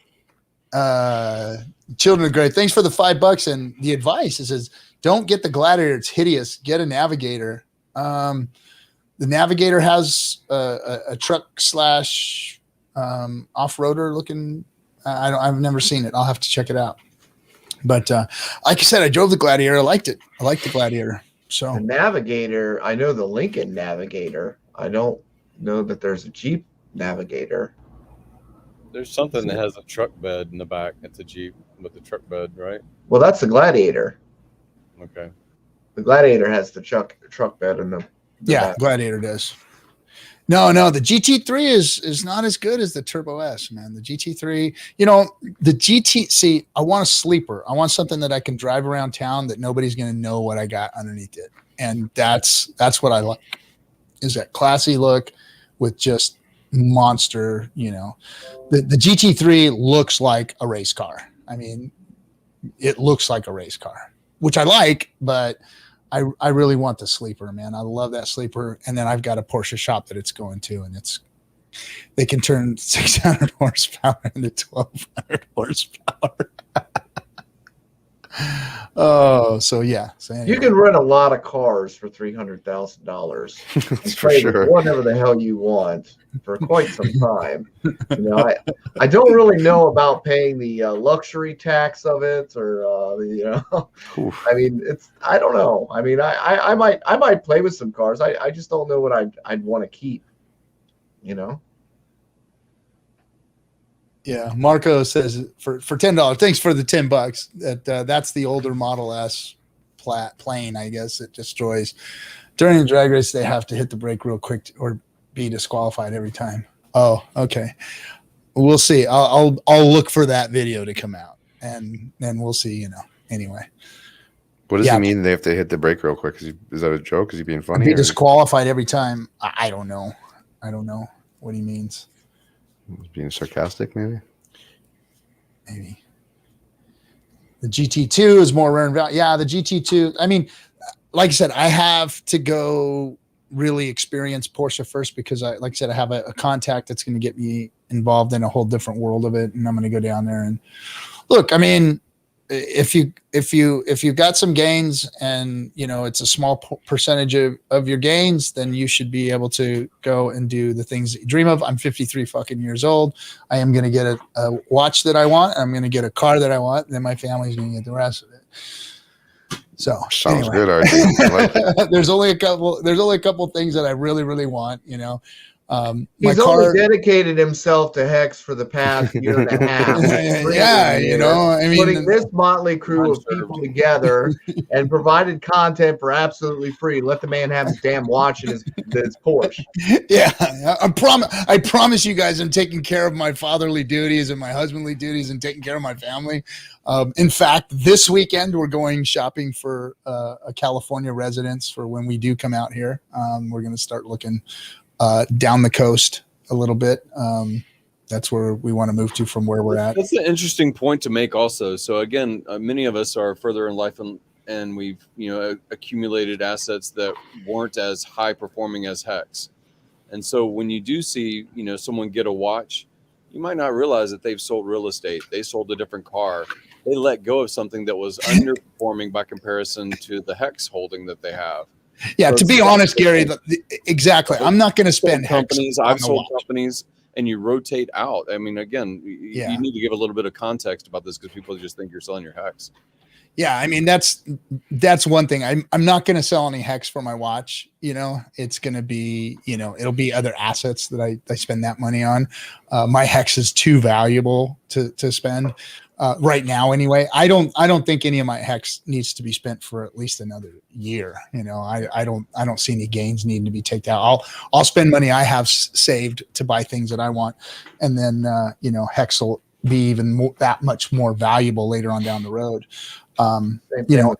Children are great. Thanks for the $5 and the advice. It says, don't get the Gladiator. It's hideous. Get a Navigator. The Navigator has a truck slash off-roader looking. I've never seen it. I'll have to check it out. But like I said, I drove the Gladiator. I liked it. I liked the Gladiator. So the Navigator, I know the Lincoln Navigator. I don't know that there's a Jeep Navigator. There's something that has a truck bed in the back. It's a Jeep with the truck bed, right? Well, that's the Gladiator. Okay. The Gladiator has the truck bed in the back. Gladiator does. No, the GT3 is not as good as the Turbo S, man. The GT3, see, I want a sleeper. I want something that I can drive around town that nobody's going to know what I got underneath it. And that's what I like, is that classy look with just monster, The GT3 looks like a race car. I mean, it looks like a race car, which I like, but I really want the sleeper, man. I love that sleeper. And then I've got a Porsche shop that it's going to, and it's They can turn 600 horsepower into 1,200 horsepower. Oh, so yeah. So anyway. You can rent a lot of cars for $300,000 and For play with sure. whatever the hell you want for quite some time. You know, I don't really know about paying the luxury tax of it, or you know, Oof. I mean, I don't know. I mean, I might play with some cars. I just don't know what I'd want to keep. You know. Yeah, Marco says for $10. Thanks for the $10. That's the older Model S plane, I guess. It destroys during the drag race. They have to hit the brake real quick or be disqualified every time. Oh, okay. We'll see. I'll look for that video to come out, and then we'll see. You know. Anyway, What does he mean they have to hit the brake real quick? Is that a joke? Is he being funny? Be disqualified every time. I don't know. I don't know what he means. Being sarcastic, maybe. Maybe. The GT2 is more rare and value. Yeah, the GT2. I mean, like I said, I have to go really experience Porsche first because I have a contact that's going to get me involved in a whole different world of it, and I'm going to go down there and look. I mean, if you got some gains and you know it's a small percentage of your gains, then you should be able to go and do the things that you dream of. I'm 53 fucking years old. I am going to get a watch that I want. I'm going to get a car that I want. And then my family's going to get the rest of it. So sounds anyway. good, RJ. Like there's only a couple things that I really, really want, you know. He's only dedicated himself to Hex for the past year and a half. Yeah, you know, I mean, putting this motley crew of people together and provided content for absolutely free. Let the man have his damn watch and his Porsche. Yeah, I promise you guys, I'm taking care of my fatherly duties and my husbandly duties and taking care of my family. In fact, this weekend we're going shopping for a California residence for when we do come out here. We're going to start looking down the coast a little bit. That's where we want to move to from where we're at. That's an interesting point to make also. So again, many of us are further in life and we've, you know, accumulated assets that weren't as high performing as Hex. And so when you do see, you know, someone get a watch, you might not realize that they've sold real estate. They sold a different car. They let go of something that was underperforming by comparison to the Hex holding that they have. Yeah, so to be honest, Gary, exactly. I'm not going to spend companies. I've sold companies, and you rotate out. I mean, again, you need to give a little bit of context about this because people just think you're selling your Hex. Yeah, I mean that's one thing. I'm not going to sell any Hex for my watch. You know, it's going to be, you know, it'll be other assets that I spend that money on. My Hex is too valuable to spend. Right now, anyway, I don't think any of my Hex needs to be spent for at least another year. You know, I don't see any gains needing to be taken out. I'll spend money I have saved to buy things that I want, and then you know, Hex will be even that much more valuable later on down the road. You know,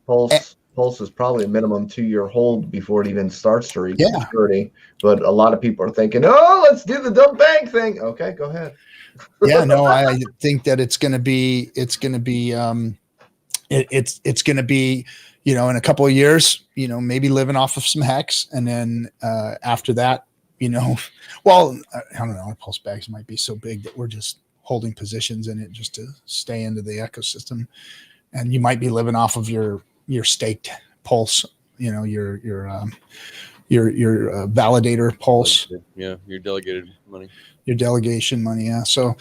Pulse is probably a minimum 2-year hold before it even starts to reach maturity. But a lot of people are thinking, oh, let's do the dumb bank thing. Okay, go ahead. Yeah, no, I think that it's going to be, you know, in a couple of years, you know, maybe living off of some Hex. And then after that, you know, well, I don't know, our Pulse bags might be so big that we're just holding positions in it just to stay into the ecosystem. And you might be living off of your staked Pulse, you know, your validator Pulse. Yeah, your delegated money. Your delegation money, yeah. So,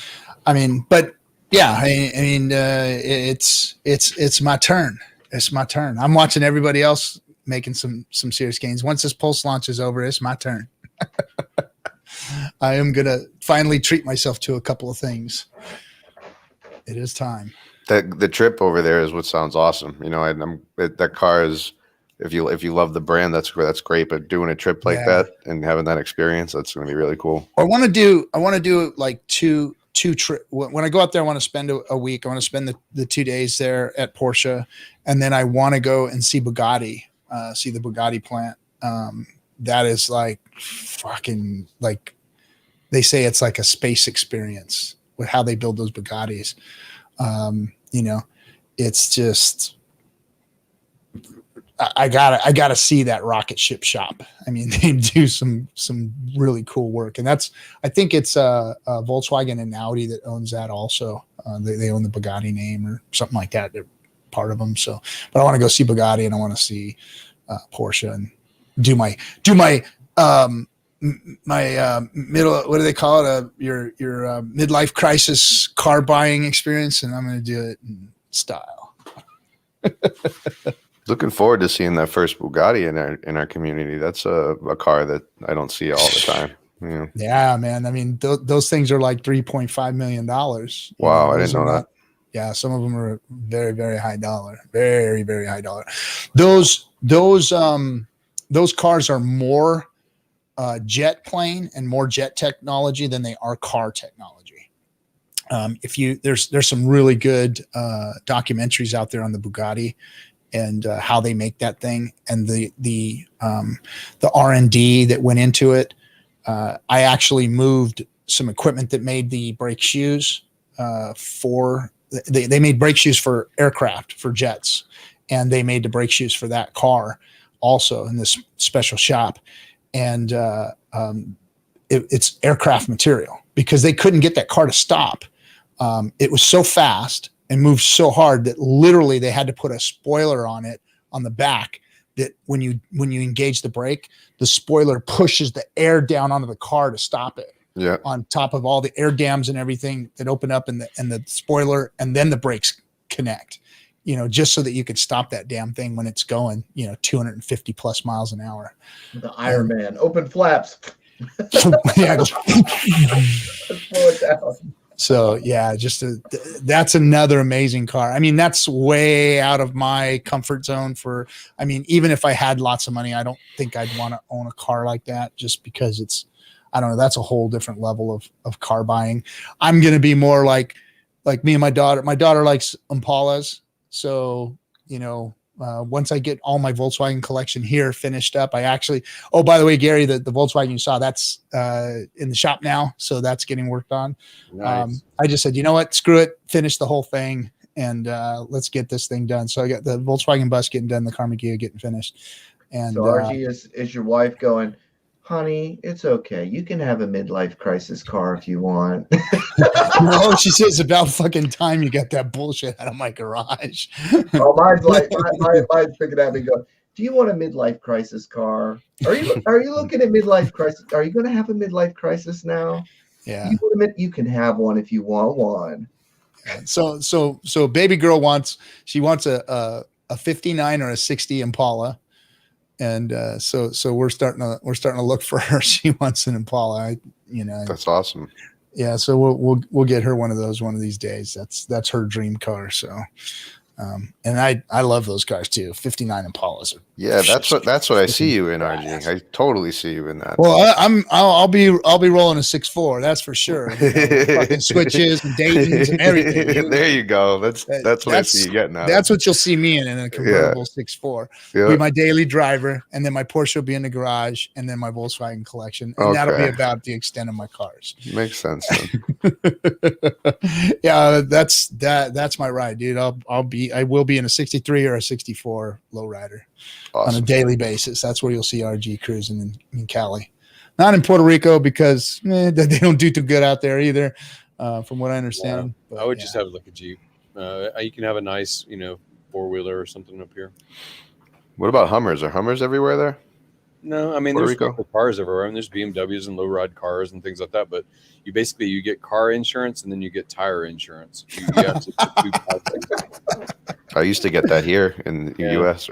I mean, but yeah, I mean, it's my turn. It's my turn. I'm watching everybody else making some serious gains. Once this Pulse launch is over, it's my turn. I am gonna finally treat myself to a couple of things. It is time. The trip over there is what sounds awesome. You know, that car is. If you love the brand, that's great. But doing a trip like that and having that experience, that's going to be really cool. I want to do like two trip. When I go out there, I want to spend a week. I want to spend the 2 days there at Porsche, and then I want to go and see Bugatti, see the Bugatti plant. That is like fucking, like they say it's like a space experience with how they build those Bugattis. You know, it's just I gotta see that rocket ship shop. I mean, they do some really cool work, and I think it's Volkswagen and Audi that owns that also. They own the Bugatti name or something like that. They're part of them. So, but I want to go see Bugatti and I want to see Porsche and do my middle, what do they call it? Your midlife crisis car buying experience, and I'm going to do it in style. Looking forward to seeing that first Bugatti in our community. That's a car that I don't see all the time. Yeah, yeah, man. I mean, those things are like $3.5 million. Wow, I didn't know that. Yeah, some of them are very, very high dollar. Very, very high dollar. Those cars are more jet plane and more jet technology than they are car technology. There's some really good documentaries out there on the Bugatti and how they make that thing and the R&D that went into it. I actually moved some equipment that made the brake shoes they made brake shoes for aircraft, for jets, and they made the brake shoes for that car also in this special shop. And it's aircraft material because they couldn't get that car to stop. It was so fast and moved so hard that literally they had to put a spoiler on it on the back that when you engage the brake, the spoiler pushes the air down onto the car to stop it. Yeah. On top of all the air dams and everything that open up and the spoiler, and then the brakes connect, just so that you could stop that damn thing when it's going, 250 plus miles an hour. The Iron Man, open flaps. Yeah. Pull it down. So yeah, that's another amazing car. I mean, that's way out of my comfort zone even if I had lots of money, I don't think I'd want to own a car like that just because I don't know. That's a whole different level of car buying. I'm going to be more like me and my daughter. My daughter likes Impalas. So, once I get all my Volkswagen collection here finished up, by the way, Gary, the Volkswagen you saw, that's in the shop now. So that's getting worked on. Nice. I just said, you know what, screw it. Finish the whole thing. And let's get this thing done. So I got the Volkswagen bus getting done, the Karma Gia getting finished. And so RG is your wife going, honey, it's okay. You can have a midlife crisis car if you want. No, she says, about fucking time you got that bullshit out of my garage. Oh, mine's picking at me going, do you want a midlife crisis car? Are you looking at midlife crisis? Are you going to have a midlife crisis now? Yeah. You can have one if you want one. So baby girl wants a 59 or a 60 Impala. And so we're starting to look for her. She wants an Impala. That's awesome. Yeah, so we'll get her one of those one of these days. That's her dream car. So, and I love those cars too. 59 Impalas. Yeah, that's what I see you in, RG. I totally see you in that. Well, I'll be rolling a 6.4. That's for sure. Fucking switches and Dayton's and everything. There you go. That's what I see you getting out. That's what you'll see me in a convertible 6.4. Yeah. Be my daily driver, and then my Porsche will be in the garage, and then my Volkswagen collection, and that'll be about the extent of my cars. Makes sense. Yeah, that's my ride, dude. I will be in a 63 or a 64 lowrider. Awesome. On a daily basis. That's where you'll see RG cruising in Cali. Not in Puerto Rico because they don't do too good out there either, from what I understand. Yeah. But, I would just have like a Jeep. You can have a nice, four-wheeler or something up here. What about Hummers? Are Hummers everywhere there? No, I mean, there's cars everywhere. And there's BMWs and low-ride cars and things like that. But you get car insurance and then you get tire insurance. You have to I used to get that here in the U.S.,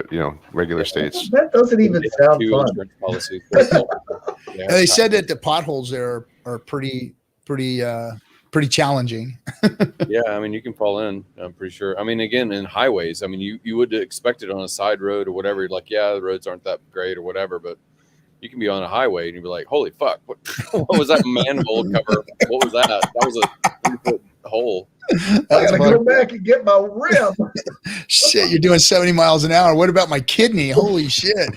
regular states. That doesn't even sound fun. Policies. They said that the potholes there are pretty challenging. Yeah, I mean, you can fall in, I'm pretty sure. I mean, again, in highways, I mean, you would expect it on a side road or whatever. You're like, yeah, the roads aren't that great or whatever, but you can be on a highway and you'd be like, holy fuck, what was that manhole cover? What was that? That was a 3-foot hole. I gotta go back and get my rim. Shit, you're doing 70 miles an hour. What about my kidney? Holy shit.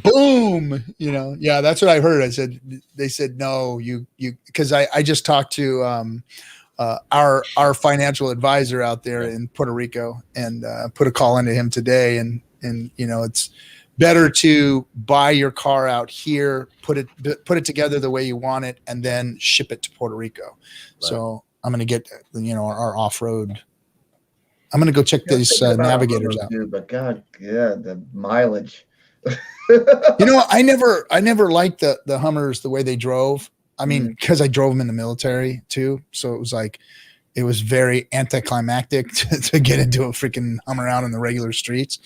Boom. Yeah, that's what I heard. They said, no, you, because I just talked to our financial advisor out there in Puerto Rico and put a call into him today. And And it's better to buy your car out here, put it together the way you want it, and then ship it to Puerto Rico. Right. So I'm going to get our off-road. I'm going to go check these navigators out. Too, but God, yeah, the mileage. I never liked the Hummers the way they drove. I mean, because I drove them in the military too, so it was very anticlimactic to get into a freaking Hummer out on the regular streets.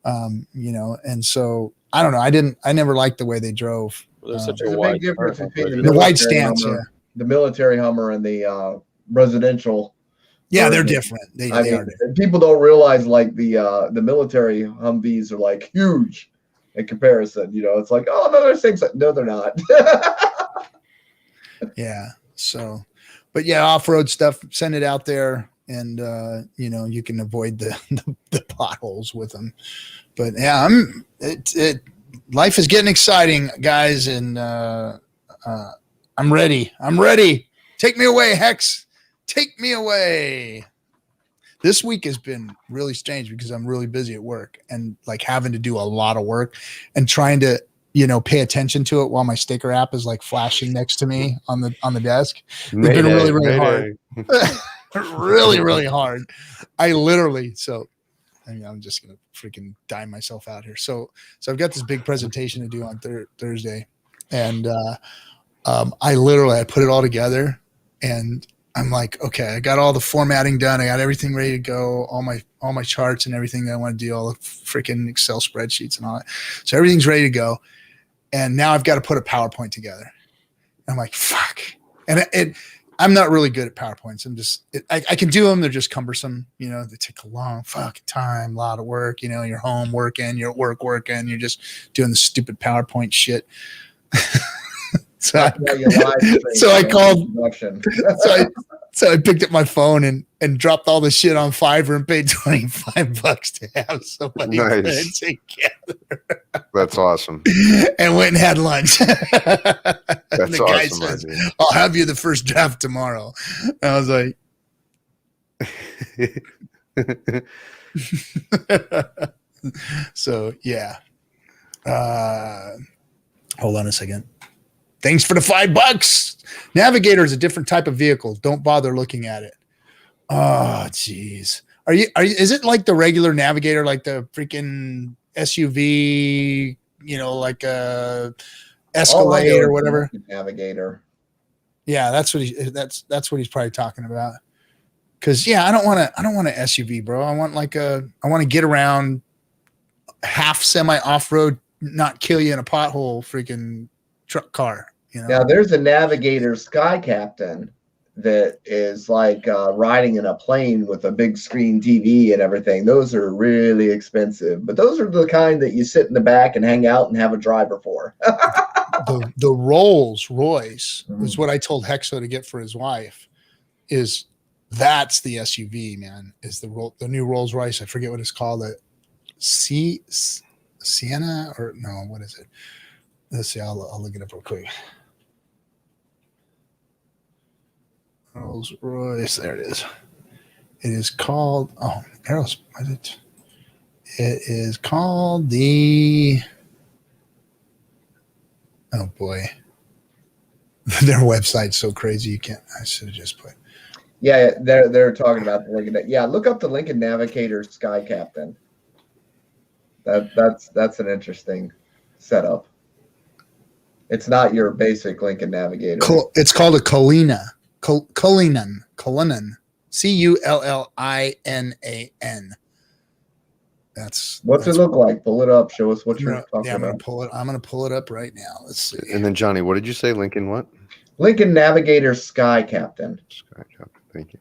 And so I don't know. I never liked the way they drove. There's such a big difference between the wide stance, Hummer, the military Hummer, and the residential. Yeah, they're different. They are different. People don't realize the military Humvees are like huge in comparison. It's like, oh no, they're same size. No, they're not. Yeah. So, but yeah, off-road stuff. Send it out there, and you can avoid the potholes with them. But yeah, life is getting exciting, guys, and I'm ready. Take me away, Hex. Take me away. This week has been really strange because I'm really busy at work and having to do a lot of work and trying to, pay attention to it while my sticker app is flashing next to me on the desk. It's been really, really hard. Really, really hard. I'm just going to freaking die myself out here. So I've got this big presentation to do on Thursday, and I put it all together, and I'm like, okay, I got all the formatting done. I got everything ready to go, all my charts and everything that I want to do, all the freaking Excel spreadsheets and all that. So everything's ready to go. And now I've got to put a PowerPoint together. I'm like, fuck. And I'm not really good at PowerPoints. I can do them. They're just cumbersome. They take a long fucking time, a lot of work. You're home working, you're at work working, you're just doing the stupid PowerPoint shit. So I picked up my phone and dropped all the shit on Fiverr and paid $25 to have somebody put it together. That's awesome. And went and had lunch. That's the guy says, I'll have you the first draft tomorrow. And I was like, so yeah. Hold on a second. Thanks for the $5. Navigator is a different type of vehicle. Don't bother looking at it. Oh, geez. Is it like the regular Navigator, like the freaking SUV, like a Escalade or whatever? Navigator. Yeah, that's what he's probably talking about. Cause yeah, I don't want an SUV, bro. I want to get around half semi off-road, not kill you in a pothole freaking truck car. Now there's a Navigator Sky Captain that is like riding in a plane with a big screen TV and everything. Those are really expensive, but those are the kind that you sit in the back and hang out and have a driver for. the Rolls Royce is what I told Hexo to get for his wife. That's the SUV, man. Is the new Rolls Royce? I forget what it's called. Sienna or no? What is it? Let's see. I'll look it up real quick. Rolls Royce. There it is. It is called. Oh, Aerospace. It is called the. Oh boy, their website's so crazy you can't. I should have just put. Yeah, they're talking about the Lincoln. Yeah, look up the Lincoln Navigator Sky Captain. That's an interesting setup. It's not your basic Lincoln Navigator. It's called a Cullinan. Cullinan. Cullinan. What's it look like? Pull it up. Show us what you're talking about. I'm going to pull it up right now. Let's see. And then Johnny, what did you say? Lincoln what? Lincoln Navigator Sky Captain. Sky Captain. Thank you.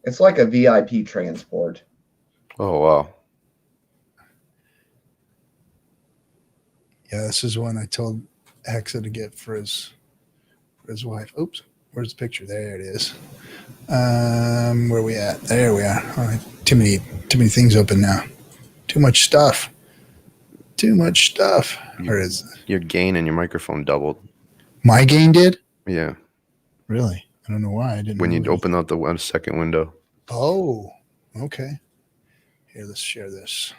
It's like a VIP transport. Oh, wow. Yeah, this is one I told Hexa to get for his wife. Oops, where's the picture? There it is. Where are we at? There we are. All right. Too many things open now. Too much stuff. Where is it? Your gain in your microphone doubled. My gain did? Yeah. Really? I don't know why I didn't. When you know open up the one second window. Oh, okay. Here, let's share this.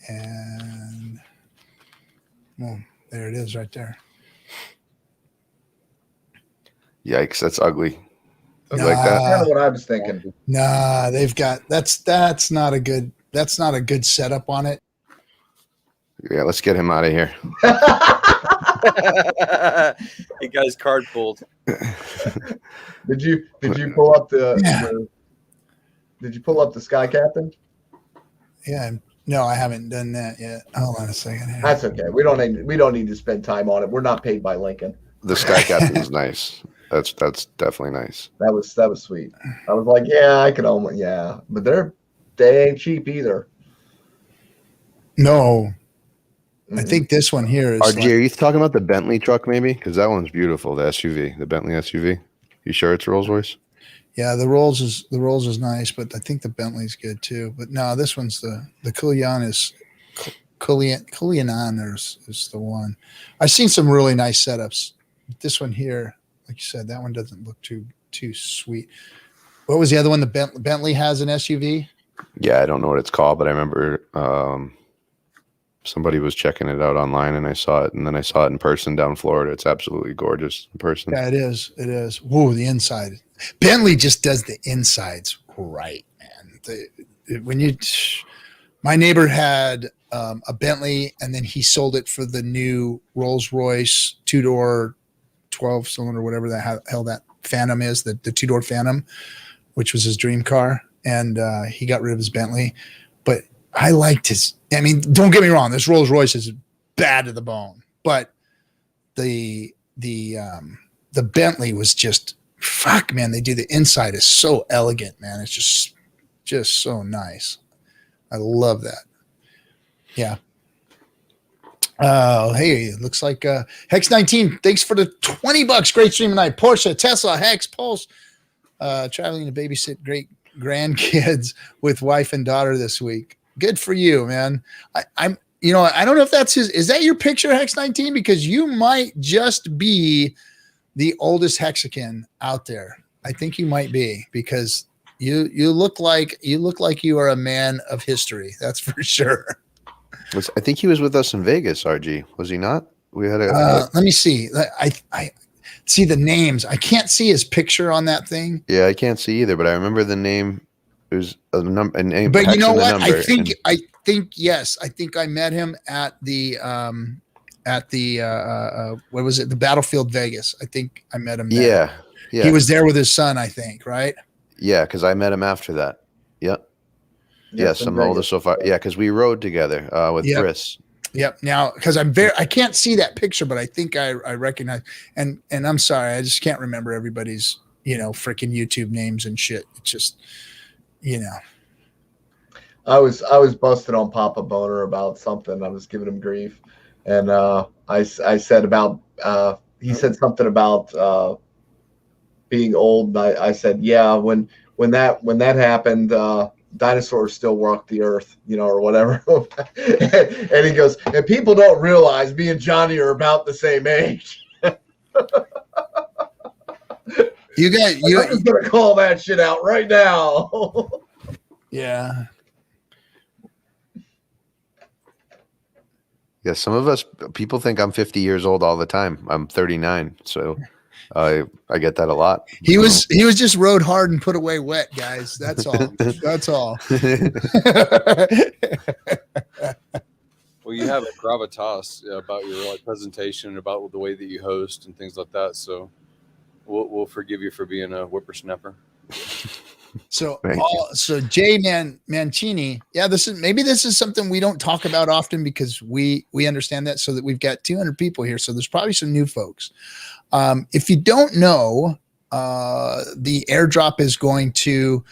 And well, there it is right there. Yikes, that's ugly. You Nah, like that? Kind of what I was thinking. Nah, they've got that's not a good setup on it. Yeah, let's get him out of here. He got his card pulled. Did you pull up Yeah. Did you pull up the Sky Captain? Yeah. No, I haven't done that yet. Hold on a second here. That's okay. We don't need to spend time on it. We're not paid by Lincoln. The Sky Captain's nice. That's definitely nice. That was sweet. I was like, yeah, I could almost, yeah, but they ain't cheap either. No. I Mhm. think this one here is RG, are you talking about the Bentley truck maybe? Because that one's beautiful, the SUV, the Bentley SUV. You sure it's Rolls Royce? yeah, the Rolls is nice, but I think the Bentley's good too. But no, this one's the Cullinan is the one. I've seen some really nice setups. This one here, like you said, that one doesn't look too sweet. What was the other one? The Bentley has an SUV. Yeah, I don't know what it's called, but I remember somebody was checking it out online and I saw it, and then I saw it in person down in Florida. It's absolutely gorgeous in person. Yeah, it is. It is. Whoa, the inside. Bentley just does the insides right, man. My neighbor had a Bentley, and then he sold it for the new Rolls Royce 2-door 12-cylinder, whatever the hell that Phantom is, the 2-door Phantom, which was his dream car, and he got rid of his Bentley. But I liked his. I mean, don't get me wrong. This Rolls Royce is bad to the bone, but the Bentley was just fuck, man. They do the inside is so elegant, man. It's just so nice. I love that. Yeah. Oh, hey, it looks like Hex 19. Thanks for the $20. Great stream tonight. Porsche, Tesla, Hex, Pulse. Traveling to babysit great grandkids with wife and daughter this week. Good for you, man. I'm I don't know if that's is that your picture, Hex 19? Because you might just be the oldest Hexican out there. I think you might be, because you look like you are a man of history. That's for sure. I think he was with us in Vegas, RG. Was he not? We had let me see. I see the names. I can't see his picture on that thing. Yeah, I can't see either, but I remember the name. There's a name. But you know what? I think yes. I think I met him at the what was it? The Battlefield Vegas. I think I met him there. Yeah. He was there with his son, I think, right? Yeah, because I met him after that. Yep. Yes, I'm the oldest so far. Yeah, because we rode together with Chris. Yep. Now, because I can't see that picture, but I think I recognize. And I'm sorry, I just can't remember everybody's freaking YouTube names and shit. It's just I was busted on Papa Boner about something. I was giving him grief, and I said about he said something about being old. And I said, yeah, when that happened, dinosaurs still walk the earth, or whatever. And he goes, and people don't realize me and Johnny are about the same age. I'm gonna call that shit out right now. Yeah. Yeah, some of us people think I'm 50 years old all the time. I'm 39, so I get that a lot. He was just rode hard and put away wet, guys. That's all. That's all. Well, you have a gravitas about your presentation, about the way that you host and things like that. So we'll forgive you for being a whippersnapper. So Jay Mancini, yeah, this is something we don't talk about often, because we understand that, so that we've got 200 people here. So there's probably some new folks. If you don't know, the airdrop is going to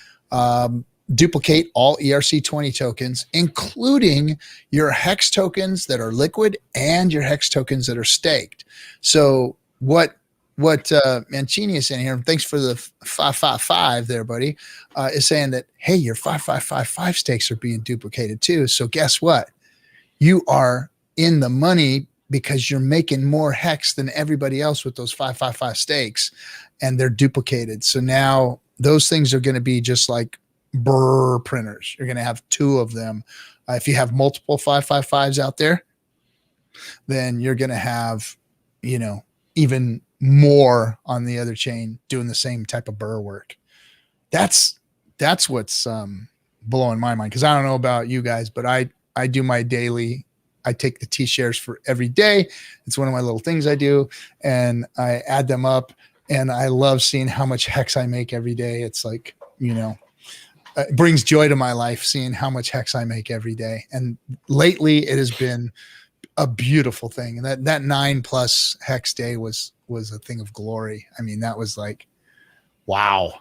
duplicate all ERC20 tokens, including your Hex tokens that are liquid and your Hex tokens that are staked. So what Mancini is saying here, and thanks for the 555 there, buddy, is saying that, hey, your 5555 stakes are being duplicated too. So guess what? You are in the money, because you're making more Hex than everybody else with those 555 stakes. and they're duplicated. So now those things are going to be just like burr printers. You're going to have 2 of them. If you have multiple 555s out there, then you're going to have, even more on the other chain doing the same type of burr work. That's what's blowing my mind. Cause I don't know about you guys, but I do my daily, I take the T-shares for every day. It's one of my little things I do, and I add them up, and I love seeing how much hex I make every day. It's like, it brings joy to my life seeing how much hex I make every day. And lately it has been a beautiful thing. And that 9+ hex day was a thing of glory. I mean, that was like, wow.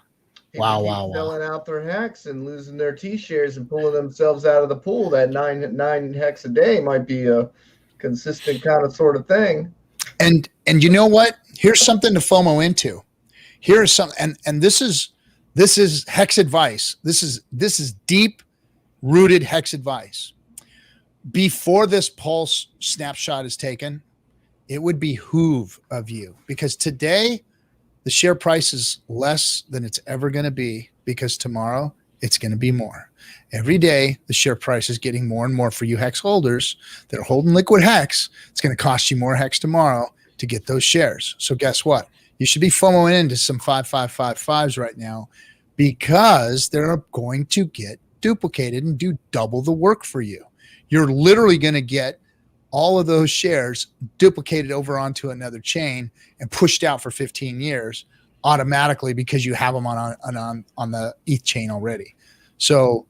Wow. Filling out their hex and losing their T-shares and pulling themselves out of the pool. That nine hex a day might be a consistent kind of sort of thing. And you know what? Here's something to FOMO into. Here's some, and this is hex advice. This is deep rooted hex advice. Before this pulse snapshot is taken, it would behoove of you, because today the share price is less than it's ever going to be, because tomorrow it's going to be more. Every day the share price is getting more and more for you hex holders that are holding liquid hex. It's going to cost you more hex tomorrow to get those shares. So guess what? You should be FOMOing into some 5555s right now, because they're going to get duplicated and do double the work for you. You're literally going to get all of those shares duplicated over onto another chain and pushed out for 15 years automatically, because you have them on the ETH chain already. So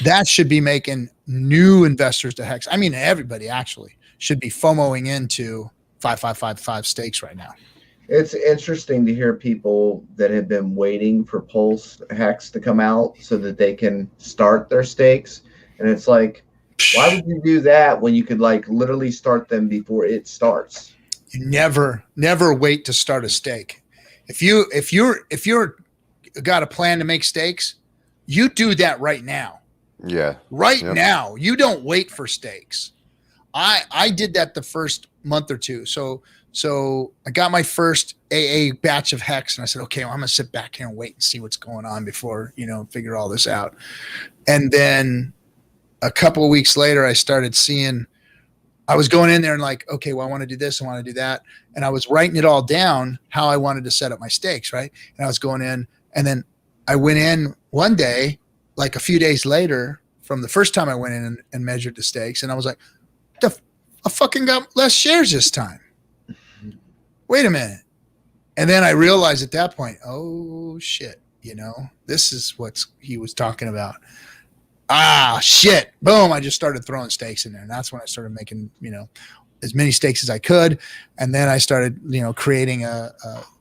that should be making new investors to hex. I mean, everybody actually should be FOMOing into 5555 stakes right now. It's interesting to hear people that have been waiting for Pulse Hex to come out so that they can start their stakes. And it's like, why would you do that when you could like literally start them before it starts? You never wait to start a stake. If you're got a plan to make stakes, you do that right now. Yeah. Right now. You don't wait for stakes. I did that the first month or two. So I got my first AA batch of hex, and I said, okay, well, I'm going to sit back here and wait and see what's going on before, figure all this out. And then a couple of weeks later, I started seeing, I was going in there and like, okay, well, I want to do this, I want to do that. And I was writing it all down, how I wanted to set up my stakes, right? And I was going in, and then I went in one day, like a few days later from the first time I went in and measured the stakes, and I was like, I fucking got less shares this time. Wait a minute. And then I realized at that point, oh shit, this is what he was talking about. Shit. Boom. I just started throwing stakes in there. And that's when I started making, as many stakes as I could. And then I started, creating a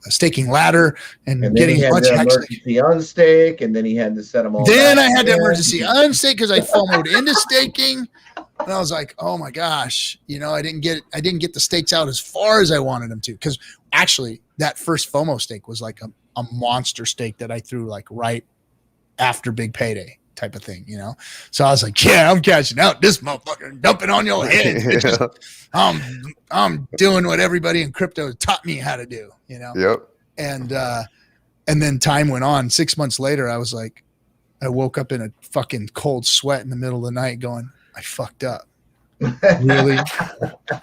staking ladder and getting a bunch of emergency unstake. And then he had to set them all. Then I had to emergency unstake because I FOMO'd into staking. And I was like, oh my gosh, I didn't get the stakes out as far as I wanted them to. Because actually that first FOMO stake was like a monster stake that I threw like right after big payday type of thing, So I was like, yeah, I'm cashing out this motherfucker, dumping on your head. Yeah. I'm doing what everybody in crypto taught me how to do, Yep. And then time went on. 6 months later, I was like, I woke up in a fucking cold sweat in the middle of the night going, I fucked up. Really,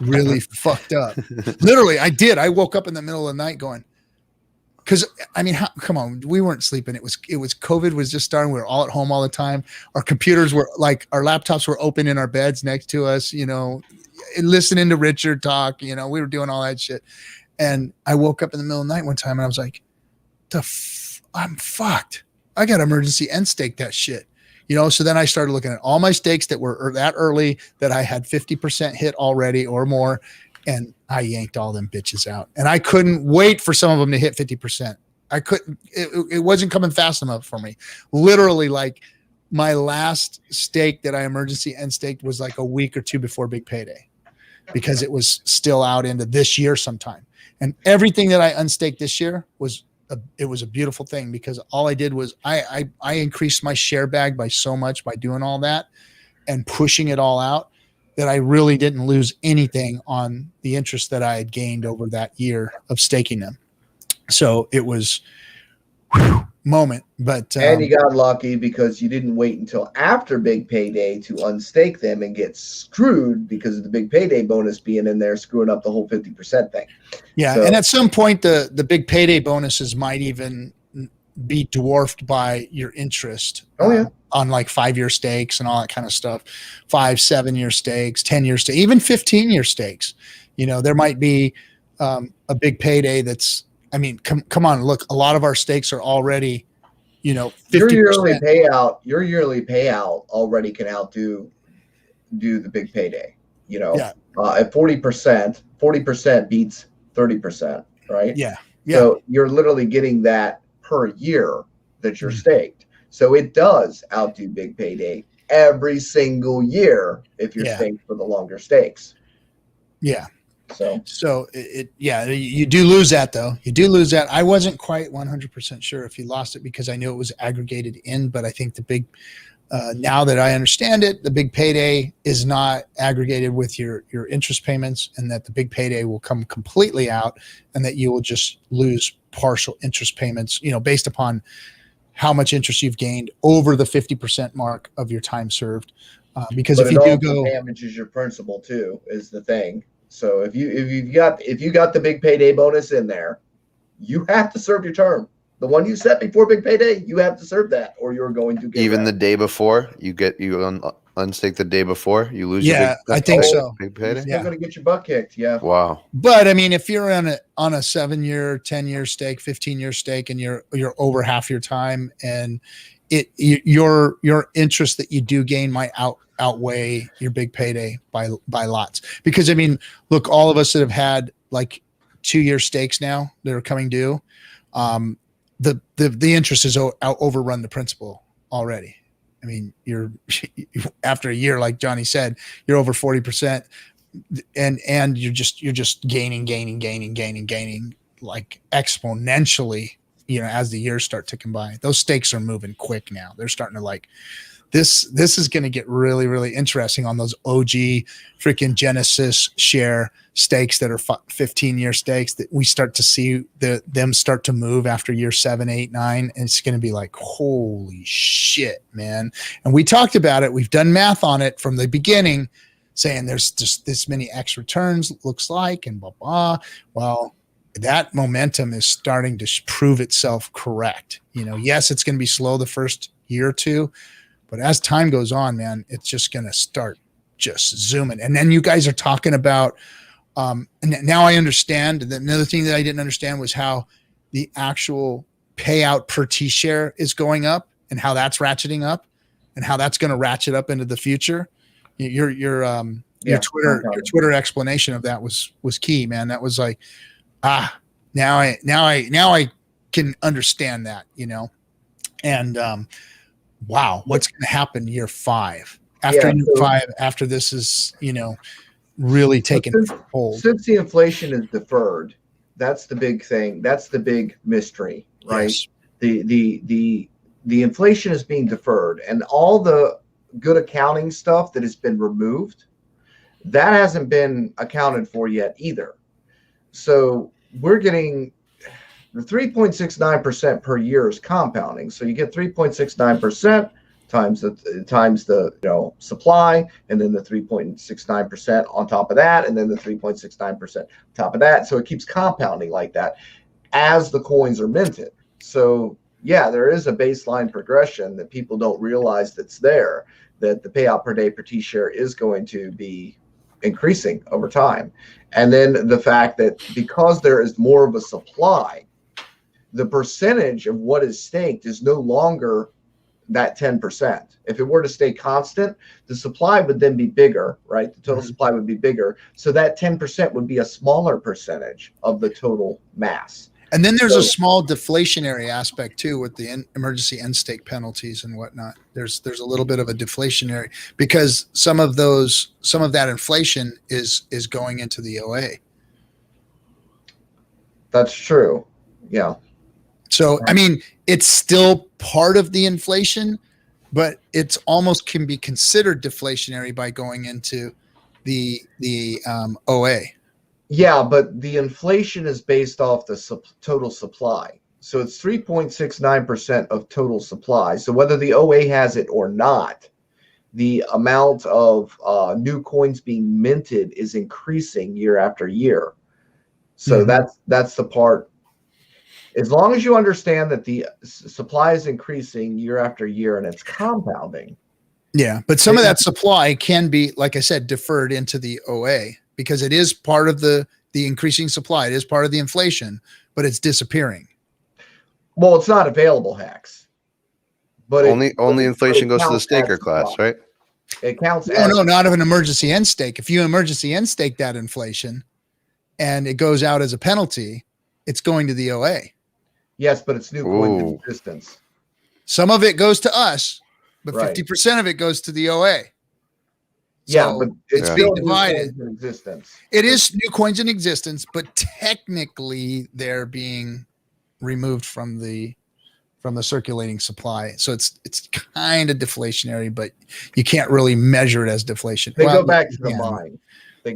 really fucked up. Literally, I did. I woke up in the middle of the night going, because I mean, come on, we weren't sleeping. It was COVID was just starting. We were all at home all the time. Our computers were like, our laptops were open in our beds next to us, listening to Richard talk, we were doing all that shit. And I woke up in the middle of the night one time and I was like, I'm fucked. I got emergency end stake that shit. So then I started looking at all my stakes that were that early that I had 50% hit already or more. And I yanked all them bitches out, and I couldn't wait for some of them to hit 50%. I couldn't, it wasn't coming fast enough for me. Literally, like my last stake that I emergency end staked was like a week or two before big payday, because it was still out into this year sometime. And everything that I unstaked this year was it was a beautiful thing, because all I did was I increased my share bag by so much by doing all that and pushing it all out, that I really didn't lose anything on the interest that I had gained over that year of staking them. So it was moment, but And you got lucky because you didn't wait until after big payday to unstake them and get screwed because of the big payday bonus being in there, screwing up the whole 50% thing. yeah. So- and at some point, the big payday bonuses might even be dwarfed by your interest. Oh, yeah. On like 5-year stakes and all that kind of stuff, 5-7-year stakes, 10-year stakes, even 15-year stakes. There might be a big payday that's, I mean, come on, look, a lot of our stakes are already, 50%. Your yearly payout already can outdo the big payday. Yeah. At 40% beats 30%, right? Yeah. So you're literally getting that per year that you're Mhm. staked. So it does outdo big payday every single year if you're staked for the longer stakes. Yeah. So you do lose that though. You do lose that. I wasn't quite 100% sure if you lost it because I knew it was aggregated in, but I think the big, now that I understand it, the big payday is not aggregated with your interest payments, and that the big payday will come completely out, and that you will just lose partial interest payments, based upon how much interest you've gained over the 50% mark of your time served. Because if you do go, damages your principal too is the thing. So if you got the big payday bonus in there, you have to serve your term. The one you set before big payday, you have to serve that, or you're going to get Even wrecked. the day before, you unstake the day before, you lose yeah, your I think so. big You're payday. still going to get your butt kicked. Yeah. Wow. But I mean, if you're on a 7-year, 10-year stake, 15-year stake, and you're over half your time, and your interest that you do gain might outweigh your big payday by lots. Because I mean, look, all of us that have had like 2-year stakes now that are coming due, the interest has overrun the principal already. I mean, you're after a year, like Johnny said, you're over 40%, and you're just gaining like exponentially, as the years start ticking by. Those stakes are moving quick now. They're starting to like, this is going to get really, really interesting on those OG freaking Genesis share stakes that are 15-year stakes, that we start to see them start to move after year 7, 8, 9. And it's going to be like, holy shit, man. And we talked about it. We've done math on it from the beginning, saying there's just this many X returns, looks like, and blah, blah. Well, that momentum is starting to prove itself correct. Yes, it's going to be slow the first year or two, but as time goes on, man, it's just going to start just zooming. And then you guys are talking about, and now I understand. Another thing that I didn't understand was how the actual payout per T share is going up, and how that's ratcheting up, and how that's going to ratchet up into the future. Your Twitter explanation of that was key, man. That was like, now I can understand that, and wow, what's going to happen year 5 after year 5, after this is, really taking hold. Since the inflation is deferred, that's the big thing. That's the big mystery, right? Yes. The inflation is being deferred, and all the good accounting stuff that has been removed, that hasn't been accounted for yet either. So we're getting the 3.69% per year is compounding. So you get 3.69% times the supply, and then the 3.69% on top of that, and then the 3.69% on top of that. So it keeps compounding like that as the coins are minted. So yeah, there is a baseline progression that people don't realize that's there, that the payout per day per T share is going to be increasing over time. And then the fact that because there is more of a supply, the percentage of what is staked is no longer that 10%. If it were to stay constant, the supply would then be bigger, right? The total supply would be bigger. So that 10% would be a smaller percentage of the total mass. And then there's a small deflationary aspect too, with the emergency end stake penalties and whatnot. There's a little bit of a deflationary, because some of that inflation is going into the OA. That's true. Yeah. So, I mean, it's still part of the inflation, but it's almost can be considered deflationary by going into the OA. Yeah, but the inflation is based off the total supply. So it's 3.69% of total supply. So whether the OA has it or not, the amount of new coins being minted is increasing year after year. So that's the part. As long as you understand that the supply is increasing year after year and it's compounding. Yeah, but some of that supply can be, like I said, deferred into the OA because it is part of the increasing supply. It is part of the inflation, but it's disappearing. Well, it's not available hacks. But only inflation goes to the staker class, right? It counts No, not of an emergency end stake. If you emergency end stake that inflation and it goes out as a penalty, it's going to the OA. Yes, but it's new coins in existence. Some of it goes to us, but 50% of it goes to the OA. Yeah, but it's being divided. In existence. It is new coins in existence, but technically they're being removed from the circulating supply. So it's kind of deflationary, but you can't really measure it as deflation. They go back to the mine. They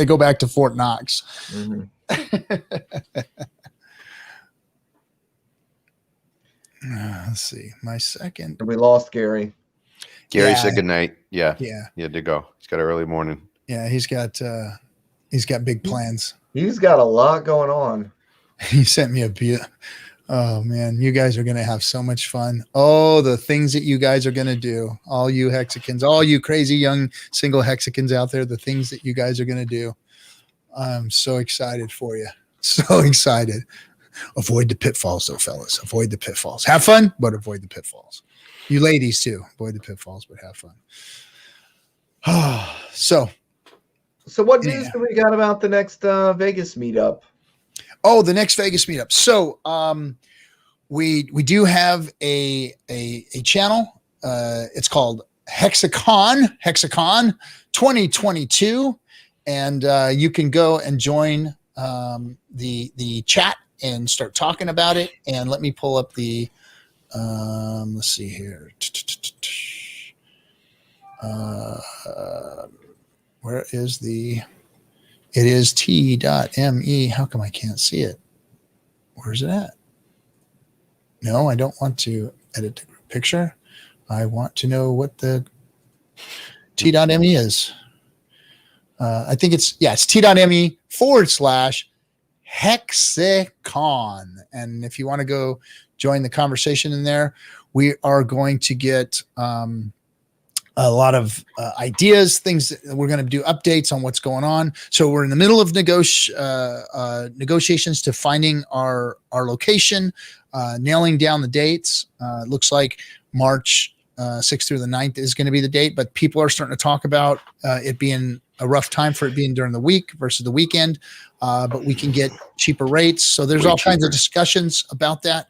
go back to Fort Knox. Mm-hmm. Let's see. My second. We lost Gary. Gary said goodnight. Yeah. Yeah. He had to go. He's got an early morning. Yeah, he's got big plans. He's got a lot going on. He sent me oh man, you guys are going to have so much fun. Oh, the things that you guys are going to do. All you hexicans, all you crazy young single hexicans out there, the things that you guys are going to do. I'm so excited for you. So excited. Avoid the pitfalls though, fellas. Avoid the pitfalls. Have fun, but avoid the pitfalls. You ladies too. Avoid the pitfalls, but have fun. So what news do we got about the next Vegas meetup? Oh, the next Vegas meetup. So we do have a channel. It's called Hexicon 2022, and you can go and join the chat and start talking about it. And let me pull up the let's see here. Where is the? It is t.me. How come I can't see it? Where's it at? No, I don't want to edit the group picture. I want to know what the t.me is. I think it's t.me/Hexicon. And if you want to go join the conversation in there, we are going to get a lot of ideas, things that we're going to do, updates on what's going on. So we're in the middle of negotiations to finding our location, nailing down the dates. It looks like March 6th through the 9th is going to be the date, but people are starting to talk about it being a rough time for it being during the week versus the weekend, but we can get cheaper rates. So there's all kinds of discussions about that.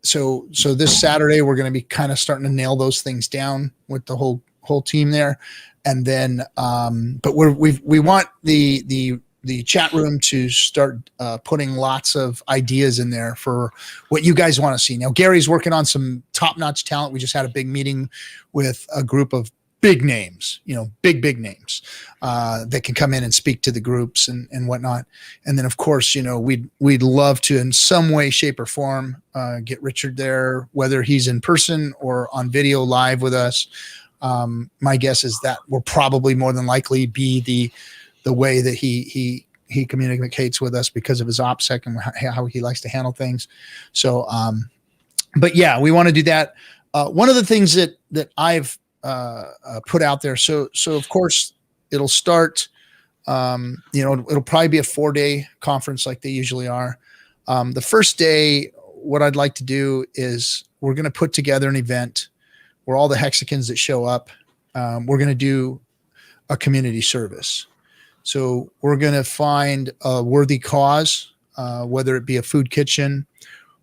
So this Saturday we're going to be kind of starting to nail those things down with the whole team there, and then but we want the chat room to start putting lots of ideas in there for what you guys want to see. Now Gary's working on some top-notch talent. We just had a big meeting with a group of big names, big names that can come in and speak to the groups and whatnot. And then of course, we'd love to in some way, shape or form, get Richard there, whether he's in person or on video live with us. My guess is that will probably more than likely be the way that he communicates with us because of his OPSEC and how he likes to handle things. So, but yeah, we want to do that. One of the things that I've put out there. So of course it'll start, it'll probably be a 4-day conference like they usually are. The first day, what I'd like to do is we're going to put together an event where all the Hexicans that show up, we're going to do a community service. So we're going to find a worthy cause, whether it be a food kitchen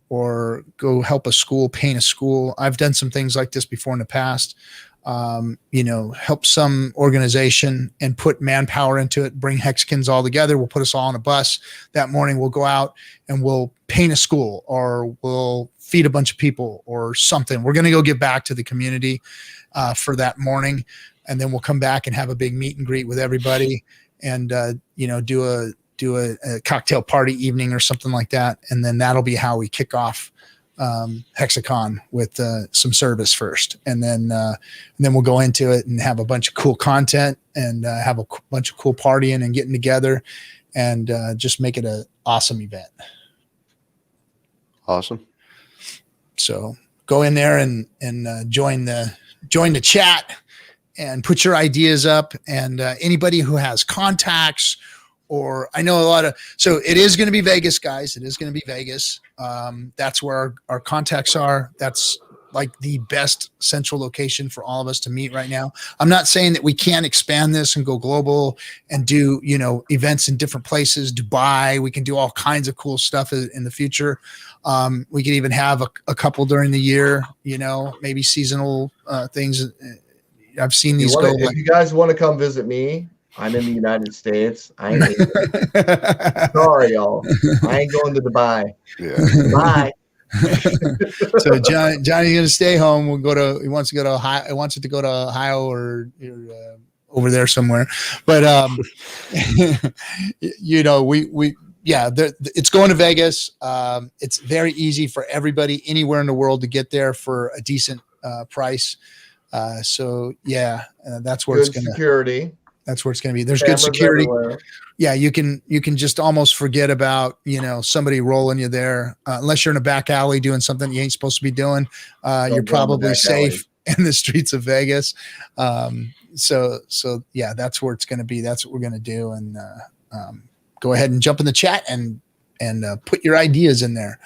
or go help a school, paint a school. I've done some things like this before in the past. Help some organization and put manpower into it, bring Hexicans all together. We'll put us all on a bus that morning. We'll go out and we'll paint a school or we'll feed a bunch of people or something. We're going to go give back to the community for that morning. And then we'll come back and have a big meet and greet with everybody and do a cocktail party evening or something like that, and then that'll be how we kick off Hexacon with some service first, and then we'll go into it and have a bunch of cool content and have a bunch of cool partying and getting together, and just make it an awesome event. Awesome. So go in there and join the chat and put your ideas up, and anybody who has contacts, or I know so it is going to be Vegas, guys. It is going to be Vegas. That's where our contacts are. That's like the best central location for all of us to meet right now. I'm not saying that we can't expand this and go global and do, events in different places, Dubai. We can do all kinds of cool stuff in the future. We could even have a couple during the year, maybe seasonal things. I've seen these If you guys want to come visit me, I'm in the United States. I ain't sorry, y'all. I ain't going to Dubai. Yeah. Bye. So Johnny's going to stay home. He wants to go to Ohio. He wants it to go to Ohio or over there somewhere. But it's going to Vegas. It's very easy for everybody anywhere in the world to get there for a decent price. That's where it's going to security. That's where it's going to be. There's Cameras good security. Everywhere. Yeah, you can just almost forget about somebody rolling you there, unless you're in a back alley doing something you ain't supposed to be doing. You're probably safe in the streets of Vegas. So that's where it's going to be. That's what we're going to do. And go ahead and jump in the chat and put your ideas in there,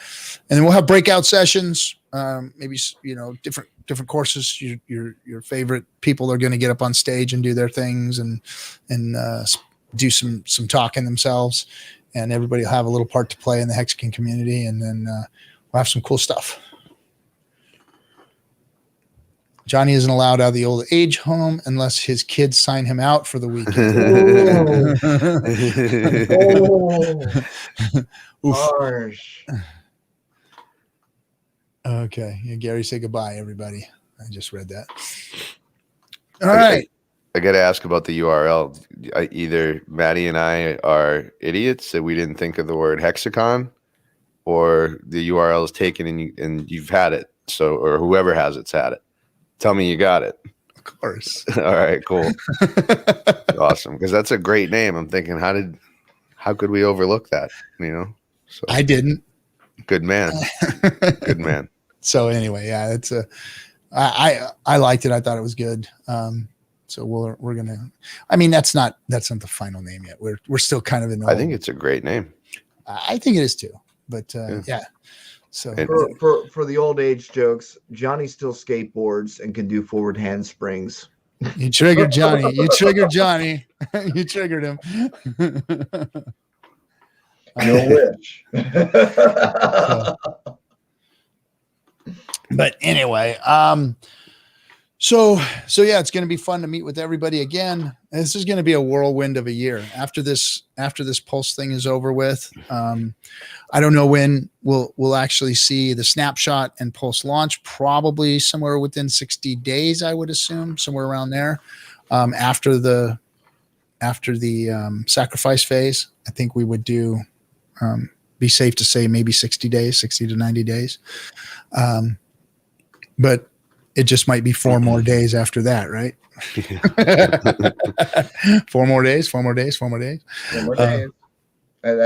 and then we'll have breakout sessions. Maybe different courses. Your favorite people are going to get up on stage and do their things and do some talking themselves, and everybody will have a little part to play in the Hexagon community, and then we'll have some cool stuff. Johnny isn't allowed out of the old age home unless his kids sign him out for the weekend. Harsh. Okay. Yeah, Gary, say goodbye, everybody. I just read that. All right. I got to ask about the URL. Either Maddie and I are idiots that we didn't think of the word Hexacon, or the URL is taken and you've had it. So, or whoever has it's had it. Tell me you got it. Of course. All right, cool. Awesome. Because that's a great name. I'm thinking, how could we overlook that? So I didn't. Good man. Good man. So anyway, yeah, I liked it. I thought it was good. So we're gonna. I mean, that's not the final name yet. We're still kind of in. I think it's a great name. I think it is too. But yeah. So for the old age jokes, Johnny still skateboards and can do forward handsprings. You triggered Johnny. You triggered him. No wish. But anyway, so yeah, it's going to be fun to meet with everybody again. This is going to be a whirlwind of a year after this Pulse thing is over with. I don't know when we'll actually see the snapshot and Pulse launch. Probably somewhere within 60 days, I would assume, somewhere around there. After the sacrifice phase, I think we would do. Be safe to say maybe 60 to 90 days. But it just might be 4 more days after that, right? 4 more days. I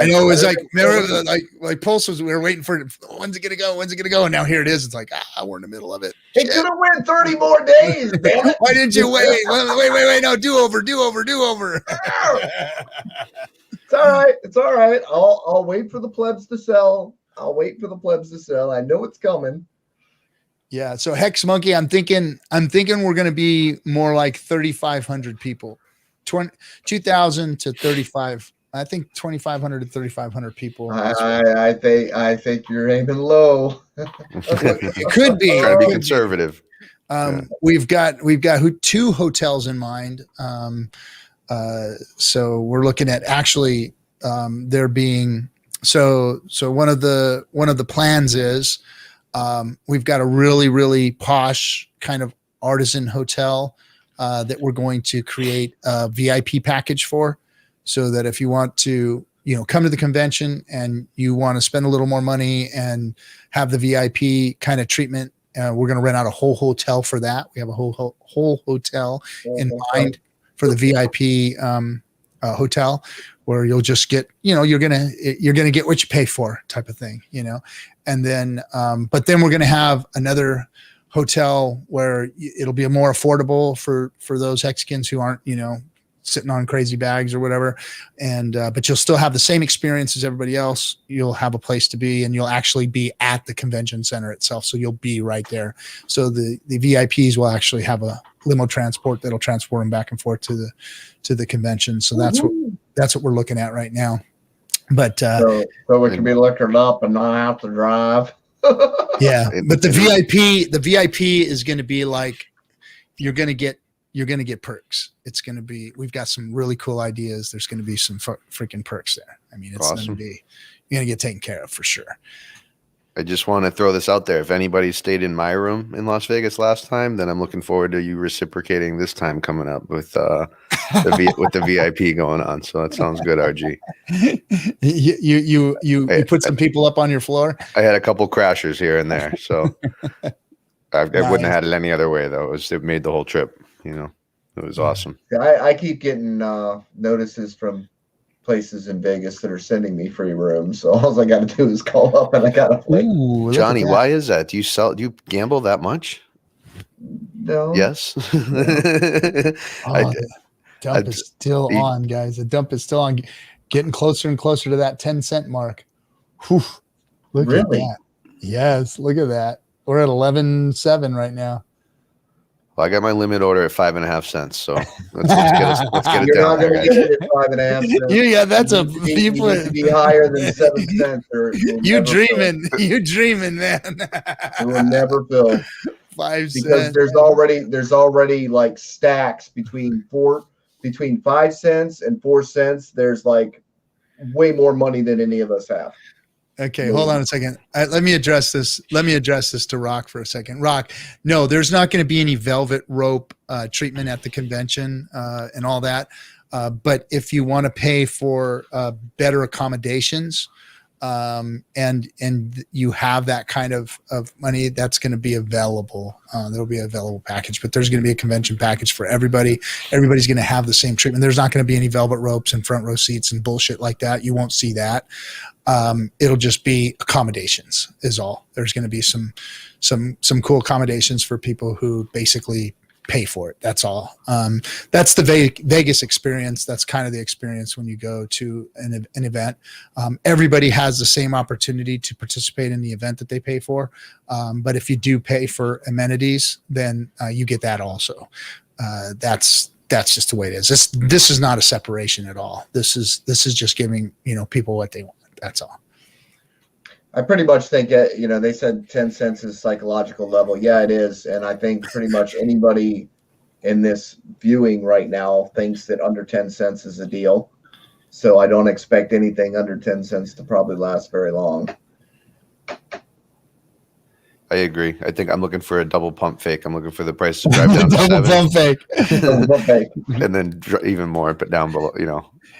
know it was like, remember, like Pulse was, we were waiting for it. When's it going to go? And now here it is. It's like, we're in the middle of it. It could have went 30 more days, man. Why didn't you wait? Wait. No, do over. It's all right. I'll wait for the plebs to sell. I know it's coming. Yeah. So Hex Monkey, I'm thinking we're going to be more like 3,500 people, 2,000 to 35. I think 2,500 to 3,500 people. I think you're aiming low. It could be. Trying to be conservative. We've got 2 hotels in mind. So we're looking at actually there being so one of the plans is we've got a really, really posh kind of artisan hotel that we're going to create a VIP package for. so that if you want to, come to the convention and you want to spend a little more money and have the VIP kind of treatment, we're going to rent out a whole hotel for that. We have a whole hotel in mind for the VIP hotel, where you'll just get, you're gonna get what you pay for, type of thing, and then but then we're gonna have another hotel where it'll be more affordable for those Hexicans who aren't, sitting on crazy bags or whatever, and but you'll still have the same experience as everybody else. You'll have a place to be, and you'll actually be at the convention center itself, so you'll be right there. So the VIPs will actually have a limo transport that'll transport them back and forth to the convention. So that's what we're looking at right now. But so we can be liquored up and not have to drive. Yeah, but the VIP is going to be like, you're going to get perks. It's going to be, we've got some really cool ideas. There's going to be some freaking perks there. I mean, it's awesome. going to be, you're going to get taken care of for sure. I just want to throw this out there. If anybody stayed in my room in Las Vegas last time, then I'm looking forward to you reciprocating this time coming up with with the VIP going on. So that sounds good, RG. You put some people up on your floor. I had a couple crashers here and there, so I wouldn't have had it any other way though. It made the whole trip. It was awesome. I keep getting notices from places in Vegas that are sending me free rooms. So all I got to do is call up and I got to play. Ooh, Johnny, why is that? Do you gamble that much? No. Yes. The dump is still on, guys. The dump is still on, getting closer and closer to that 10-cent mark. Whew. Look at that. Yes, look at that. We're at 11.7 right now. Well, I got my limit order at 5.5 cents. So let's get it You're down. not going to get it at 5.5 cents. Yeah, that's a you need to be higher than 7 cents. You dreaming, man. It will never fill. 5 cents. Because there's already like stacks between 5 cents and 4 cents. There's like way more money than any of us have. Okay, hold on a second. Let me address this. Let me address this to Rock for a second. Rock, no, there's not going to be any velvet rope treatment at the convention and all that. But if you want to pay for better accommodations and you have that kind of money, that's going to be available. There'll be a available package, but there's going to be a convention package for everybody. Everybody's going to have the same treatment. There's not going to be any velvet ropes and front row seats and bullshit like that. You won't see that. It'll just be accommodations is all. There's going to be some cool accommodations for people who basically pay for it. That's all. That's the Vegas experience. That's kind of the experience when you go to an event. Everybody has the same opportunity to participate in the event that they pay for. But if you do pay for amenities, then you get that also. That's just the way it is. This is not a separation at all. This is just giving, people what they want. That's all. I pretty much think, they said 10 cents is psychological level. Yeah, it is. And I think pretty much anybody in this viewing right now thinks that under 10 cents is a deal. So I don't expect anything under 10 cents to probably last very long. I agree. I think I'm looking for a double pump fake. I'm looking for the price to drive down to Double 7. pump fake. Double pump fake. And then even more, but down below,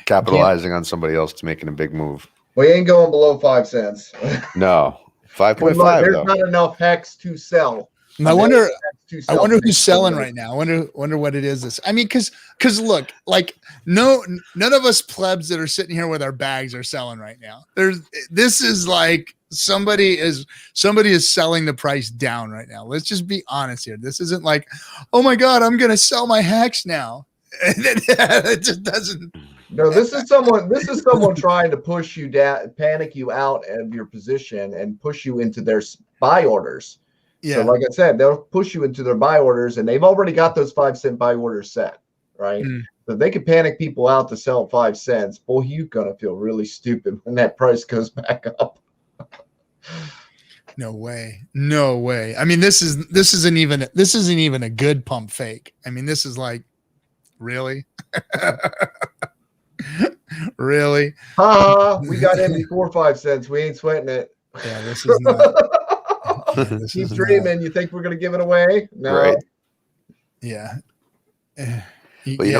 capitalizing on somebody else to making a big move. We ain't going below 5 cents. No, 5.5. There's though. not enough hex to sell. I wonder who's selling right now. I wonder what it is. I mean, because look, like none of us plebs that are sitting here with our bags are selling right now. This is like somebody is selling the price down right now. Let's just be honest here. This isn't like, oh my God, I'm gonna sell my hex now. It just doesn't. No, this is someone trying to push you down, panic you out of your position, and push you into their buy orders. Yeah. So, like I said, they'll push you into their buy orders, and they've already got those 5 cent buy orders set, right? So they can panic people out to sell at 5 cents. Boy, you're gonna feel really stupid when that price goes back up. No way. I mean, this isn't even a good pump fake. I mean, this is like, really. Really? We got in before 5 cents. We ain't sweating it. Yeah, this is not. Keep dreaming. You think we're going to give it away? No. Right. Yeah. Well, you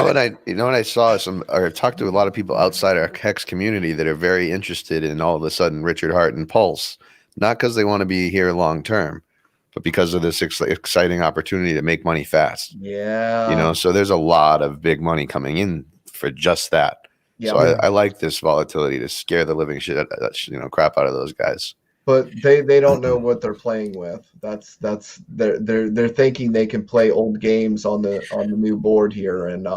know what I saw or talked to a lot of people outside our Hex community that are very interested in all of a sudden Richard Hart and Pulse, not because they want to be here long term, but because of this exciting opportunity to make money fast. Yeah. So there's a lot of big money coming in for just that. Yeah. So I like this volatility to scare the living shit, crap out of those guys. But they don't know what they're playing with. They're thinking they can play old games on the new board here, and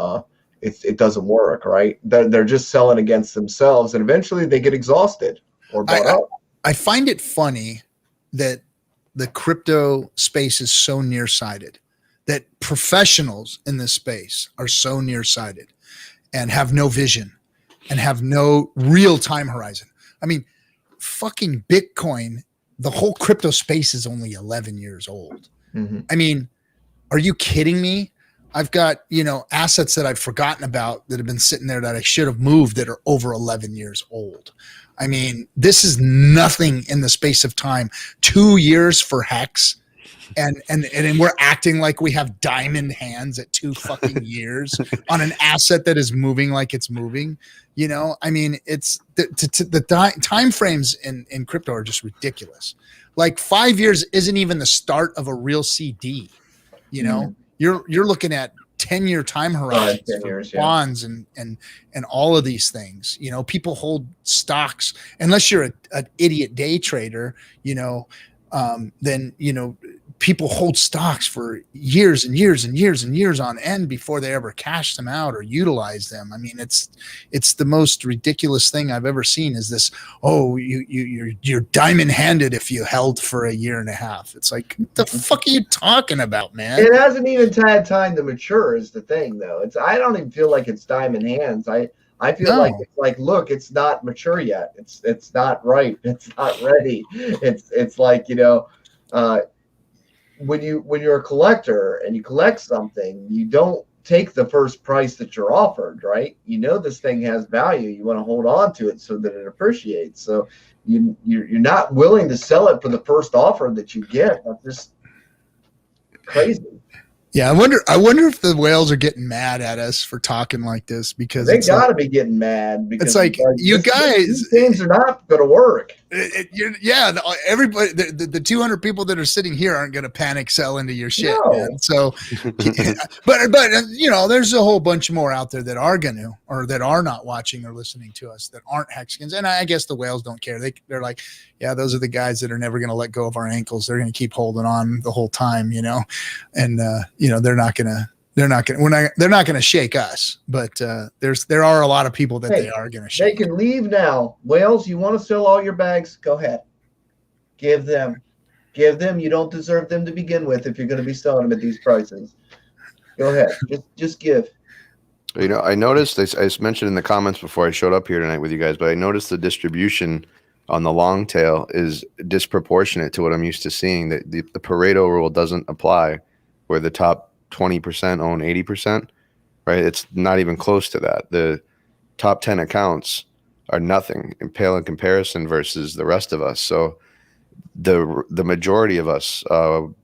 it doesn't work, right? They're just selling against themselves, and eventually they get exhausted or bought up. I find it funny that the crypto space is so nearsighted, that professionals in this space are so nearsighted and have no vision and have no real time horizon. I mean, fucking Bitcoin, the whole crypto space is only 11 years old. Mm-hmm. I mean, are you kidding me? I've got, assets that I've forgotten about that have been sitting there that I should have moved that are over 11 years old. I mean, this is nothing in the space of time. 2 years for Hex. And we're acting like we have diamond hands at 2 fucking years on an asset that is moving like it's moving. I mean, it's the time frames in crypto are just ridiculous. Like 5 years isn't even the start of a real CD. You're looking at 10-year time horizons for bonds and all of these things. People hold stocks unless you're an idiot day trader. Then people hold stocks for years and years and years and years on end before they ever cash them out or utilize them. I mean, it's the most ridiculous thing I've ever seen is this, you're diamond handed if you held for a year and a half. It's like, what the fuck are you talking about, man? It hasn't even had time to mature is the thing, though. I don't even feel like it's diamond hands. I feel like it's like, look, it's not mature yet. It's not ripe. It's not ready. It's like, when you're a collector and you collect something, you don't take the first price that you're offered, right? This thing has value. You want to hold on to it so that it appreciates. So you're not willing to sell it for the first offer that you get. That's just crazy. Yeah, I wonder if the whales are getting mad at us for talking like this because they got to be getting mad because it's like you guys, these things are not going to work. Everybody, the 200 people that are sitting here aren't going to panic sell into your shit, man. So, but there's a whole bunch more out there that are going to, or that are not watching or listening to us that aren't Hexkins, and I guess the whales don't care. They're like, yeah, those are the guys that are never going to let go of our ankles. They're going to keep holding on the whole time, and they're not going to shake us, but there are a lot of people that they are going to shake. They can leave now. Whales, you want to sell all your bags? Go ahead. Give them. You don't deserve them to begin with if you're going to be selling them at these prices. Go ahead. Just give. I noticed, I mentioned in the comments before I showed up here tonight with you guys, but I noticed the distribution on the long tail is disproportionate to what I'm used to seeing. That the Pareto rule doesn't apply, where the top 20% own 80%, right? It's not even close to that. The top 10 accounts are nothing in pale in comparison versus the rest of us. So the majority of us,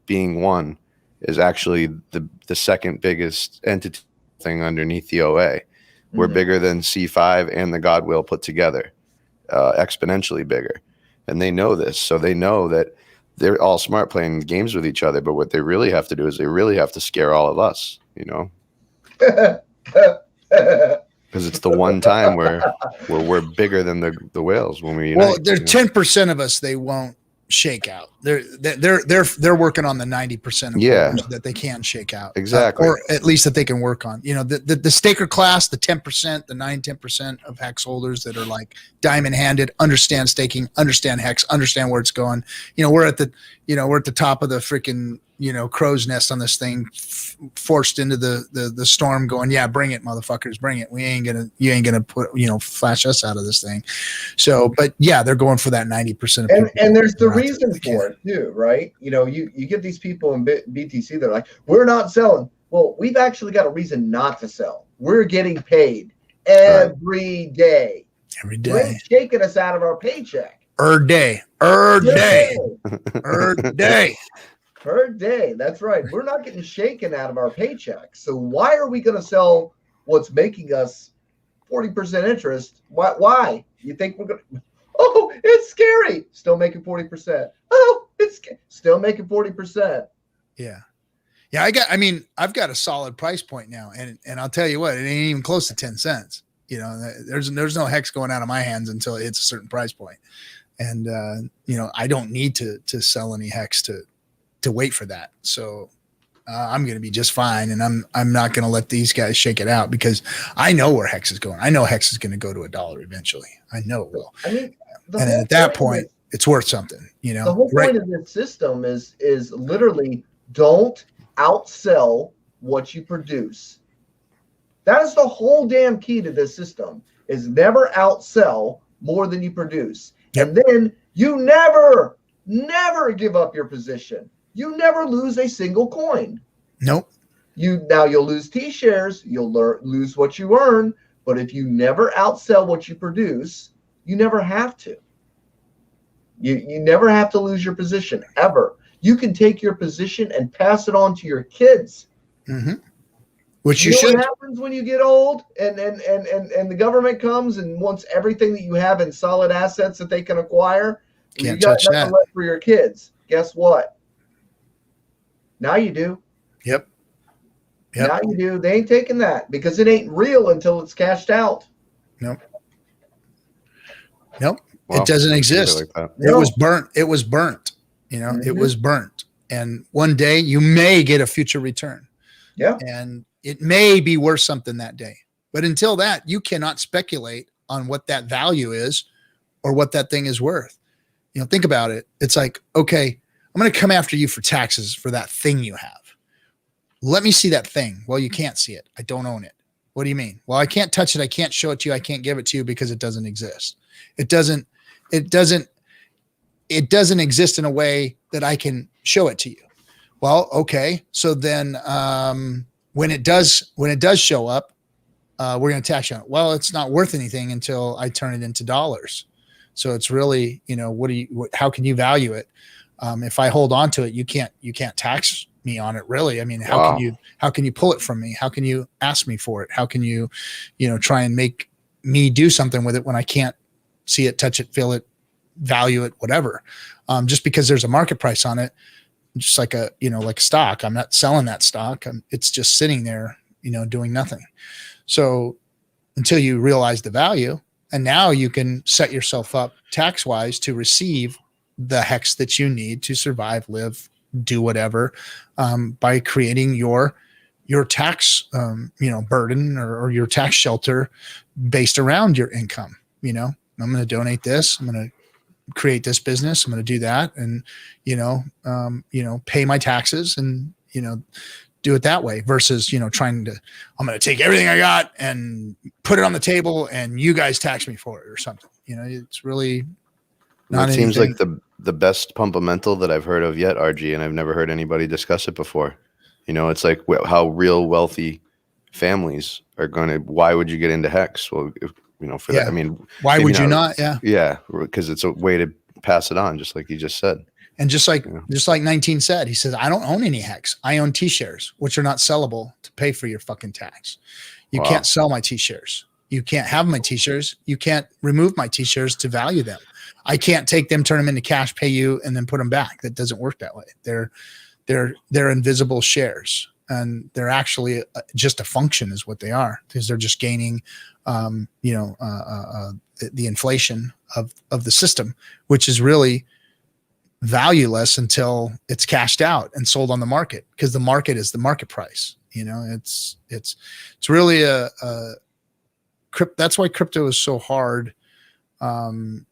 being one, is actually the second biggest entity thing underneath the OA. We're bigger than C5 and the Godwill put together, exponentially bigger. And they know this. So they know that they're all smart playing games with each other, but what they really have to do is they really have to scare all of us, because it's the one time where we're bigger than the whales when we unite. Well, there's 10% of us they won't shake out. They're working on the 90% of that they can shake out, exactly, or at least that they can work on. The staker class, the 10%, the 9-10% of Hex holders that are like diamond handed, understand staking, understand Hex, understand where it's going. We're at the top of the freaking crow's nest on this thing, forced into the storm, going, yeah, bring it, motherfuckers, bring it. You ain't gonna put flash us out of this thing. So, but yeah, they're going for that 90% of people. And there's the reason for it too, right? You get these people in BTC, they're like, we're not selling. Well, we've actually got a reason not to sell. We're getting paid every day. Every day. They're shaking us out of our paycheck. Day. Per day. That's right. We're not getting shaken out of our paycheck. So why are we going to sell what's making us 40% interest? Why? You think we're going to, oh, it's scary. Still making 40%. Oh, it's still making 40%. Yeah. Yeah. I've got a solid price point now. And I'll tell you what, it ain't even close to 10 cents. You know, there's no hex going out of my hands until it hits a certain price point. And, you know, I don't need to sell any hex to wait for that. So I'm going to be just fine. And I'm not going to let these guys shake it out because I know where hex is going. I know hex is going to go to $1 eventually. I know it will. I mean, and at that point, it's worth something, you know. The whole point of this system is literally don't outsell what you produce. That is the whole damn key to this system is never outsell more than you produce. Yep. And then you never give up your position. You never lose a single coin. Nope. You'll lose T-shares, you'll lose what you earn, but if you never outsell what you produce, you never have to. You never have to lose your position ever. You can take your position and pass it on to your kids. Mm-hmm. Which you know should. What happens when you get old and the government comes and wants everything that you have in solid assets that they can acquire? Can't touch that. Left for your kids. Guess what? Now you do. Yep. Now you do. They ain't taking that because it ain't real until it's cashed out. Nope. Well, it doesn't exist. Like it was burnt. It was burnt. You know, It was burnt. And one day you may get a future return. Yeah. And it may be worth something that day. But until that, you cannot speculate on what that value is or what that thing is worth. You know, think about it. It's like, okay, I'm going to come after you for taxes for that thing you have. Let me see that thing. Well, you can't see it. I don't own it. What do you mean? Well, I can't touch it. I can't show it to you. I can't give it to you because it doesn't exist. It doesn't exist in a way that I can show it to you. Well, okay. So then when it does show up, we're going to tax you on it. Well, it's not worth anything until I turn it into dollars. So it's really, you know, how can you value it? If I hold on to it, you can't tax me on it, really. I mean, how can you pull it from me? How can you ask me for it? How can you try and make me do something with it when I can't see it, touch it, feel it, value it, whatever? Just because there's a market price on it, just like a stock. I'm not selling that stock. It's just sitting there, doing nothing. So until you realize the value, and now you can set yourself up tax-wise to receive the hex that you need to survive, live, do whatever, by creating your tax, burden or your tax shelter based around your income. I'm going to donate this. I'm going to create this business. I'm going to do that, and pay my taxes, and do it that way versus I'm going to take everything I got and put it on the table, and you guys tax me for it or something. It's really not. It seems like the best pump of mental that I've heard of yet, RG, and I've never heard anybody discuss it before. It's like how real wealthy families are going to. Why would you get into hex? Well, for that, I mean, why would you not? Yeah, because it's a way to pass it on, just like you just said. And just like 19 said, he says, I don't own any hex. I own T-shares, which are not sellable to pay for your fucking tax. You can't sell my T-shares. You can't have my T-shares. You can't remove my T-shares to value them. I can't take them, turn them into cash, pay you, and then put them back. That doesn't work that way. They're invisible shares, and they're actually just a function is what they are, because they're just gaining, the inflation of the system, which is really valueless until it's cashed out and sold on the market, because the market is the market price. It's really that's why crypto is so hard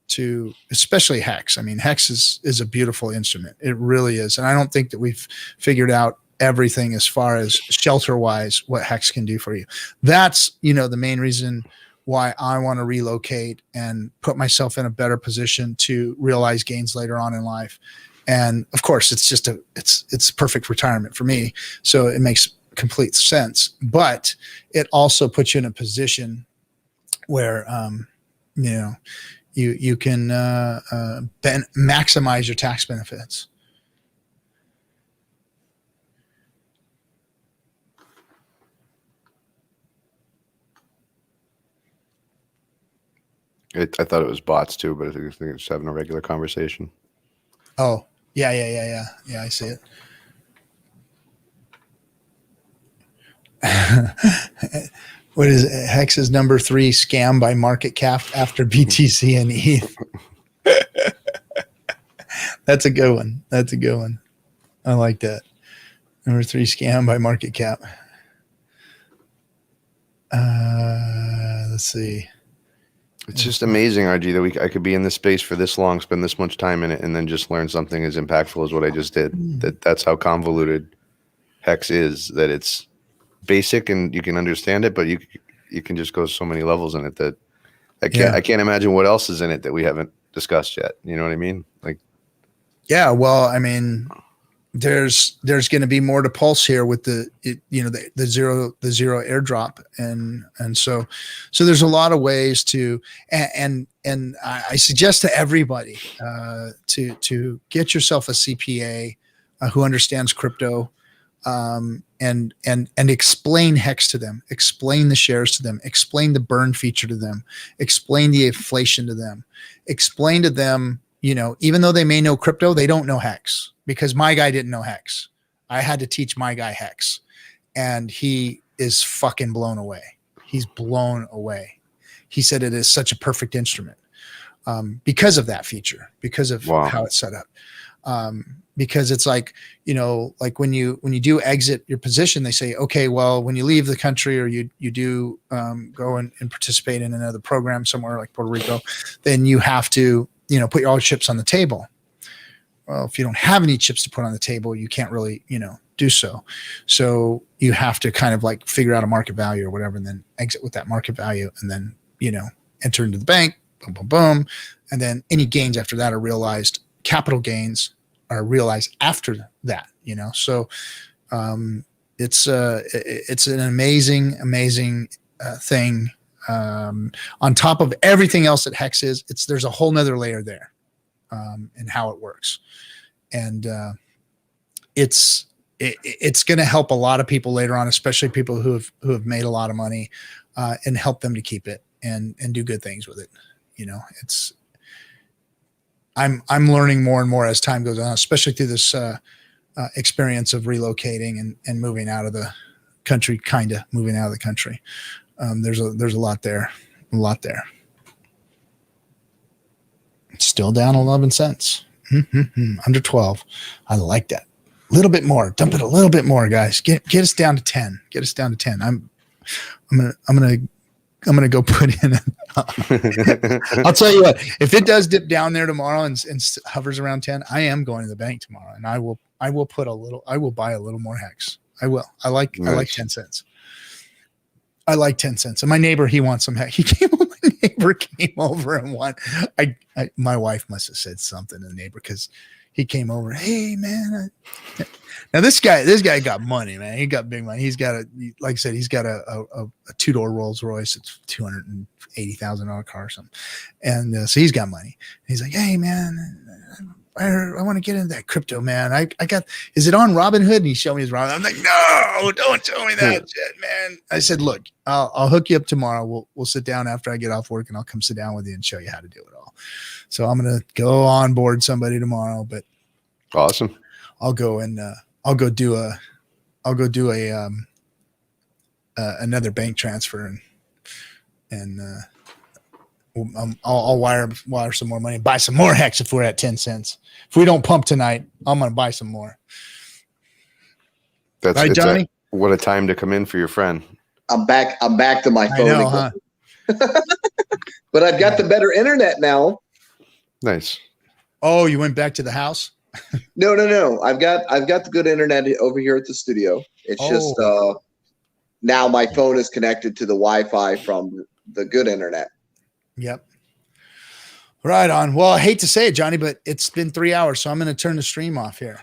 to, especially hex. I mean, hex is a beautiful instrument. It really is. And I don't think that we've figured out everything as far as shelter wise, what hex can do for you. That's, the main reason why I want to relocate and put myself in a better position to realize gains later on in life. And of course, it's perfect retirement for me. So it makes complete sense, but it also puts you in a position where, you can maximize your tax benefits. I thought it was bots too, but I think it's just having a regular conversation. Oh, yeah. I see it. What is it? Hex's number 3 scam by market cap after BTC and ETH. That's a good one. I like that. Number 3 scam by market cap. Let's see. It's just amazing, RG, that I could be in this space for this long, spend this much time in it, and then just learn something as impactful as what I just did. That's how convoluted Hex is. That it's basic and you can understand it, but you can just go so many levels in it that I can't imagine what else is in it that we haven't discussed yet. You know what I mean? Like, yeah. Well, I mean, there's going to be more to pulse here with the zero airdrop, and so there's a lot of ways to and I suggest to everybody to get yourself a CPA who understands crypto, and explain Hex to them, explain the shares to them, explain the burn feature to them, explain the inflation to them, explain to them, even though they may know crypto, they don't know Hex, because my guy didn't know Hex. I had to teach my guy Hex, and he is fucking blown away. He's blown away. He said it is such a perfect instrument because of that feature, because of how it's set up. Because it's like, like when you do exit your position, they say, okay, well, when you leave the country or you do go and participate in another program somewhere like Puerto Rico, then you have to, put all your chips on the table. Well, if you don't have any chips to put on the table, you can't really, do so. So you have to kind of like figure out a market value or whatever, and then exit with that market value, and then, enter into the bank, boom, boom, boom. And then any gains after that are realized. Capital gains are realized after that, So it's an amazing thing. On top of everything else that Hex is, there's a whole nother layer there in how it works, and it's going to help a lot of people later on, especially people who have made a lot of money, and help them to keep it and do good things with it. I'm learning more and more as time goes on, especially through this experience of relocating and moving out of the country, moving out of the country. There's a lot there, It's still down 11 cents, under 12. I like that. A little bit more, dump it a little bit more, guys. Get us down to 10. Get us down to 10. I'm gonna go put in. I'll tell you what. If it does dip down there tomorrow and hovers around 10, I am going to the bank tomorrow, and I will put a little. I will buy a little more Hex. I will. I like 10 cents. I like 10 cents. And my neighbor, he wants some Hex. My neighbor came over and won. My wife must have said something to the neighbor, because he came over. Hey man. Now this guy got money, man. He got big money. He's got like I said, he's got a 2-door Rolls Royce. It's $280,000 car or something. And so he's got money. And he's like, hey man, I want to get into that crypto, man. I got, is it on Robinhood? And he showed me his Robinhood. I'm like, no, don't tell me that shit, man. I said, look, I'll hook you up tomorrow. We'll sit down after I get off work, and I'll come sit down with you and show you how to do it all. So I'm going to go on board somebody tomorrow, but awesome. I'll go do another bank transfer, and I'll wire some more money and buy some more Hex if we're at 10 cents. If we don't pump tonight, I'm going to buy some more. That's right, Johnny. What a time to come in for your friend. I'm back to my phone. I know, huh? But I've got the better internet now. Nice. Oh, you went back to the house? No. I've got the good internet over here at the studio. It's just now my phone is connected to the Wi-Fi from the good internet. Yep. Right on. Well, I hate to say it, Johnny, but it's been 3 hours, so I'm going to turn the stream off here.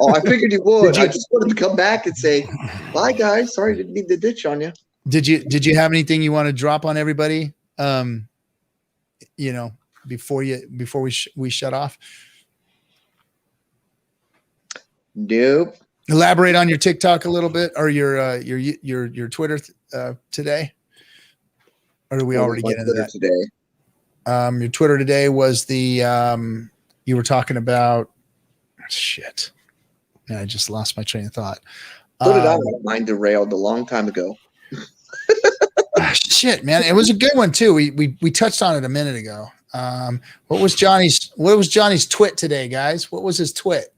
Oh, I figured you would. I just wanted to come back and say, bye, guys. Sorry, didn't mean to ditch on you. Did you have anything you want to drop on everybody? Before we shut off. Nope. Elaborate on your TikTok a little bit, or your Twitter today. Or do we already get into that today? Your Twitter today was the you were talking about shit. Yeah, I just lost my train of thought. So did I. Mine derailed a long time ago. Shit, man, it was a good one too. We touched on it a minute ago. What was Johnny's twit today, guys? What was his twit?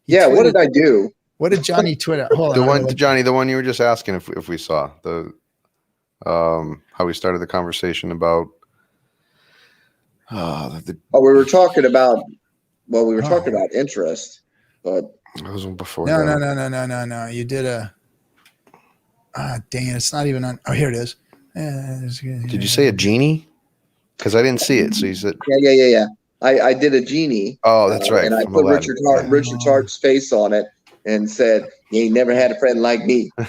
What did I do? What did Johnny tweet? Hold on. Johnny, the one you were just asking if we saw the how we started the conversation about we were talking about interest, but it was before. No. You did a dang it, it's not even on. Oh, here it is. Did you say a genie? Because I didn't see it. So you said yeah. I did a genie. Oh, that's right. And I put Richard Hart's face on it and said, "You ain't never had a friend like me." I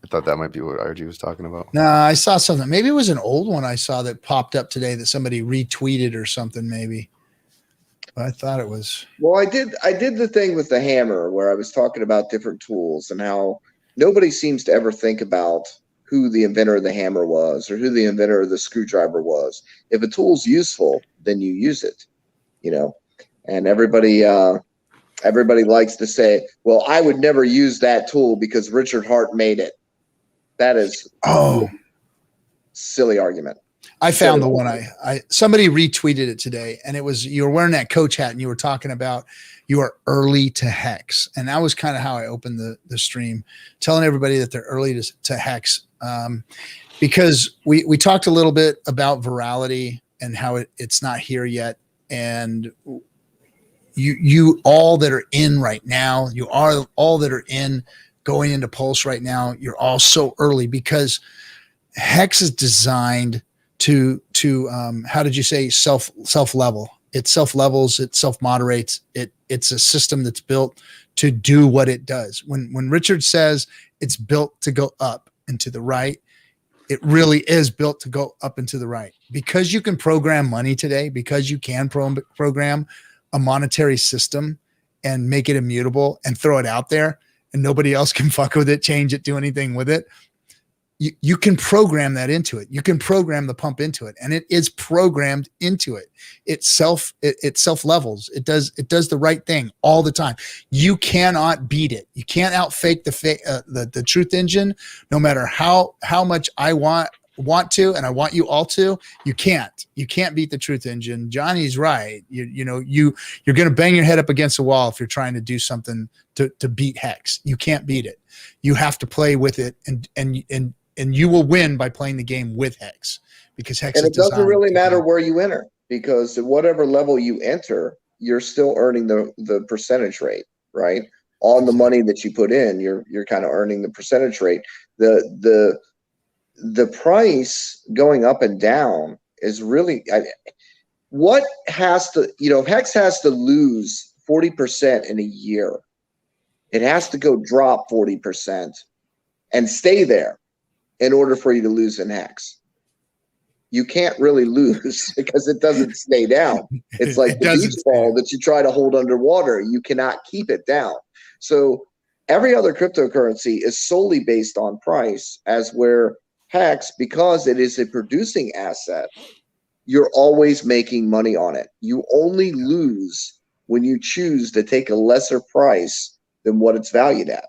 thought that might be what RG was talking about. No, I saw something. Maybe it was an old one I saw that popped up today that somebody retweeted or something. Maybe. But I thought it was. Well, I did the thing with the hammer where I was talking about different tools and how nobody seems to ever think about who the inventor of the hammer was or who the inventor of the screwdriver was. If a tool's useful, then you use it, and everybody likes to say, well, I would never use that tool because Richard Hart made it. That is silly argument. I found the one somebody retweeted it today, and it was, you were wearing that coach hat and you were talking about you are early to hex. And that was kind of how I opened the stream, telling everybody that they're early to hex. Because we talked a little bit about virality and how it's not here yet. And you all that are in right now, you are all that are in going into Pulse right now, you're all so early because hex is designed to how did you say self level? It self levels, it self moderates. It's a system that's built to do what it does. When Richard says it's built to go up and to the right, it really is built to go up and to the right. Because you can program money today, because you can program a monetary system and make it immutable and throw it out there and nobody else can fuck with it, change it, do anything with it. You can program that into it. You can program the pump into it, and it is programmed into it. It self levels. It does the right thing all the time. You cannot beat it. You can't outfake the truth engine, no matter how much I want to, and I want you all to. You can't beat the truth engine. Johnny's right. You're going to bang your head up against the wall if you're trying to do something to beat hex. You can't beat it. You have to play with it, and you will win by playing the game with hex, because hex. And it doesn't really matter where you enter, because at whatever level you enter, you're still earning the percentage rate, right? On the money that you put in, you're kind of earning the percentage rate. The price going up and down is really what has to, if hex has to lose 40% in a year, it has to go drop 40% and stay there in order for you to lose in hex. You can't really lose because it doesn't stay down. It's like the beach ball that you try to hold underwater. You cannot keep it down. So every other cryptocurrency is solely based on price, as where hex, because it is a producing asset, you're always making money on it. You only lose when you choose to take a lesser price than what it's valued at.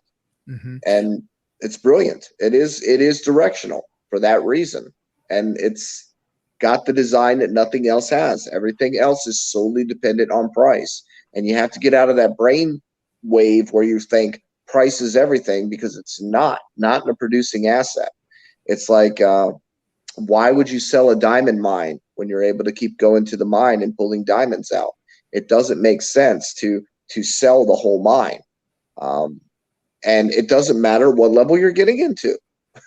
Mm-hmm. And it's brilliant. It is directional for that reason. And it's got the design that nothing else has. Everything else is solely dependent on price. And you have to get out of that brain wave where you think price is everything, because it's not in a producing asset. It's like, why would you sell a diamond mine when you're able to keep going to the mine and pulling diamonds out? It doesn't make sense to sell the whole mine. And it doesn't matter what level you're getting into.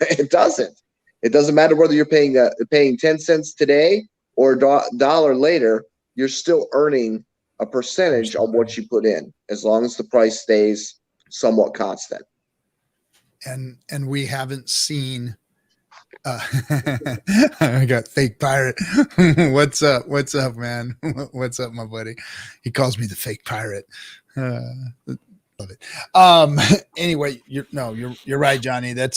It doesn't. It doesn't matter whether you're paying 10 cents today or a dollar later. You're still earning a percentage on what you put in, as long as the price stays somewhat constant. And we haven't seen. I got fake pirate. What's up, man? What's up, my buddy? He calls me the fake pirate. Love it. Anyway, you're right, Johnny. That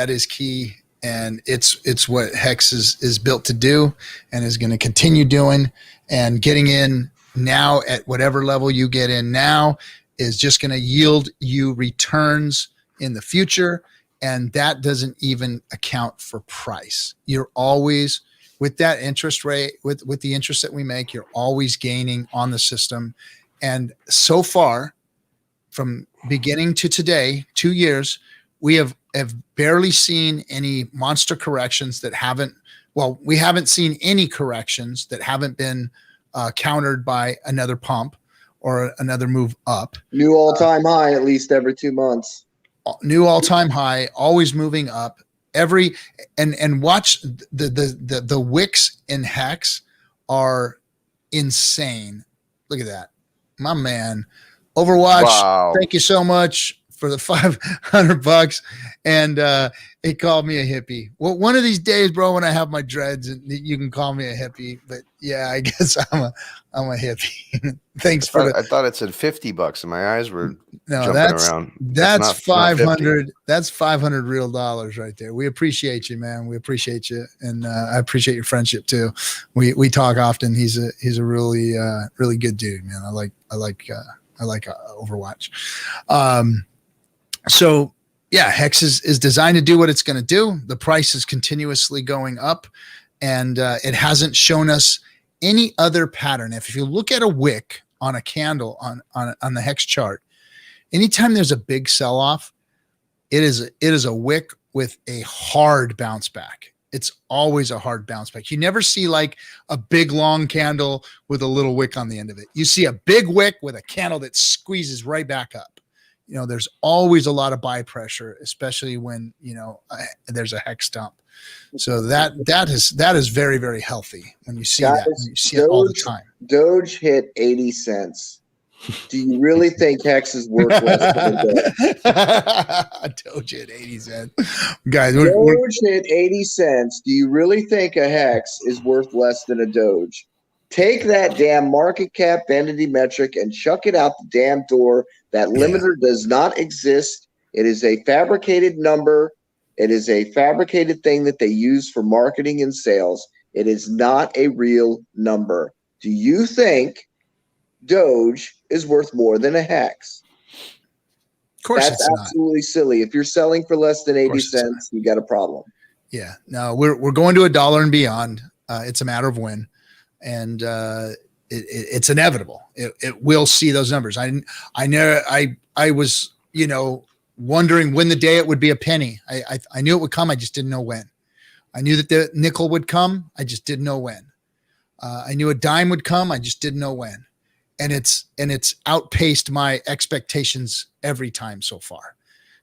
is key. and it's what Hex is built to do, and is going to continue doing. And getting in now at whatever level you get in now is just going to yield you returns in the future, and that doesn't even account for price. You're always, with that interest rate, with the interest that we make, you're always gaining on the system. And so far, from beginning to today, 2 years, we have barely seen any monster corrections that haven't, well, we haven't seen any corrections that haven't been countered by another pump or another move up. New all-time high at least every 2 months. New all-time high, always moving up. And watch the wicks in Hex are insane. Look at that, my man. Overwatch, Wow. Thank you so much for the $500. And he called me a hippie. Well, one of these days, bro, when I have my dreads, you can call me a hippie. But yeah, I guess I'm a hippie. Thanks for I thought it said $50 and my eyes were no, jumping around. That's not 500. That's 500 real dollars right there. We appreciate you, man. We appreciate you. And I appreciate your friendship too. We talk often. He's a really, really good dude, man. I like Overwatch. So yeah, Hex is designed to do what it's going to do. The price is continuously going up, and it hasn't shown us any other pattern. If you look at a wick on a candle on the Hex chart, anytime there's a big sell-off, it is a wick with a hard bounce back. It's always a hard bounce back. You never see like a big long candle with a little wick on the end of it. You see a big wick with a candle that squeezes right back up. You know, there's always a lot of buy pressure, especially when, you know, there's a Hex dump. So that is very, very healthy when you see that. When you see it all the time. Doge hit 80 cents. Do you really think Hex is worth less than a Doge? Doge hit 80 cents. Guys, Doge hit 80 cents. Do you really think a Hex is worth less than a Doge? Take that damn market cap vanity metric and chuck it out the damn door. That limiter does not exist. It is a fabricated number. It is a fabricated thing that they use for marketing and sales. It is not a real number. Do you think Doge is worth more than a Hex? Of course, that's absolutely silly. If you're selling for less than 80 cents, you got a problem. Yeah, no, we're going to $1 and beyond. It's a matter of when, and it's inevitable. It will see those numbers. I was, you know, wondering when the day it would be a penny. I knew it would come. I just didn't know when. I knew that the nickel would come. I just didn't know when. I knew a dime would come. I just didn't know when. And it's outpaced my expectations every time so far.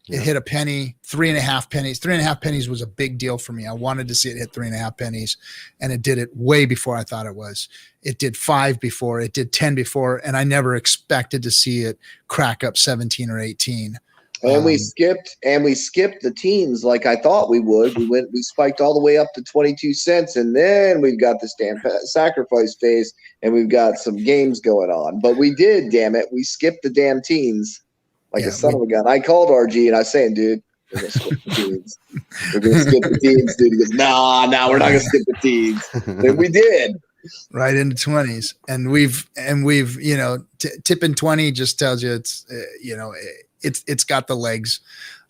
It hit a penny, 3.5 pennies. 3.5 pennies was a big deal for me. I wanted to see it hit 3.5 pennies, and it did it way before I thought it was. It did 5 before, it did 10 before, and I never expected to see it crack up 17 or 18. And we skipped the teens like I thought we would. We spiked all the way up to 22 cents, and then we've got this damn sacrifice phase, and we've got some games going on. But we did, damn it, we skipped the damn teens like a son of a gun. I called RG and I was saying, dude, we're gonna skip the teens. We're gonna skip the teens, dude. He goes, nah, we're not gonna skip the teens. Then we did. Right into 20s, and we've you know, tipping 20 just tells you it's you know, it's got the legs,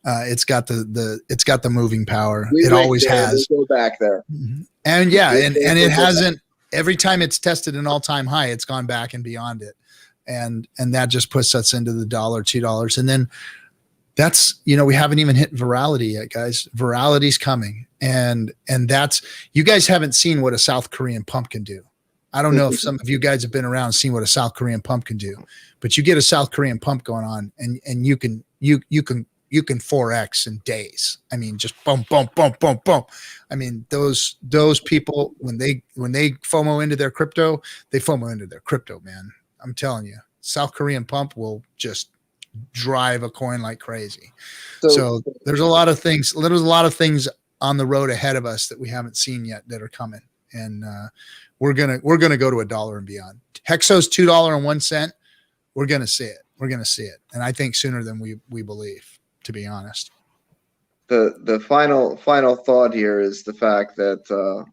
it's got the moving power. It always has. We'll go back there. And yeah, and it hasn't. Every time it's tested an all-time high, it's gone back and beyond it, and that just puts us into the $1, $2, and then that's, you know, we haven't even hit virality yet, guys. Virality's coming, and that's, you guys haven't seen what a South Korean pump can do. I don't know if some of you guys have been around and seen what a South Korean pump can do, but you get a South Korean pump going on, and you can 4x in days. I mean, just boom, boom, boom, boom, boom. I mean, those people, when they FOMO into their crypto, they FOMO into their crypto, man. I'm telling you, South Korean pump will just drive a coin like crazy. So there's a lot of things. There's a lot of things on the road ahead of us that we haven't seen yet that are coming, and we're gonna go to $1 and beyond. Hexo's $2.01. We're gonna see it. We're gonna see it, and I think sooner than we believe, to be honest. the final thought here is the fact that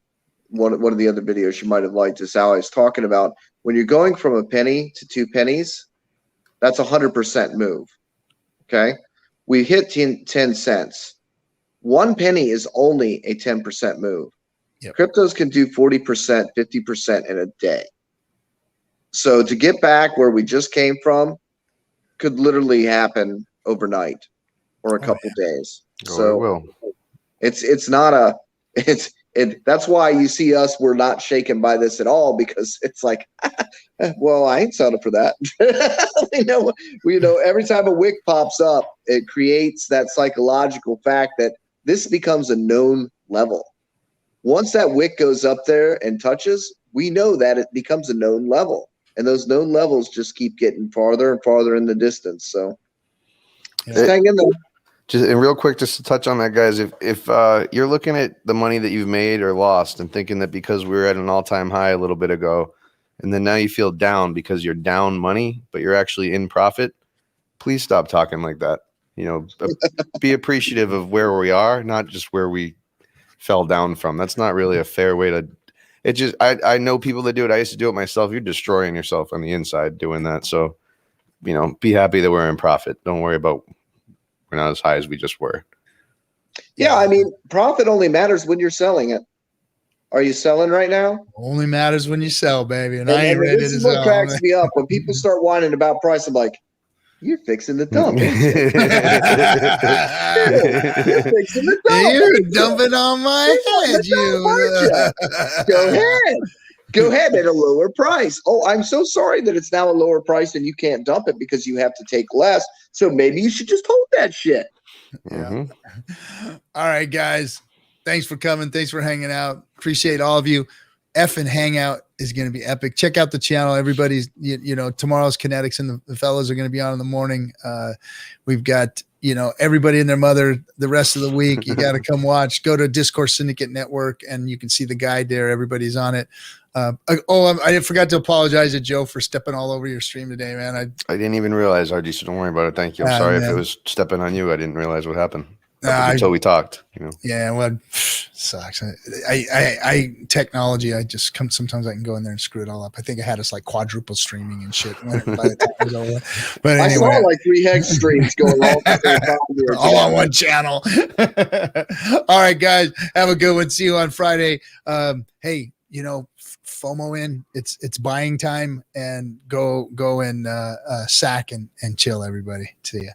one of the other videos you might have liked is how I was talking about when you're going from a penny to 2 pennies, that's 100% move. Okay, we hit 10 cents. 1 penny is only a 10% move. Yep. Cryptos can do 40%, 50% in a day. So to get back where we just came from could literally happen overnight or a couple days. Oh, it will. It's not a that's why you see us, we're not shaken by this at all, because it's like, well, I ain't settled for that. we know every time a wick pops up, it creates that psychological fact that this becomes a known level. Once that wick goes up there and touches, we know that it becomes a known level. And those known levels just keep getting farther and farther in the distance. So just hang in there. Just and real quick, just to touch on that, guys. If you're looking at the money that you've made or lost and thinking that because we were at an all-time high a little bit ago, and then now you feel down because you're down money, but you're actually in profit, please stop talking like that. Be appreciative of where we are, not just where we fell down from. That's not really a fair way to. It just I know people that do it. I used to do it myself. You're destroying yourself on the inside doing that. So, be happy that we're in profit. Don't worry about. We're not as high as we just were. Yeah, I mean, profit only matters when you're selling it. Are you selling right now? Only matters when you sell, baby. And I ain't ready to sell. This is what cracks me up. When people start whining about price, I'm like, you're fixing the dump. You're fixing the dump. You're dumping on my head, you. Go ahead at a lower price. Oh, I'm so sorry that it's now a lower price and you can't dump it because you have to take less. So maybe you should just hold that shit. Yeah. All right, guys. Thanks for coming. Thanks for hanging out. Appreciate all of you. Effing hangout is going to be epic. Check out the channel. Everybody's, tomorrow's Kinetics and the fellows are going to be on in the morning. We've got, everybody and their mother the rest of the week. You got to come watch. Go to Discourse Syndicate Network and you can see the guide there. Everybody's on it. I forgot to apologize to Joe for stepping all over your stream today, man. I didn't even realize, RG, so don't worry about it. Thank you. I'm sorry if it was stepping on you. I didn't realize what happened until we talked. Yeah, well, sucks. I technology. Sometimes I can go in there and screw it all up. I think I had us like quadruple streaming and shit by the time it was over. But anyway, I saw like 3 hex streams going all on one channel. All right, guys, have a good one. See you on Friday. Hey, FOMO in. It's buying time, and go and sack and chill, everybody. See ya.